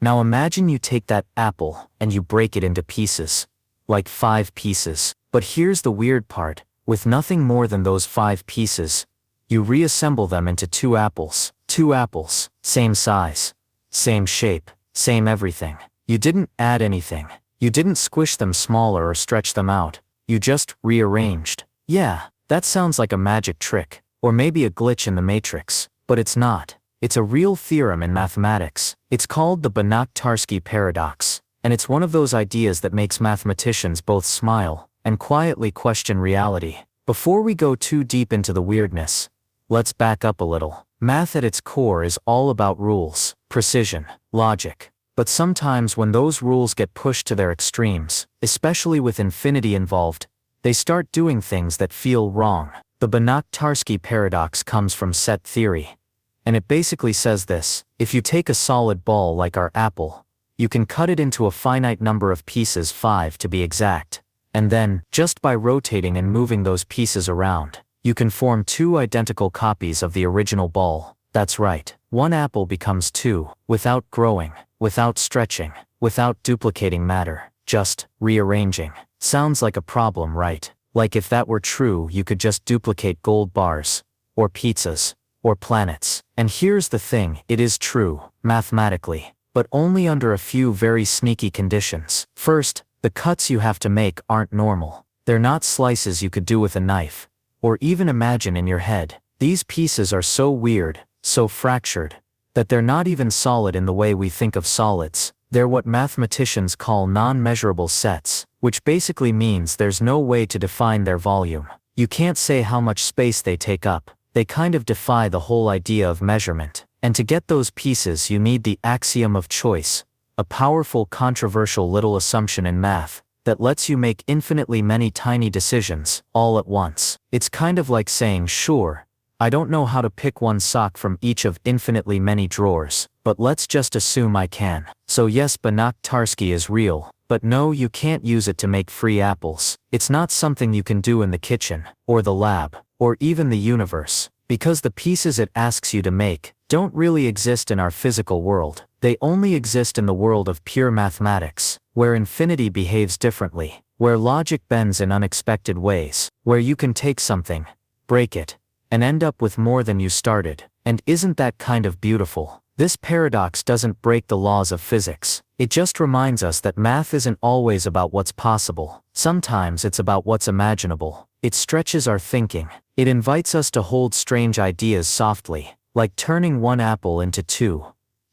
Now imagine you take that apple and you break it into pieces, like 5 pieces. But here's the weird part, with nothing more than those 5 pieces, you reassemble them into 2 apples. 2 apples, same size, same shape, same everything. You didn't add anything. You didn't squish them smaller or stretch them out. You just rearranged. Yeah, that sounds like a magic trick, or maybe a glitch in the matrix, but it's not. It's a real theorem in mathematics. It's called the Banach-Tarski paradox, and it's one of those ideas that makes mathematicians both smile and quietly question reality. Before we go too deep into the weirdness, let's back up a little. Math at its core is all about rules, precision, logic. But sometimes when those rules get pushed to their extremes, especially with infinity involved, they start doing things that feel wrong. The Banach-Tarski paradox comes from set theory, and it basically says this: if you take a solid ball like our apple, you can cut it into a finite number of pieces, 5 to be exact, and then, just by rotating and moving those pieces around, you can form 2 identical copies of the original ball. That's right, 1 apple becomes 2, without growing, without stretching, without duplicating matter, just rearranging. Sounds like a problem, right? Like if that were true, you could just duplicate gold bars, or pizzas, or planets. And here's the thing, it is true, mathematically, but only under a few very sneaky conditions. First, the cuts you have to make aren't normal. They're not slices you could do with a knife, or even imagine in your head. These pieces are so weird, so fractured, that they're not even solid in the way we think of solids. They're what mathematicians call non-measurable sets, which basically means there's no way to define their volume. You can't say how much space they take up. They kind of defy the whole idea of measurement. And to get those pieces you need the axiom of choice, a powerful controversial little assumption in math that lets you make infinitely many tiny decisions all at once. It's kind of like saying, sure, I don't know how to pick one sock from each of infinitely many drawers, but let's just assume I can. So yes, Banach-Tarski is real, but no, you can't use it to make free apples. It's not something you can do in the kitchen, or the lab, or even the universe, because the pieces it asks you to make don't really exist in our physical world. They only exist in the world of pure mathematics, where infinity behaves differently, where logic bends in unexpected ways, where you can take something, break it, and end up with more than you started. And isn't that kind of beautiful? This paradox doesn't break the laws of physics. It just reminds us that math isn't always about what's possible. Sometimes it's about what's imaginable. It stretches our thinking. It invites us to hold strange ideas softly, like turning 1 apple into 2,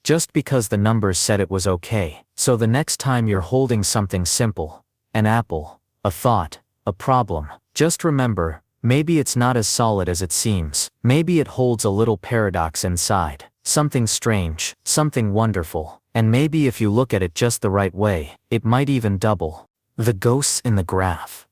just because the numbers said it was okay. So the next time you're holding something simple, an apple, a thought, a problem, just remember, maybe it's not as solid as it seems. Maybe it holds a little paradox inside, something strange, something wonderful, and maybe if you look at it just the right way, it might even double. The ghosts in the graph.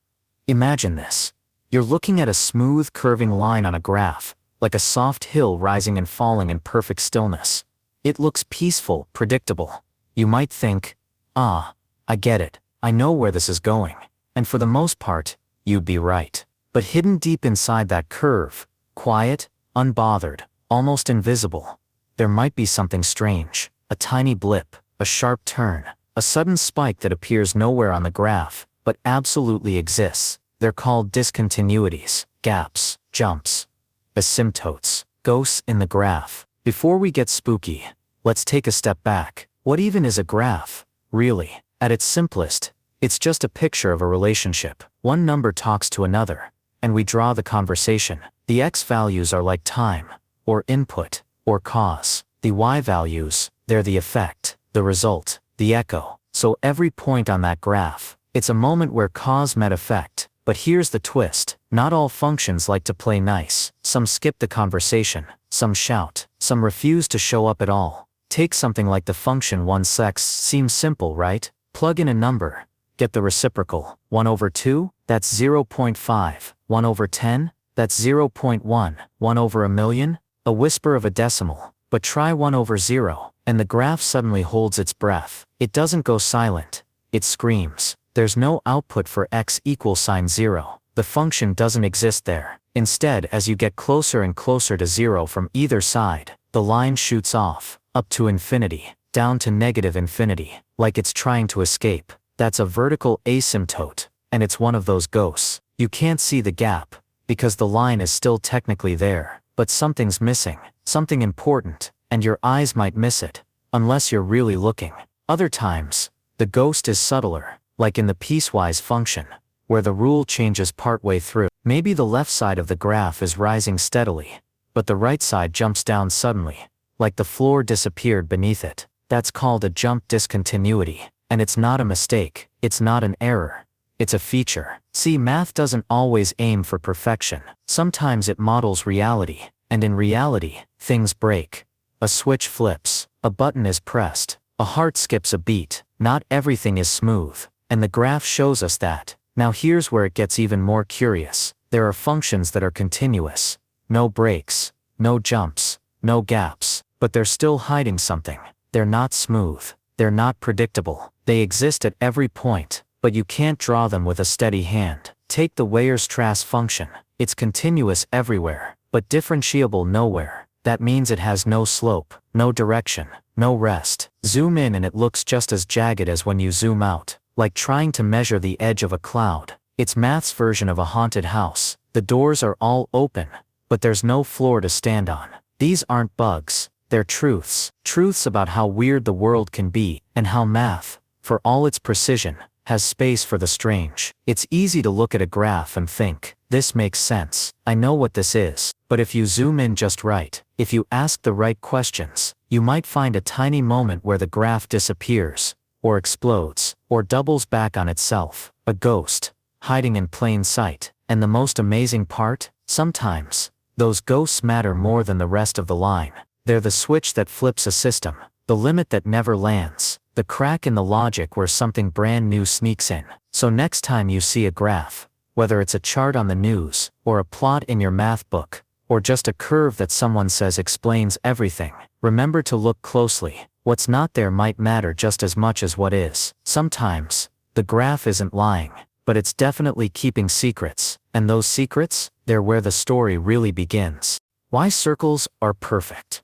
Imagine this. You're looking at a smooth curving line on a graph, like a soft hill rising and falling in perfect stillness. It looks peaceful, predictable. You might think, ah, I get it, I know where this is going. And for the most part, you'd be right. But hidden deep inside that curve, quiet, unbothered, almost invisible, there might be something strange, a tiny blip, a sharp turn, a sudden spike that appears nowhere on the graph, but absolutely exists. They're called discontinuities, gaps, jumps, asymptotes, ghosts in the graph. Before we get spooky, let's take a step back. What even is a graph, really? At its simplest, it's just a picture of a relationship. One number talks to another, and we draw the conversation. The x values are like time, or input, or cause. The y values, they're the effect, the result, the echo. So every point on that graph, it's a moment where cause met effect. But here's the twist. Not all functions like to play nice. Some skip the conversation, some shout, some refuse to show up at all. Take something like the function 1x, seems simple, right? Plug in a number, get the reciprocal. 1 over 2, that's 0.5. 1 over 10, that's 0.1. 1 over a million, a whisper of a decimal. But try 1 over 0, and the graph suddenly holds its breath. It doesn't go silent, it screams. There's no output for x equals sine 0. The function doesn't exist there. Instead, as you get closer and closer to zero from either side, the line shoots off, up to infinity, down to negative infinity, like it's trying to escape. That's a vertical asymptote, and it's one of those ghosts. You can't see the gap, because the line is still technically there, but something's missing, something important, and your eyes might miss it, unless you're really looking. Other times, the ghost is subtler, like in the piecewise function, where the rule changes partway through. Maybe the left side of the graph is rising steadily, but the right side jumps down suddenly, like the floor disappeared beneath it. That's called a jump discontinuity, and it's not a mistake, it's not an error. It's a feature. See, math doesn't always aim for perfection. Sometimes it models reality, and in reality, things break. A switch flips, a button is pressed, a heart skips a beat. Not everything is smooth, and the graph shows us that. Now here's where it gets even more curious. There are functions that are continuous. No breaks, no jumps, no gaps, but they're still hiding something. They're not smooth. They're not predictable. They exist at every point, but you can't draw them with a steady hand. Take the Weierstrass function. It's continuous everywhere, but differentiable nowhere. That means it has no slope, no direction, no rest. Zoom in and it looks just as jagged as when you zoom out, like trying to measure the edge of a cloud. It's math's version of a haunted house. The doors are all open, but there's no floor to stand on. These aren't bugs, they're truths. Truths about how weird the world can be, and how math, for all its precision, has space for the strange. It's easy to look at a graph and think, this makes sense. I know what this is. But if you zoom in just right, if you ask the right questions, you might find a tiny moment where the graph disappears, or explodes, or doubles back on itself. A ghost, hiding in plain sight. And the most amazing part? Sometimes, those ghosts matter more than the rest of the line. They're the switch that flips a system, the limit that never lands, the crack in the logic where something brand new sneaks in. So next time you see a graph, whether it's a chart on the news, or a plot in your math book, or just a curve that someone says explains everything, remember to look closely. What's not there might matter just as much as what is. Sometimes, the graph isn't lying, but it's definitely keeping secrets, and those secrets, they're where the story really begins. Why circles are perfect.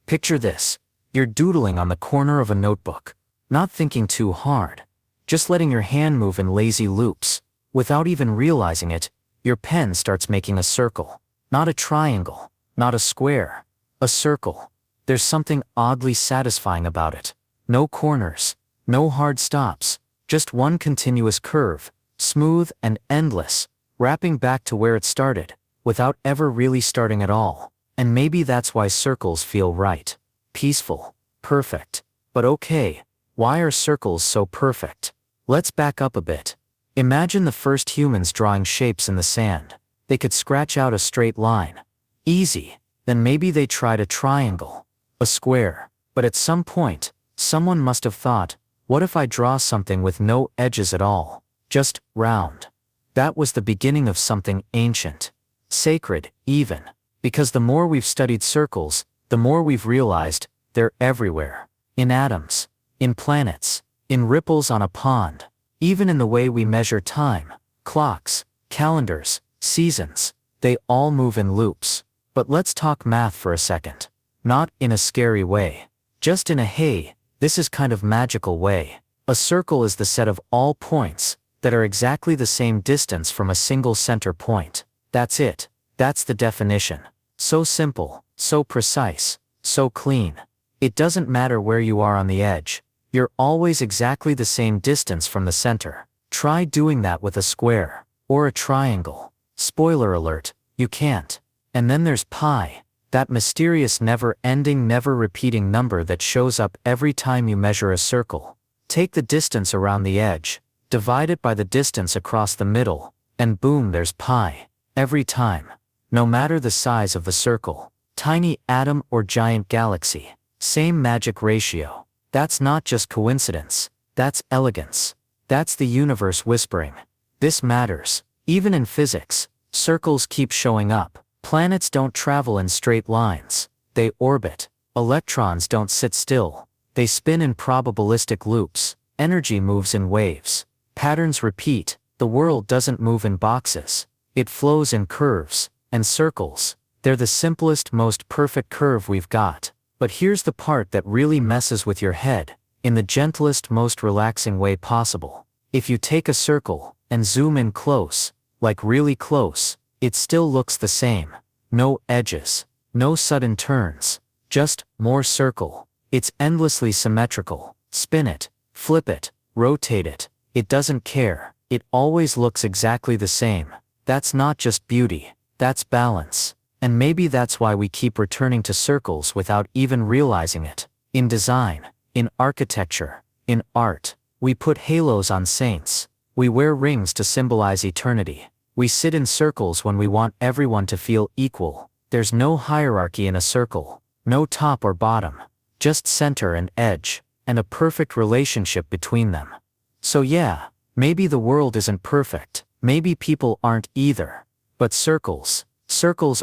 Picture this. You're doodling on the corner of a notebook, not thinking too hard, just letting your hand move in lazy loops. Without even realizing it, your pen starts making a circle. Not a triangle, not a square, a circle. There's something oddly satisfying about it. No corners, no hard stops, just one continuous curve, smooth and endless, wrapping back to where it started, without ever really starting at all. And maybe that's why circles feel right. Peaceful, perfect. But okay, why are circles so perfect? Let's back up a bit. Imagine the first humans drawing shapes in the sand. They could scratch out a straight line. Easy. Then maybe they tried a triangle, a square. But at some point, someone must have thought, what if I draw something with no edges at all? Just round. That was the beginning of something ancient. Sacred, even. Because the more we've studied circles, the more we've realized, they're everywhere. In atoms, in planets, in ripples on a pond, even in the way we measure time, clocks, calendars, seasons, they all move in loops. But let's talk math for a second. Not in a scary way. Just in a hey, this is kind of magical way. A circle is the set of all points that are exactly the same distance from a single center point. That's it. That's the definition. So simple, so precise, so clean. It doesn't matter where you are on the edge. You're always exactly the same distance from the center. Try doing that with a square, or a triangle. Spoiler alert, you can't. And then there's pi, that mysterious never-ending, never-repeating number that shows up every time you measure a circle. Take the distance around the edge, divide it by the distance across the middle, and boom, there's pi. Every time. No matter the size of the circle, tiny atom or giant galaxy, same magic ratio. That's not just coincidence, that's elegance. That's the universe whispering. This matters. Even in physics, circles keep showing up. Planets don't travel in straight lines. They orbit. Electrons don't sit still. They spin in probabilistic loops. Energy moves in waves. Patterns repeat. The world doesn't move in boxes. It flows in curves and circles. They're the simplest, most perfect curve we've got. But here's the part that really messes with your head, in the gentlest, most relaxing way possible. If you take a circle and zoom in close, like really close, it still looks the same. No edges, no sudden turns, just more circle. It's endlessly symmetrical. Spin it, flip it, rotate it. It doesn't care. It always looks exactly the same. That's not just beauty, that's balance. And maybe that's why we keep returning to circles without even realizing it. In design, in architecture, in art, we put halos on saints. We wear rings to symbolize eternity. We sit in circles when we want everyone to feel equal. There's no hierarchy in a circle, no top or bottom, just center and edge, and a perfect relationship between them. So yeah, maybe the world isn't perfect, maybe people aren't either. But circles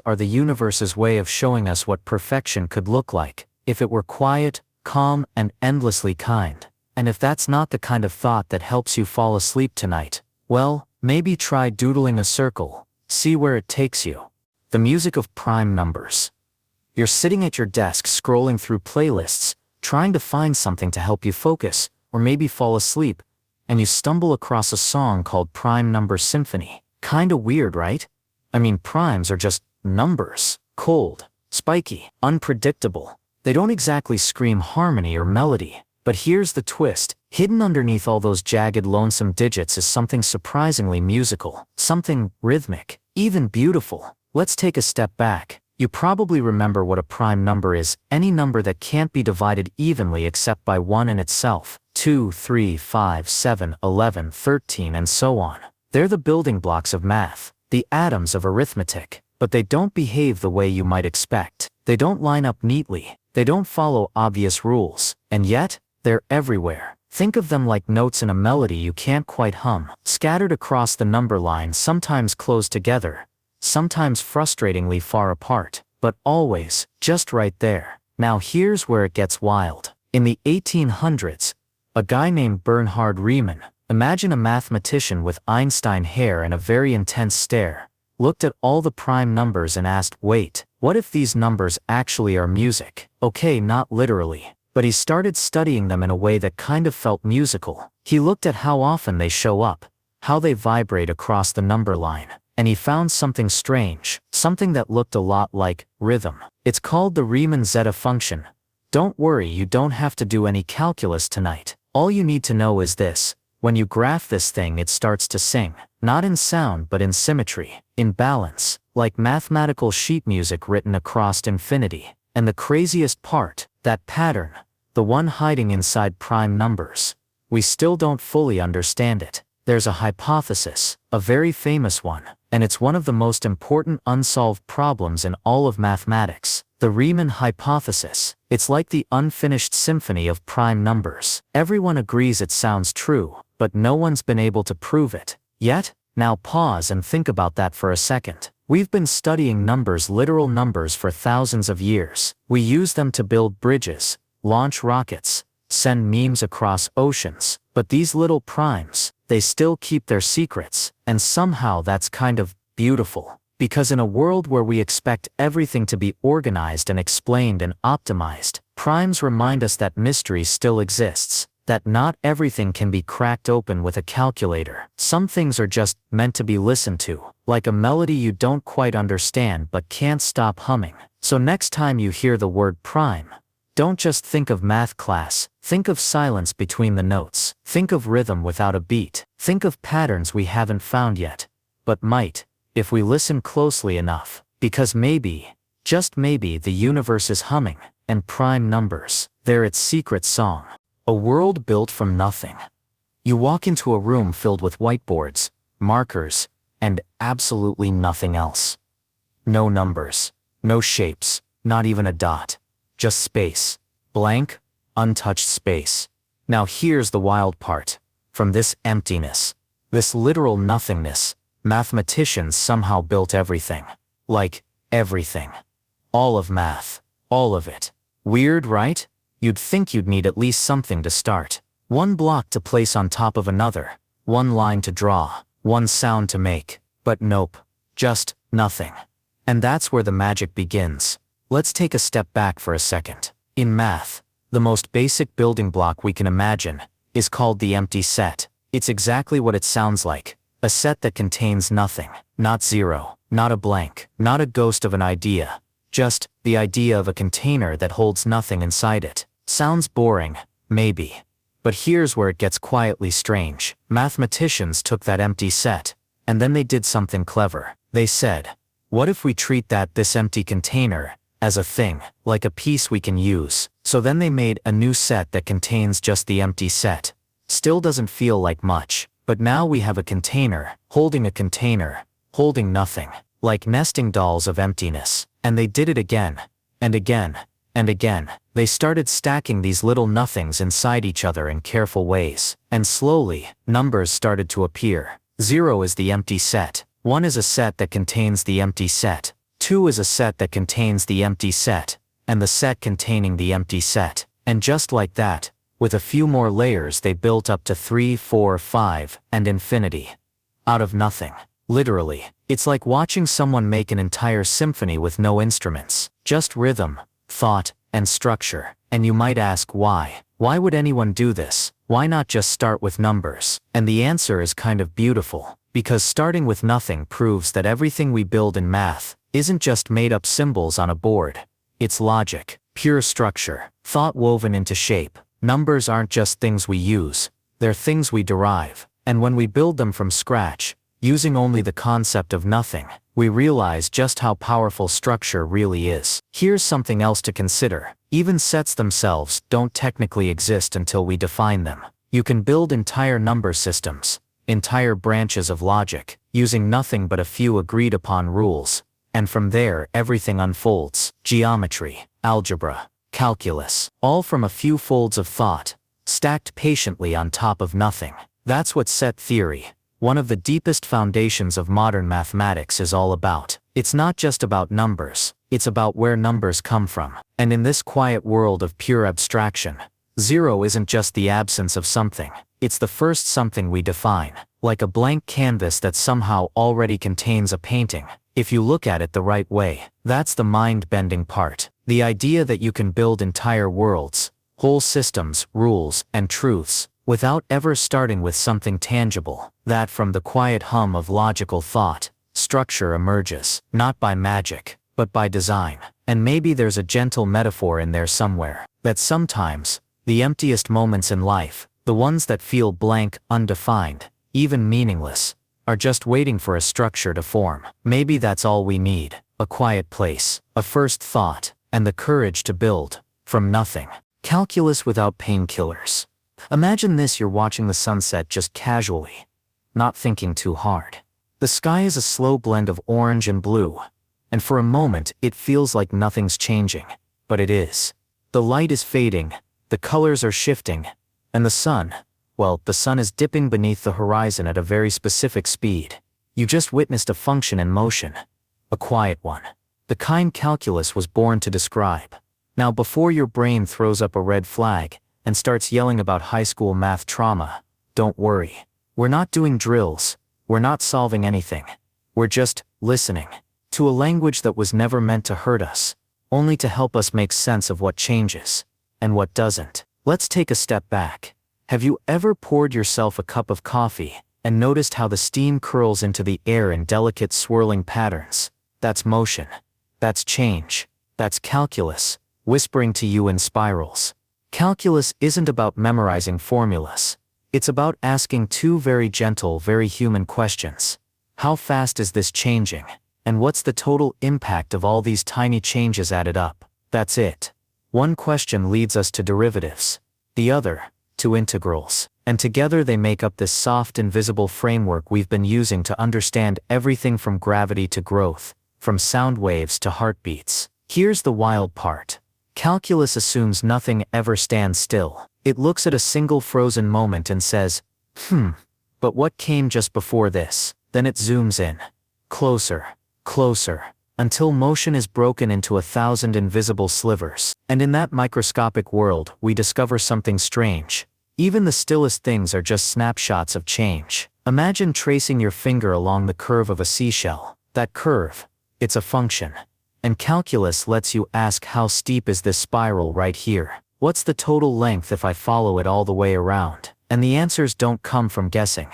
are the universe's way of showing us what perfection could look like, if it were quiet, calm, and endlessly kind. And if that's not the kind of thought that helps you fall asleep tonight, well, maybe try doodling a circle, see where it takes you. The music of prime numbers. You're sitting at your desk scrolling through playlists, trying to find something to help you focus, or maybe fall asleep, and you stumble across a song called Prime Number Symphony. Kinda weird, right? I mean, primes are just numbers, cold, spiky, unpredictable. They don't exactly scream harmony or melody. But here's the twist. Hidden underneath all those jagged, lonesome digits is something surprisingly musical, something rhythmic, even beautiful. Let's take a step back. You probably remember what a prime number is, any number that can't be divided evenly except by 1 in itself. 2, 3, 5, 7, 11, 13, and so on. They're the building blocks of math, the atoms of arithmetic, but they don't behave the way you might expect. They don't line up neatly. They don't follow obvious rules. And yet, they're everywhere. Think of them like notes in a melody you can't quite hum, scattered across the number line, sometimes close together, sometimes frustratingly far apart, but always just right there. Now here's where it gets wild. In the 1800s, a guy named Bernhard Riemann, imagine a mathematician with Einstein hair and a very intense stare, looked at all the prime numbers and asked, wait, what if these numbers actually are music? Okay, not literally. But he started studying them in a way that kind of felt musical. He looked at how often they show up, how they vibrate across the number line, and he found something strange, something that looked a lot like rhythm. It's called the Riemann zeta function. Don't worry, you don't have to do any calculus tonight. All you need to know is this: when you graph this thing, it starts to sing, not in sound but in symmetry, in balance, like mathematical sheet music written across infinity. And the craziest part, that pattern, the one hiding inside prime numbers, we still don't fully understand it. There's a hypothesis, a very famous one, and it's one of the most important unsolved problems in all of mathematics. The Riemann hypothesis. It's like the unfinished symphony of prime numbers. Everyone agrees it sounds true, but no one's been able to prove it yet. Now pause and think about that for a second. We've been studying numbers, literal numbers, for thousands of years. We use them to build bridges, launch rockets, send memes across oceans. But these little primes, they still keep their secrets, and somehow that's kind of beautiful. Because in a world where we expect everything to be organized and explained and optimized, primes remind us that mystery still exists, that not everything can be cracked open with a calculator. Some things are just meant to be listened to, like a melody you don't quite understand but can't stop humming. So next time you hear the word prime, don't just think of math class, think of silence between the notes, think of rhythm without a beat, think of patterns we haven't found yet, but might, if we listen closely enough, because maybe, just maybe, the universe is humming, and prime numbers, they're its secret song. A world built from nothing. You walk into a room filled with whiteboards, markers, and absolutely nothing else. No numbers, no shapes, not even a dot. Just space. Blank, untouched space. Now here's the wild part. From this emptiness, this literal nothingness, mathematicians somehow built everything. Like, everything. All of math. All of it. Weird, right? You'd think you'd need at least something to start. One block to place on top of another. One line to draw. One sound to make. But nope. Just nothing. And that's where the magic begins. Let's take a step back for a second. In math, the most basic building block we can imagine is called the empty set. It's exactly what it sounds like. A set that contains nothing. Not zero, not a blank, not a ghost of an idea. Just the idea of a container that holds nothing inside it. Sounds boring, maybe. But here's where it gets quietly strange. Mathematicians took that empty set, and then they did something clever. They said, what if we treat this empty container as a thing, like a piece we can use? So then they made a new set that contains just the empty set. Still doesn't feel like much, but now we have a container, holding nothing, like nesting dolls of emptiness. And they did it again, and again, and again. They started stacking these little nothings inside each other in careful ways. And slowly, numbers started to appear. 0 is the empty set. 1 is a set that contains the empty set. 2 is a set that contains the empty set. And the set containing the empty set. And just like that, with a few more layers they built up to 3, 4, 5, and infinity. Out of nothing. Literally, it's like watching someone make an entire symphony with no instruments. Just rhythm, thought, and structure. And you might ask why? Why would anyone do this? Why not just start with numbers? And the answer is kind of beautiful. Because starting with nothing proves that everything we build in math isn't just made up symbols on a board. It's logic, pure structure, thought woven into shape. Numbers aren't just things we use, they're things we derive. And when we build them from scratch, using only the concept of nothing, we realize just how powerful structure really is. Here's something else to consider. Even sets themselves don't technically exist until we define them. You can build entire number systems, entire branches of logic, using nothing but a few agreed upon rules. And from there everything unfolds. Geometry, algebra, calculus, all from a few folds of thought, stacked patiently on top of nothing. That's what set theory, one of the deepest foundations of modern mathematics, is all about. It's not just about numbers, it's about where numbers come from. And in this quiet world of pure abstraction, 0 isn't just the absence of something, it's the first something we define. Like a blank canvas that somehow already contains a painting. If you look at it the right way, that's the mind-bending part. The idea that you can build entire worlds, whole systems, rules, and truths, without ever starting with something tangible. That from the quiet hum of logical thought, structure emerges, not by magic, but by design. And maybe there's a gentle metaphor in there somewhere, that sometimes, the emptiest moments in life, the ones that feel blank, undefined, even meaningless, are just waiting for a structure to form. Maybe that's all we need, a quiet place, a first thought, and the courage to build, from nothing. Calculus without painkillers. Imagine this: you're watching the sunset just casually, not thinking too hard. The sky is a slow blend of orange and blue, and for a moment it feels like nothing's changing, but it is. The light is fading, the colors are shifting, and the sun, well, the sun is dipping beneath the horizon at a very specific speed. You just witnessed a function in motion, a quiet one, the kind calculus was born to describe. Now before your brain throws up a red flag and starts yelling about high school math trauma, don't worry. We're not doing drills, we're not solving anything. We're just listening to a language that was never meant to hurt us, only to help us make sense of what changes and what doesn't. Let's take a step back. Have you ever poured yourself a cup of coffee and noticed how the steam curls into the air in delicate swirling patterns? That's motion. That's change. That's calculus, whispering to you in spirals. Calculus isn't about memorizing formulas. It's about asking two very gentle, very human questions. How fast is this changing? And what's the total impact of all these tiny changes added up? That's it. One question leads us to derivatives. The other, to integrals. And together they make up this soft, invisible framework we've been using to understand everything from gravity to growth, from sound waves to heartbeats. Here's the wild part. Calculus assumes nothing ever stands still. It looks at a single frozen moment and says, but what came just before this? Then it zooms in. Closer, closer, until motion is broken into 1,000 invisible slivers. And in that microscopic world, we discover something strange. Even the stillest things are just snapshots of change. Imagine tracing your finger along the curve of a seashell. That curve, it's a function. And calculus lets you ask, how steep is this spiral right here? What's the total length if I follow it all the way around? And the answers don't come from guessing.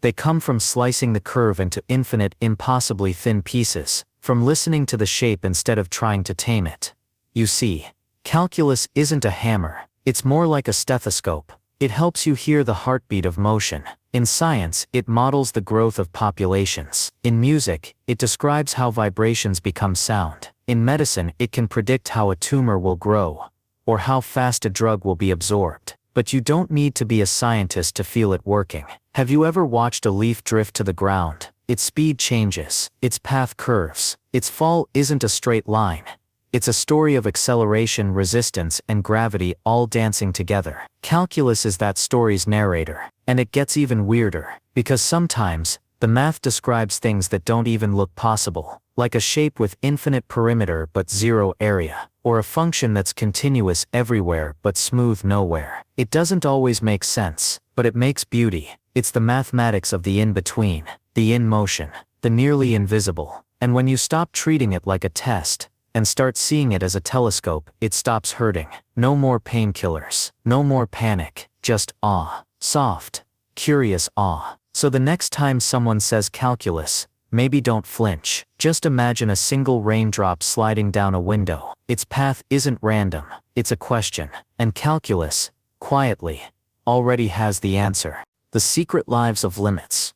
They come from slicing the curve into infinite, impossibly thin pieces, from listening to the shape instead of trying to tame it. You see, calculus isn't a hammer. It's more like a stethoscope. It helps you hear the heartbeat of motion. In science, it models the growth of populations. In music, it describes how vibrations become sound. In medicine, it can predict how a tumor will grow, or how fast a drug will be absorbed. But you don't need to be a scientist to feel it working. Have you ever watched a leaf drift to the ground? Its speed changes, its path curves, its fall isn't a straight line. It's a story of acceleration, resistance, and gravity all dancing together. Calculus is that story's narrator. And it gets even weirder, because sometimes, the math describes things that don't even look possible, like a shape with infinite perimeter but zero area, or a function that's continuous everywhere but smooth nowhere. It doesn't always make sense, but it makes beauty. It's the mathematics of the in-between, the in-motion, the nearly invisible. And when you stop treating it like a test, and start seeing it as a telescope, it stops hurting. No more painkillers, no more panic, just awe. Soft, curious awe. So the next time someone says calculus, maybe don't flinch. Just imagine a single raindrop sliding down a window. Its path isn't random, it's a question. And calculus, quietly, already has the answer. The secret lives of limits.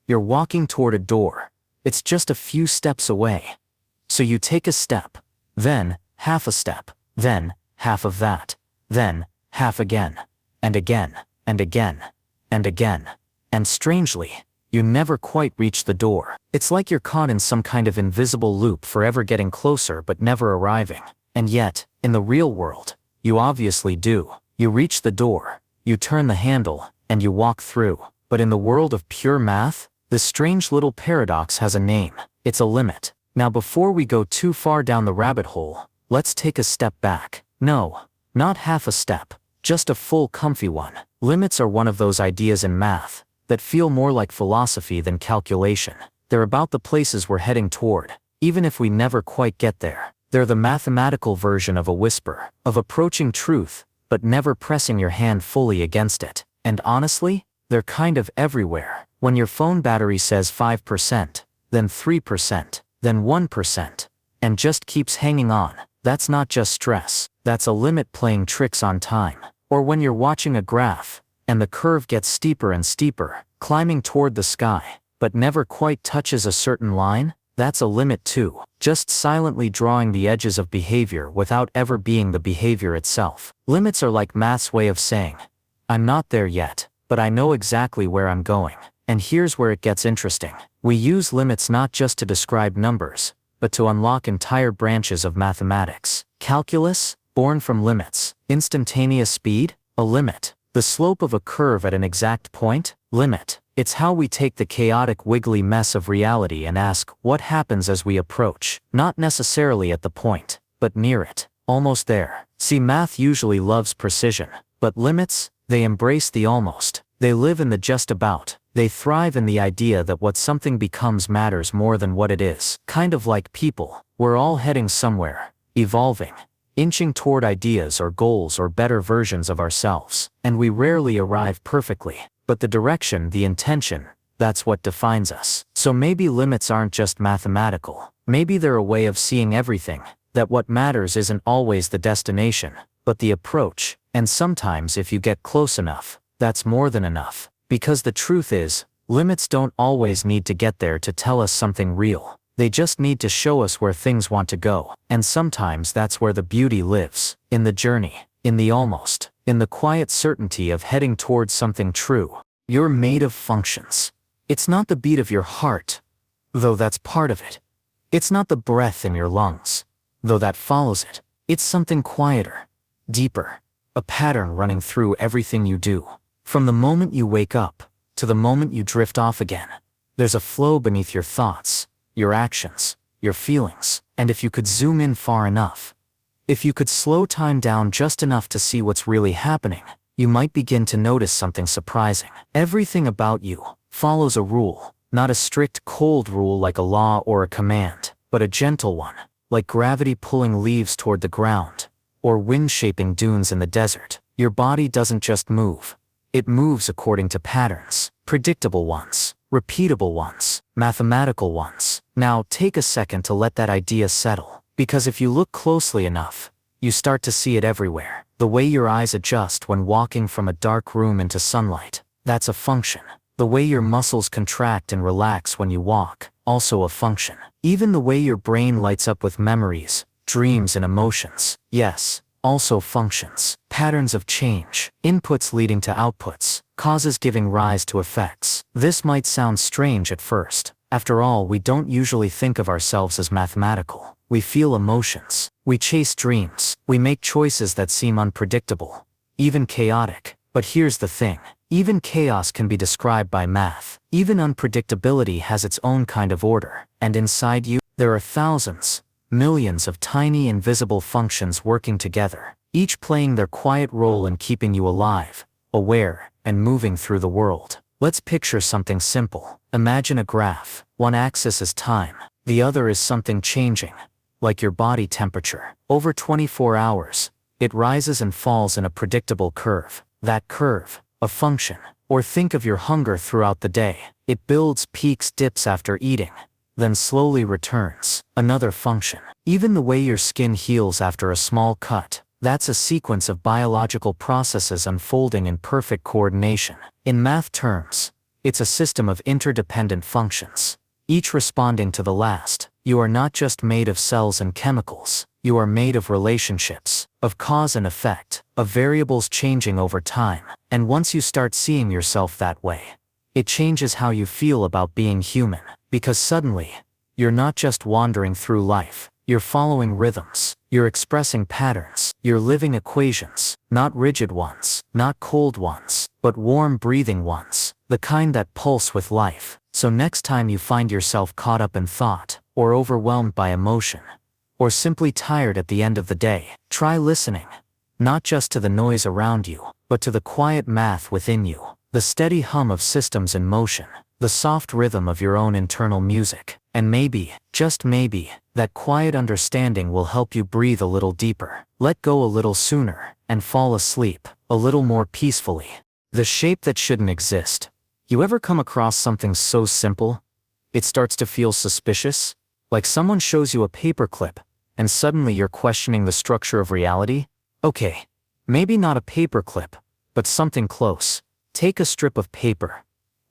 You're walking toward a door. It's just a few steps away. So you take a step, then half a step, then half of that, then half again, and again, and again, and again. And strangely, you never quite reach the door. It's like you're caught in some kind of invisible loop, forever getting closer but never arriving. And yet, in the real world, you obviously do. You reach the door, you turn the handle, and you walk through. But in the world of pure math, this strange little paradox has a name. It's a limit. Now before we go too far down the rabbit hole, let's take a step back. No, not half a step, just a full comfy one. Limits are one of those ideas in math that feel more like philosophy than calculation. They're about the places we're heading toward, even if we never quite get there. They're the mathematical version of a whisper, of approaching truth, but never pressing your hand fully against it. And honestly, they're kind of everywhere. When your phone battery says 5%, then 3%, then 1%, and just keeps hanging on, that's not just stress, that's a limit playing tricks on time. Or when you're watching a graph, and the curve gets steeper and steeper, climbing toward the sky, but never quite touches a certain line, that's a limit too, just silently drawing the edges of behavior without ever being the behavior itself. Limits are like math's way of saying, I'm not there yet, but I know exactly where I'm going. And here's where it gets interesting. We use limits not just to describe numbers, but to unlock entire branches of mathematics. Calculus, born from limits. Instantaneous speed, a limit. The slope of a curve at an exact point, limit. It's how we take the chaotic, wiggly mess of reality and ask, what happens as we approach? Not necessarily at the point, but near it. Almost there. See, math usually loves precision, but limits, they embrace the almost. They live in the just about. They thrive in the idea that what something becomes matters more than what it is. Kind of like people. We're all heading somewhere, evolving, inching toward ideas or goals or better versions of ourselves. And we rarely arrive perfectly. But the direction, the intention, that's what defines us. So maybe limits aren't just mathematical. Maybe they're a way of seeing everything. That what matters isn't always the destination, but the approach. And sometimes if you get close enough, that's more than enough. Because the truth is, limits don't always need to get there to tell us something real. They just need to show us where things want to go. And sometimes that's where the beauty lives. In the journey. In the almost. In the quiet certainty of heading towards something true. You're made of functions. It's not the beat of your heart, though that's part of it. It's not the breath in your lungs, though that follows it. It's something quieter, deeper. A pattern running through everything you do. From the moment you wake up, to the moment you drift off again. There's a flow beneath your thoughts, your actions, your feelings. And if you could zoom in far enough, if you could slow time down just enough to see what's really happening, you might begin to notice something surprising. Everything about you follows a rule. Not a strict cold rule like a law or a command, but a gentle one, like gravity pulling leaves toward the ground, or wind shaping dunes in the desert. Your body doesn't just move. It moves according to patterns, predictable ones, repeatable ones, mathematical ones. Now take a second to let that idea settle, because if you look closely enough, you start to see it everywhere. The way your eyes adjust when walking from a dark room into sunlight, that's a function. The way your muscles contract and relax when you walk, also a function. Even the way your brain lights up with memories, dreams and emotions, yes, also functions. Patterns of change, inputs leading to outputs, causes giving rise to effects. This might sound strange at first. After all, we don't usually think of ourselves as mathematical. We feel emotions. We chase dreams. We make choices that seem unpredictable, even chaotic. But here's the thing. Even chaos can be described by math. Even unpredictability has its own kind of order. And inside you, there are thousands, millions of tiny invisible functions working together, each playing their quiet role in keeping you alive, aware, and moving through the world. Let's picture something simple. Imagine a graph. One axis is time. The other is something changing, like your body temperature. Over 24 hours, it rises and falls in a predictable curve. That curve, a function. Or think of your hunger throughout the day. It builds, peaks, dips after eating, then slowly returns. Another function. Even the way your skin heals after a small cut, that's a sequence of biological processes unfolding in perfect coordination. In math terms, it's a system of interdependent functions, each responding to the last. You are not just made of cells and chemicals. You are made of relationships, of cause and effect, of variables changing over time. And once you start seeing yourself that way, it changes how you feel about being human, because suddenly, you're not just wandering through life. You're following rhythms. You're expressing patterns. You're living equations, not rigid ones, not cold ones, but warm breathing ones, the kind that pulse with life. So next time you find yourself caught up in thought, or overwhelmed by emotion, or simply tired at the end of the day, try listening, not just to the noise around you, but to the quiet math within you, the steady hum of systems in motion, the soft rhythm of your own internal music. And maybe, just maybe, that quiet understanding will help you breathe a little deeper, let go a little sooner, and fall asleep a little more peacefully. The shape that shouldn't exist. You ever come across something so simple, it starts to feel suspicious? Like someone shows you a paperclip, and suddenly you're questioning the structure of reality? Okay, maybe not a paperclip, but something close. Take a strip of paper.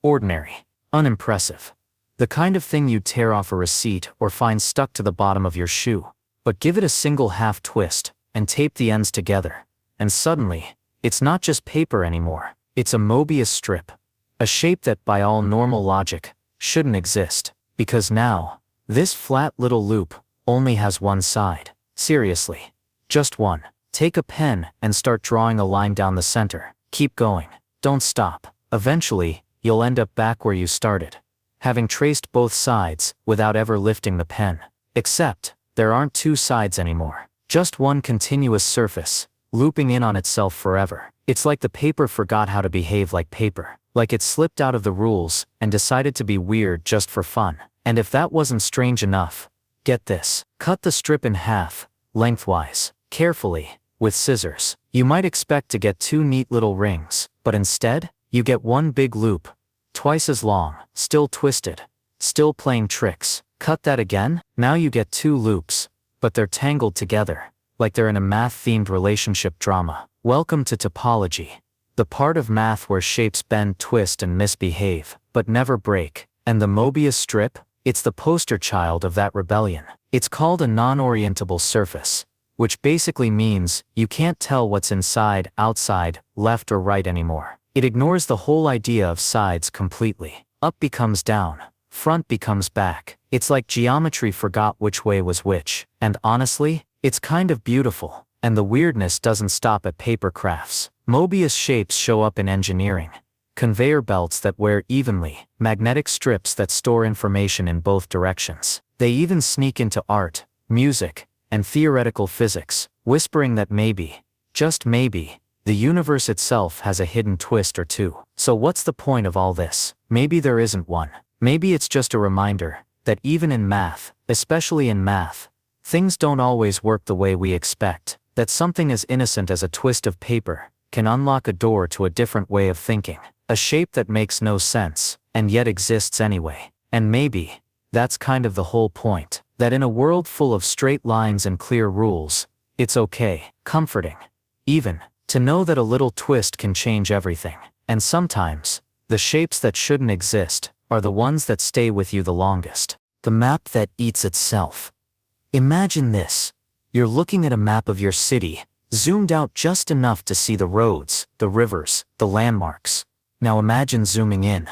Ordinary, unimpressive. The kind of thing you'd tear off a receipt or find stuck to the bottom of your shoe. But give it a single half twist, and tape the ends together. And suddenly, it's not just paper anymore. It's a Mobius strip. A shape that, by all normal logic, shouldn't exist. Because now, this flat little loop only has one side. Seriously. Just one. Take a pen and start drawing a line down the center. Keep going. Don't stop. Eventually, you'll end up back where you started, having traced both sides without ever lifting the pen. Except, there aren't two sides anymore. Just one continuous surface, looping in on itself forever. It's like the paper forgot how to behave like paper. Like it slipped out of the rules and decided to be weird just for fun. And if that wasn't strange enough, get this. Cut the strip in half, lengthwise, carefully, with scissors. You might expect to get two neat little rings, but instead, you get one big loop, twice as long, still twisted, still playing tricks. Cut that again, now you get two loops, but they're tangled together, like they're in a math-themed relationship drama. Welcome to topology, the part of math where shapes bend, twist, and misbehave, but never break. And the Mobius strip? It's the poster child of that rebellion. It's called a non-orientable surface, which basically means you can't tell what's inside, outside, left or right anymore. It ignores the whole idea of sides completely. Up becomes down, front becomes back. It's like geometry forgot which way was which. And honestly, it's kind of beautiful. And the weirdness doesn't stop at paper crafts. Mobius shapes show up in engineering. Conveyor belts that wear evenly, magnetic strips that store information in both directions. They even sneak into art, music, and theoretical physics, whispering that maybe, just maybe, the universe itself has a hidden twist or two. So what's the point of all this? Maybe there isn't one. Maybe it's just a reminder that even in math, especially in math, things don't always work the way we expect, that something as innocent as a twist of paper can unlock a door to a different way of thinking, a shape that makes no sense, and yet exists anyway. And maybe that's kind of the whole point, that in a world full of straight lines and clear rules, it's okay, comforting, even, to know that a little twist can change everything. And sometimes, the shapes that shouldn't exist are the ones that stay with you the longest. The map that eats itself. Imagine this. You're looking at a map of your city, zoomed out just enough to see the roads, the rivers, the landmarks. Now imagine zooming in.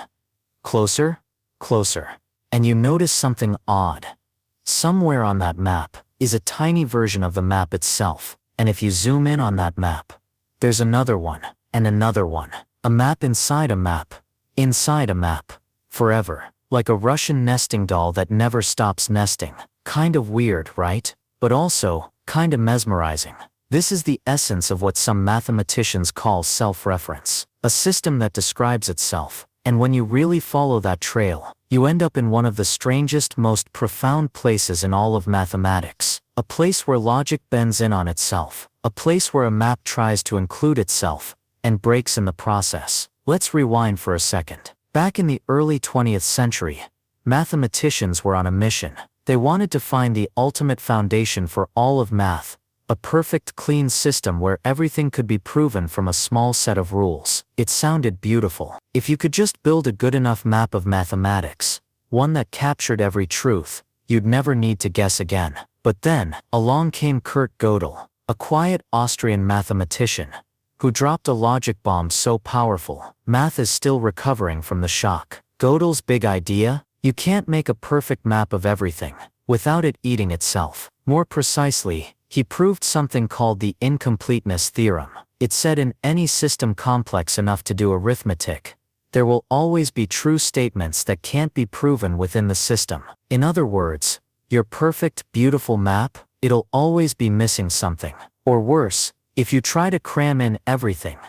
Closer, closer. And you notice something odd. Somewhere on that map is a tiny version of the map itself. And if you zoom in on that map, there's another one, and another one. A map inside a map, inside a map. Forever. Like a Russian nesting doll that never stops nesting. Kind of weird, right? But also, kind of mesmerizing. This is the essence of what some mathematicians call self-reference. A system that describes itself. And when you really follow that trail, you end up in one of the strangest, most profound places in all of mathematics. A place where logic bends in on itself. A place where a map tries to include itself, and breaks in the process. Let's rewind for a second. Back in the early 20th century, mathematicians were on a mission. They wanted to find the ultimate foundation for all of math, a perfect, clean system where everything could be proven from a small set of rules. It sounded beautiful. If you could just build a good enough map of mathematics, one that captured every truth, you'd never need to guess again. But then, along came Kurt Gödel, a quiet Austrian mathematician, who dropped a logic bomb so powerful, math is still recovering from the shock. Gödel's big idea? You can't make a perfect map of everything without it eating itself. More precisely, he proved something called the incompleteness theorem. It said in any system complex enough to do arithmetic, there will always be true statements that can't be proven within the system. In other words, your perfect, beautiful map, it'll always be missing something. Or worse, if you try to cram in everything,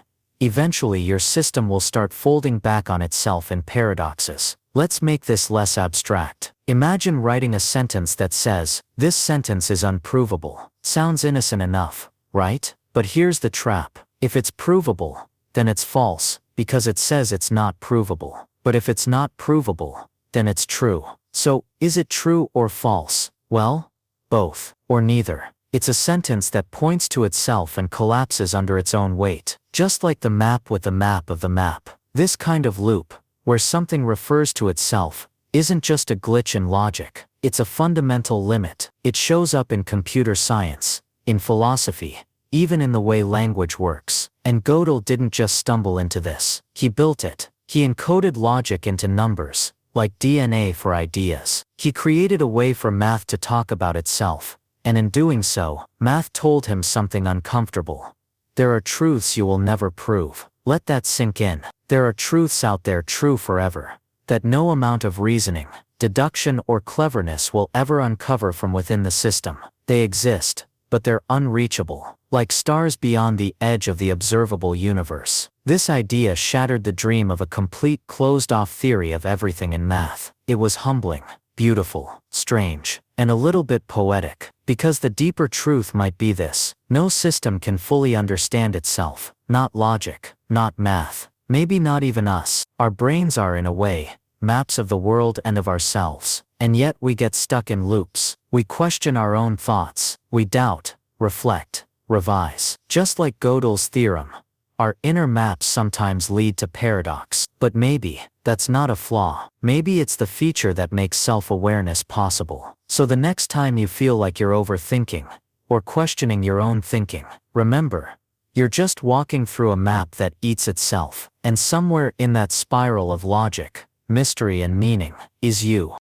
eventually your system will start folding back on itself in paradoxes. Let's make this less abstract. Imagine writing a sentence that says, "This sentence is unprovable." Sounds innocent enough, right? But here's the trap. If it's provable, then it's false, because it says it's not provable. But if it's not provable, then it's true. So, is it true or false? Well, both. Or neither. It's a sentence that points to itself and collapses under its own weight. Just like the map with the map of the map. This kind of loop, where something refers to itself, isn't just a glitch in logic. It's a fundamental limit. It shows up in computer science, in philosophy, even in the way language works. And Gödel didn't just stumble into this. He built it. He encoded logic into numbers, like DNA for ideas. He created a way for math to talk about itself. And in doing so, math told him something uncomfortable. There are truths you will never prove. Let that sink in. There are truths out there true forever, that no amount of reasoning, deduction or cleverness will ever uncover from within the system. They exist, but they're unreachable, like stars beyond the edge of the observable universe. This idea shattered the dream of a complete closed-off theory of everything in math. It was humbling, beautiful, strange, and a little bit poetic, because the deeper truth might be this: no system can fully understand itself, not logic, not math, maybe not even us. Our brains are, in a way, maps of the world and of ourselves, and yet we get stuck in loops. We question our own thoughts, we doubt, reflect, revise. Just like Gödel's theorem, our inner maps sometimes lead to paradox. But maybe that's not a flaw. Maybe it's the feature that makes self-awareness possible. So the next time you feel like you're overthinking, or questioning your own thinking, remember, you're just walking through a map that eats itself, and somewhere in that spiral of logic, mystery and meaning, is you.